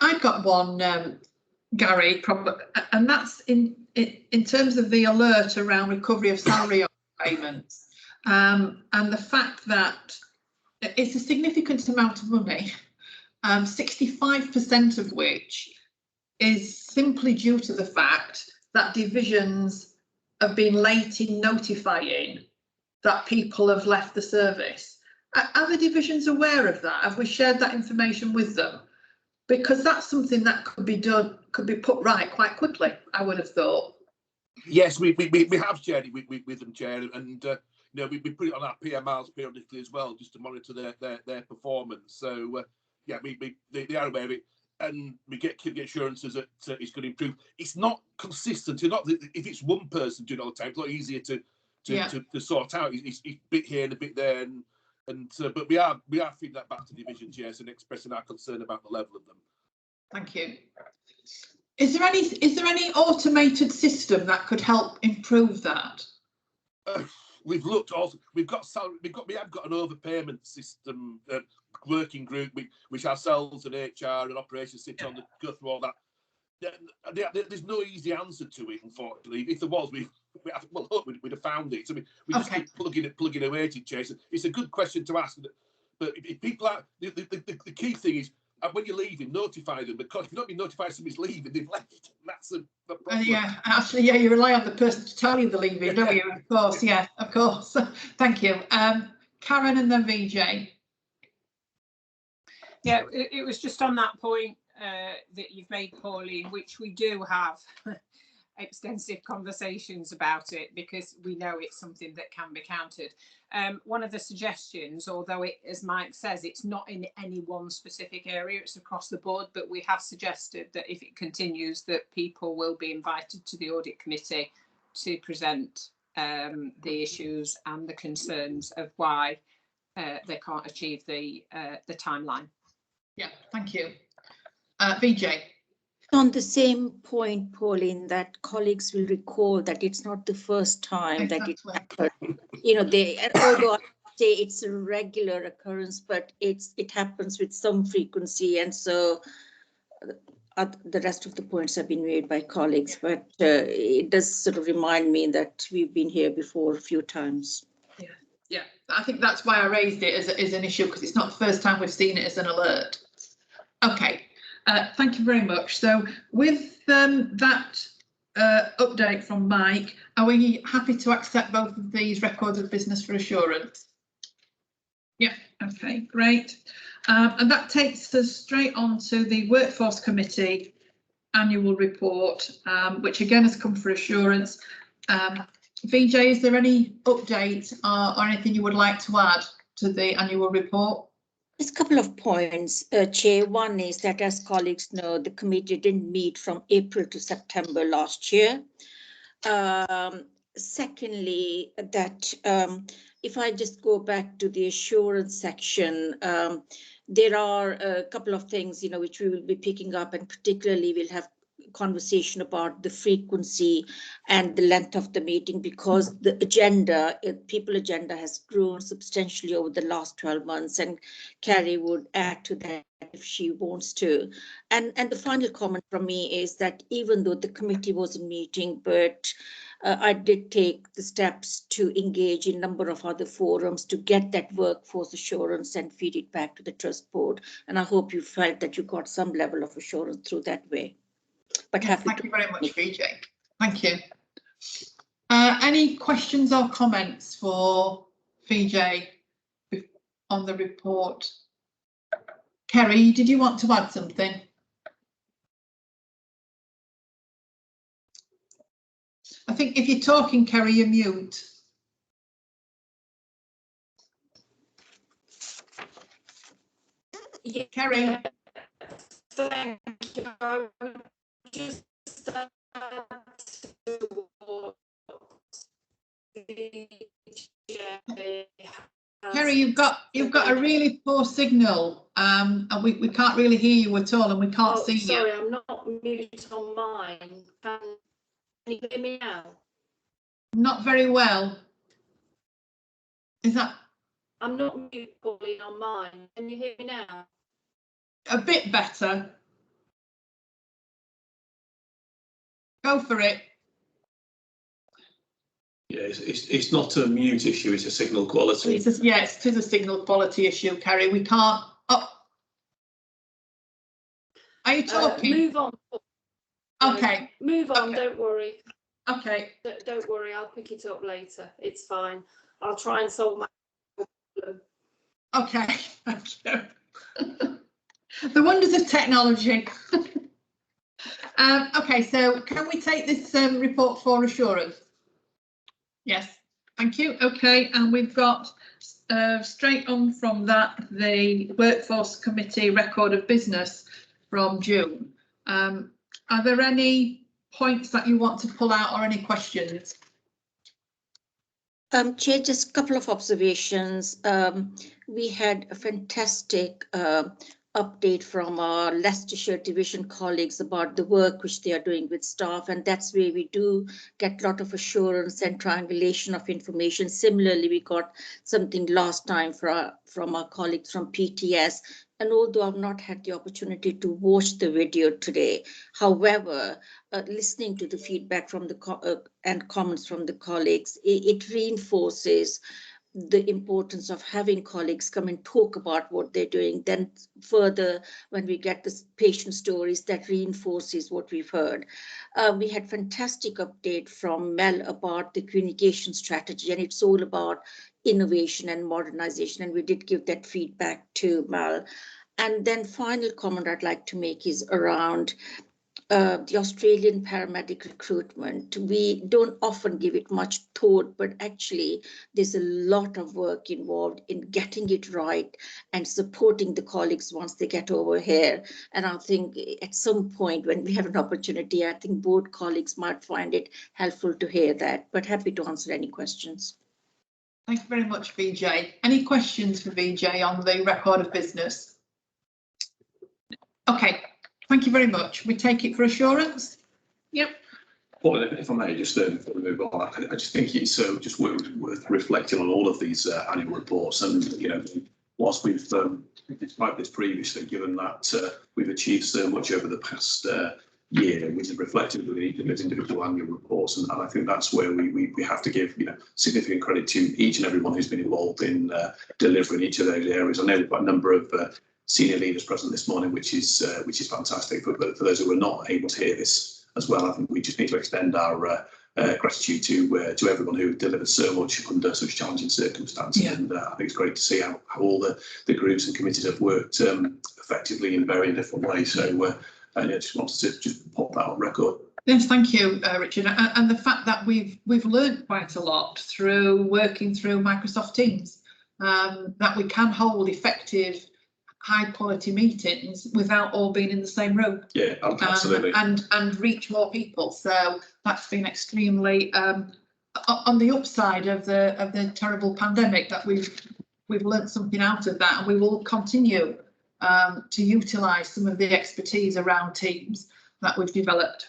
I've got one. Gary, probably, and that's in terms of the alert around recovery of salary payments, and the fact that it's a significant amount of money, 65% of which is simply due to the fact that divisions have been late in notifying that people have left the service. Are the divisions aware of that? Have we shared that information with them? Because that's something that could be done, could be put right quite quickly, I would have thought. Yes, we have shared it with them, Chair, and you know, we put it on our PMRs periodically as well, just to monitor their performance. So yeah, they are aware of it, and we get assurances that it's going to improve. It's not consistent. It's not, if it's one person doing it all the time, it's a lot easier to sort out. It's a bit here and a bit there, but we are feeding that back to divisions, yes, and expressing our concern about the level of them. Thank you. Is there any automated system that could help improve that? We've looked also. We have got an overpayment system working group, which ourselves and HR and operations sit on to go through all that. There's no easy answer to it, unfortunately. If there was, we'd have found it. So we just keep plugging away to chase it. It's a good question to ask, but if people are, the key thing is, when you're leaving, notify them, because if you've not been notified somebody's leaving, they've left. That's the problem. Yeah, actually, yeah, you rely on the person to tell you they're leaving, don't you? Of course, yeah, of course. Thank you. Karen and then VJ. Yeah, it was just on that point that you've made, Pauline, which we do have extensive conversations about it, because we know it's something that can be countered. One of the suggestions, although it, as Mike says, it's not in any one specific area, it's across the board, but we have suggested that if it continues, that people will be invited to the audit committee to present the issues and the concerns of why they can't achieve the timeline. Yeah, thank you. VJ. On the same point, Pauline, that colleagues will recall that it's not the first time that it happened. You know, although I say it's a regular occurrence, but it happens with some frequency, and so the rest of the points have been made by colleagues. But it does sort of remind me that we've been here before a few times. Yeah, I think that's why I raised it as an issue, because it's not the first time we've seen it as an alert. Okay. Thank you very much. So with that update from Mike, are we happy to accept both of these records of business for assurance? Yeah, okay, great. And that takes us straight on to the Workforce Committee annual report, which again has come for assurance. VJ, is there any update or anything you would like to add to the annual report? There's a couple of points, Chair. One is that, as colleagues know, the committee didn't meet from April to September last year. Secondly, that if I just go back to the assurance section, there are a couple of things, you know, which we will be picking up, and particularly we'll have conversation about the frequency and the length of the meeting, because the agenda, people agenda, has grown substantially over the last 12 months, and Carrie would add to that if she wants to. And the final comment from me is that even though the committee wasn't meeting, but I did take the steps to engage in a number of other forums to get that workforce assurance and feed it back to the trust board. And I hope you felt that you got some level of assurance through that way. But yes, happy thank to. you very much, VJ. Thank you. Any questions or comments for VJ on the report? Kerry, did you want to add something? I think if you're talking, Kerry, you're mute. Yeah, Kerry. Thank you. I would just add to what Kerry, you've got a really poor signal, and we can't really hear you at all, and we can't see sorry, you. I'm not muted on mine. Can you hear me now? Not very well. Is that? I'm not muted, Pauline, on mine. Can you hear me now? A bit better. Go for it. Yeah, it's not a mute issue, it's a signal quality. It's it is a signal quality issue, Kerry. We can't. Oh. Are you talking? Move on. Okay. Move on, okay. Don't worry. Okay. Don't worry, I'll pick it up later. It's fine. I'll try and solve my problem. Okay, thank you. The wonders of technology. Okay, so can we take this report for assurance? Yes, thank you. Okay, and we've got straight on from that the Workforce Committee record of business from June. Are there any points that you want to pull out or any questions? Chair, just a couple of observations. We had a fantastic update from our Leicestershire Division colleagues about the work which they are doing with staff, and that's where we do get a lot of assurance and triangulation of information. Similarly, we got something last time from our colleagues from PTS, and although I've not had the opportunity to watch the video today, however, listening to the feedback from the and comments from the colleagues, it reinforces the importance of having colleagues come and talk about what they're doing. Then further, when we get the patient stories, that reinforces what we've heard. We had fantastic update from Mel about the communication strategy, and it's all about innovation and modernization, and we did give that feedback to Mel. And then final comment I'd like to make is around the Australian paramedic recruitment. We don't often give it much thought, but actually there's a lot of work involved in getting it right and supporting the colleagues once they get over here. And I think at some point when we have an opportunity, I think both colleagues might find it helpful to hear that, but happy to answer any questions. Thank you very much, VJ. Any questions for VJ on the record of business? Okay. Thank you very much. We take it for assurance. Yep. Well, if I may just move on, I just think it's just worth reflecting on all of these annual reports, and whilst we've described this previously, given that we've achieved so much over the past year, we've reflected with each of those individual annual reports, and I think that's where we have to give significant credit to each and everyone who's been involved in delivering each of those areas. I know we've got a number of senior leaders present this morning, which is fantastic. But for those who are not able to hear this as well, I think we just need to extend our gratitude to everyone who delivered so much under such challenging circumstances. Yeah. And I think it's great to see how all the groups and committees have worked effectively in very different ways. So I just wanted to pop that on record. Yes, thank you, Richard. And the fact that we've learned quite a lot through working through Microsoft Teams, that we can hold effective high quality meetings without all being in the same room. Yeah, absolutely. And reach more people. So that's been extremely on the upside of the terrible pandemic, that we've learned something out of that, and we will continue to utilise some of the expertise around Teams that we've developed.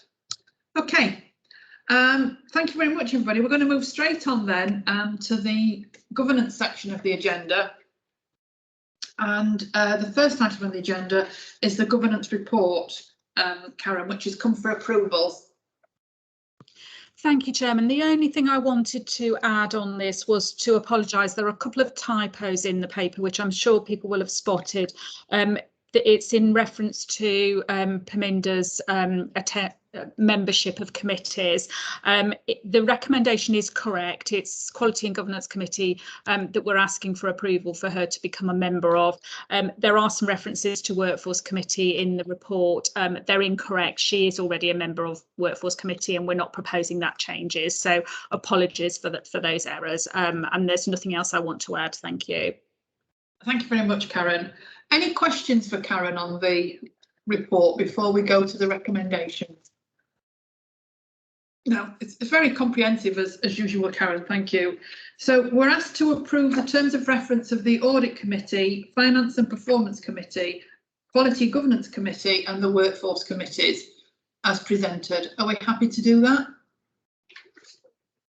Okay. Thank you very much, everybody. We're going to move straight on then to the governance section of the agenda. And the first item on the agenda is the governance report, Karen, which has come for approval. Thank you, Chairman. The only thing I wanted to add on this was to apologise. There are a couple of typos in the paper, which I'm sure people will have spotted. it's in reference to Perminda's membership of committees. The recommendation is correct. It's Quality and Governance Committee that we're asking for approval for her to become a member of. There are some references to Workforce Committee in the report. They're incorrect. She is already a member of Workforce Committee and we're not proposing that changes. So apologies for those errors. And there's nothing else I want to add. Thank you. Thank you very much, Karen. Any questions for Karen on the report before we go to the recommendations? No, it's very comprehensive as usual, Karen, thank you. So we're asked to approve the terms of reference of the Audit Committee, Finance and Performance Committee, Quality Governance Committee and the Workforce Committees as presented. Are we happy to do that?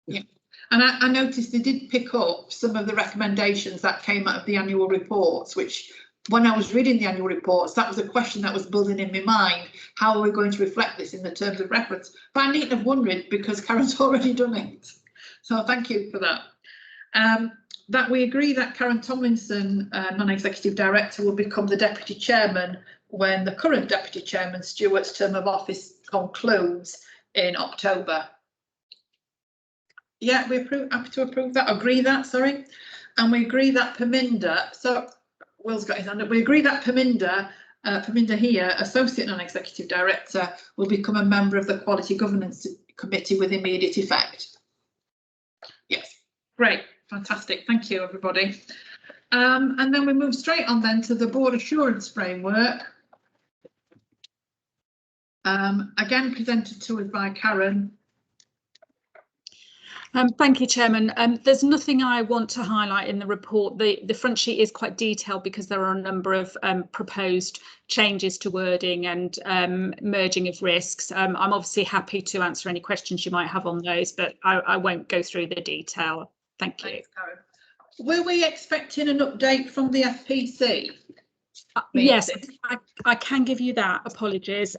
Yeah. And I noticed they did pick up some of the recommendations that came out of the annual reports, which when I was reading the annual reports, that was a question that was building in my mind. How are we going to reflect this in the terms of reference? But I needn't have wondered because Karen's already done it. So thank you for that. That we agree that Karen Tomlinson, non-executive director, will become the deputy chairman when the current deputy chairman, Stuart's term of office concludes in October. Yeah, we happy to approve that, agree that, sorry. And we agree that Perminda, so Will's got his hand up, we agree that Perminda here, Associate Non-Executive Director, will become a member of the Quality Governance Committee with immediate effect. Yes, great, fantastic, thank you everybody. And then we move straight on then to the Board Assurance Framework. Again presented to us by Karen. Thank you, Chairman. There's nothing I want to highlight in the report. The front sheet is quite detailed because there are a number of proposed changes to wording and merging of risks. I'm obviously happy to answer any questions you might have on those, but I won't go through the detail. Thank you. Thanks, Karen. Were we expecting an update from the FPC? Yes, I can give you that. Apologies.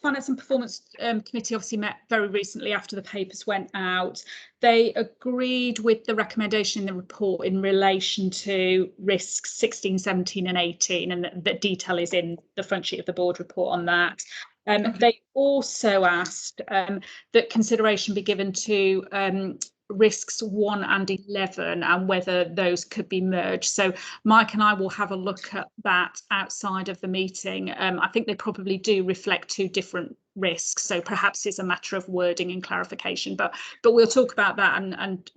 Finance and Performance Committee obviously met very recently after the papers went out. They agreed with the recommendation in the report in relation to risks 16, 17 and 18, and the detail is in the front sheet of the board report on that. They also asked that consideration be given to risks 1 and 11 and whether those could be merged. So Mike and I will have a look at that outside of the meeting. I think they probably do reflect 2 different risks, so perhaps it's a matter of wording and clarification, but we'll talk about that and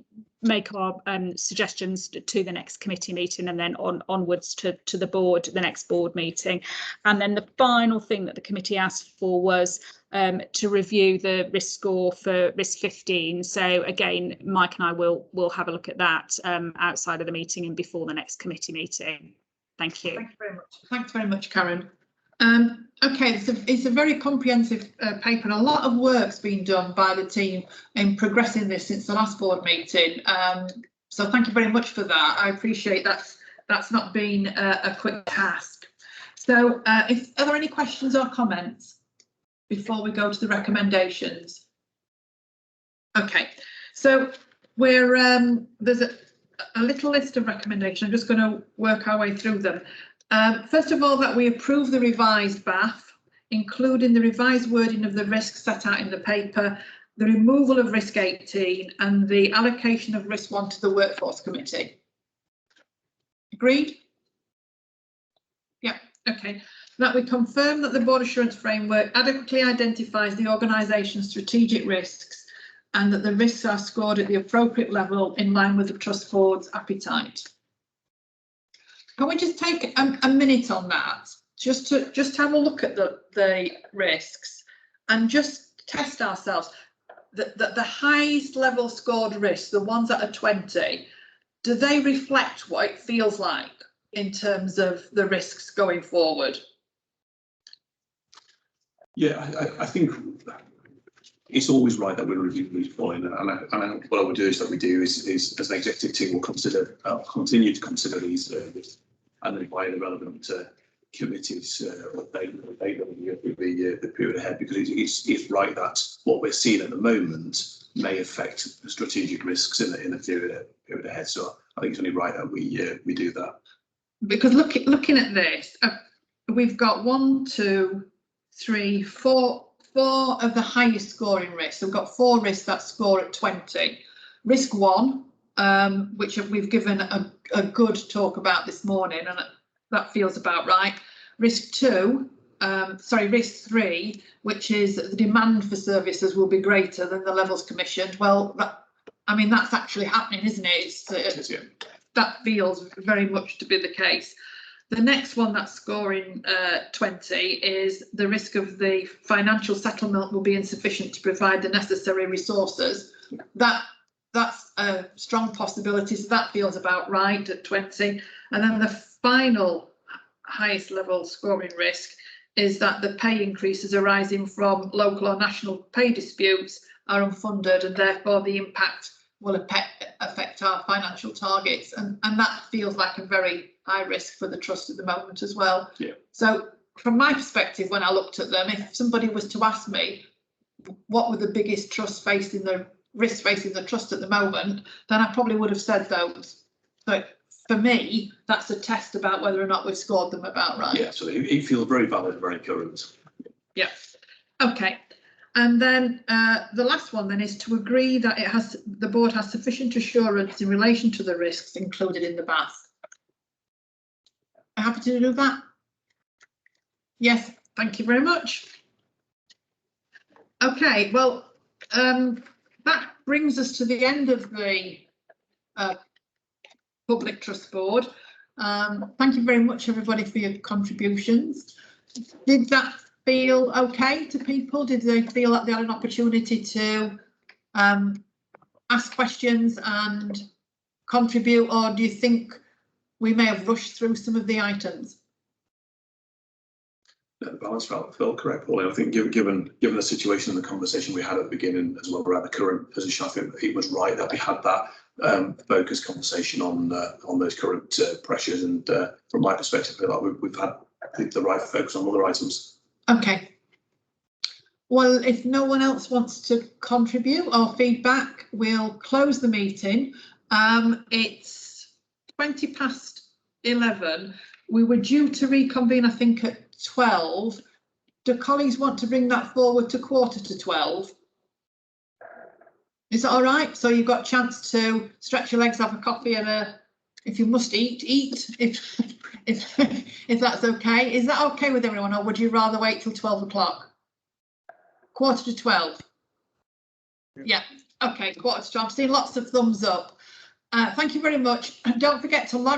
make our suggestions to the next committee meeting and then onwards to the board, the next board meeting. And then the final thing that the committee asked for was to review the risk score for risk 15. So again, Mike and I will have a look at that outside of the meeting and before the next committee meeting. Thank you. Thank you very much. Thanks very much, Karen. Okay, it's a very comprehensive paper and a lot of work's been done by the team in progressing this since the last board meeting. So thank you very much for that. I appreciate that's not been a quick task. So are there any questions or comments before we go to the recommendations? Okay, so there's a little list of recommendations. I'm just going to work our way through them. First of all, that we approve the revised BAF, including the revised wording of the risks set out in the paper, the removal of risk 18 and the allocation of risk 1 to the Workforce Committee. Agreed? Yeah, okay. That we confirm that the Board Assurance Framework adequately identifies the organisation's strategic risks and that the risks are scored at the appropriate level in line with the Trust Board's appetite. Can we just take a minute on that, just to have a look at the risks and just test ourselves? The highest level scored risks, the ones that are 20, do they reflect what it feels like in terms of the risks going forward? Yeah, I think it's always right that we review each point, and what I would do is as an executive team will continue to consider these and then by the relevant committees update them with the period ahead, because it's right that what we're seeing at the moment may affect the strategic risks in the period ahead. So I think it's only right that we do that. because looking at this, we've got 1, 2, 3, 4 of the highest scoring risks. We've got 4 risks that score at 20. Risk 1, which we've given a good talk about this morning, and that feels about right. Risk 3, which is the demand for services will be greater than the levels commissioned. Well, I mean, that's actually happening, isn't it? That feels very much to be the case. The next one that's scoring 20 is the risk of the financial settlement will be insufficient to provide the necessary resources. That's a strong possibility, so that feels about right at 20. And then the final highest level scoring risk is that the pay increases arising from local or national pay disputes are unfunded, and therefore the impact will affect our financial targets, and that feels like a very high risk for the trust at the moment as well. Yeah. So from my perspective, when I looked at them, if somebody was to ask me what were the biggest risks facing the trust at the moment, then I probably would have said those. So for me, that's a test about whether or not we've scored them about right. Yeah, so it feels very valid, very current. Yeah. Okay. And then the last one then is to agree that the board has sufficient assurance in relation to the risks included in the BAS. Happy to do that? Yes, thank you very much. Okay, well, that brings us to the end of the Public Trust Board. Thank you very much, everybody, for your contributions. Did that feel okay to people? Did they feel like they had an opportunity to ask questions and contribute, or do you think we may have rushed through some of the items? The balance felt correct, Pauline. I think given the situation and the conversation we had at the beginning, as well around the current position, I think it was right that we had that focused conversation on those current pressures. And from my perspective, I feel like we've had the right focus on other items. Okay. Well, if no one else wants to contribute or feedback, we'll close the meeting. It's 11:20. We were due to reconvene, I think, at 12. Do colleagues want to bring that forward to 11:45? Is that all right? So you've got a chance to stretch your legs, have a coffee, and if you must eat, if that's okay. Is that okay with everyone, or would you rather wait till 12 o'clock? 11:45. Yeah. Okay, 11:45. I'm seeing lots of thumbs up. Thank you very much. Don't forget to log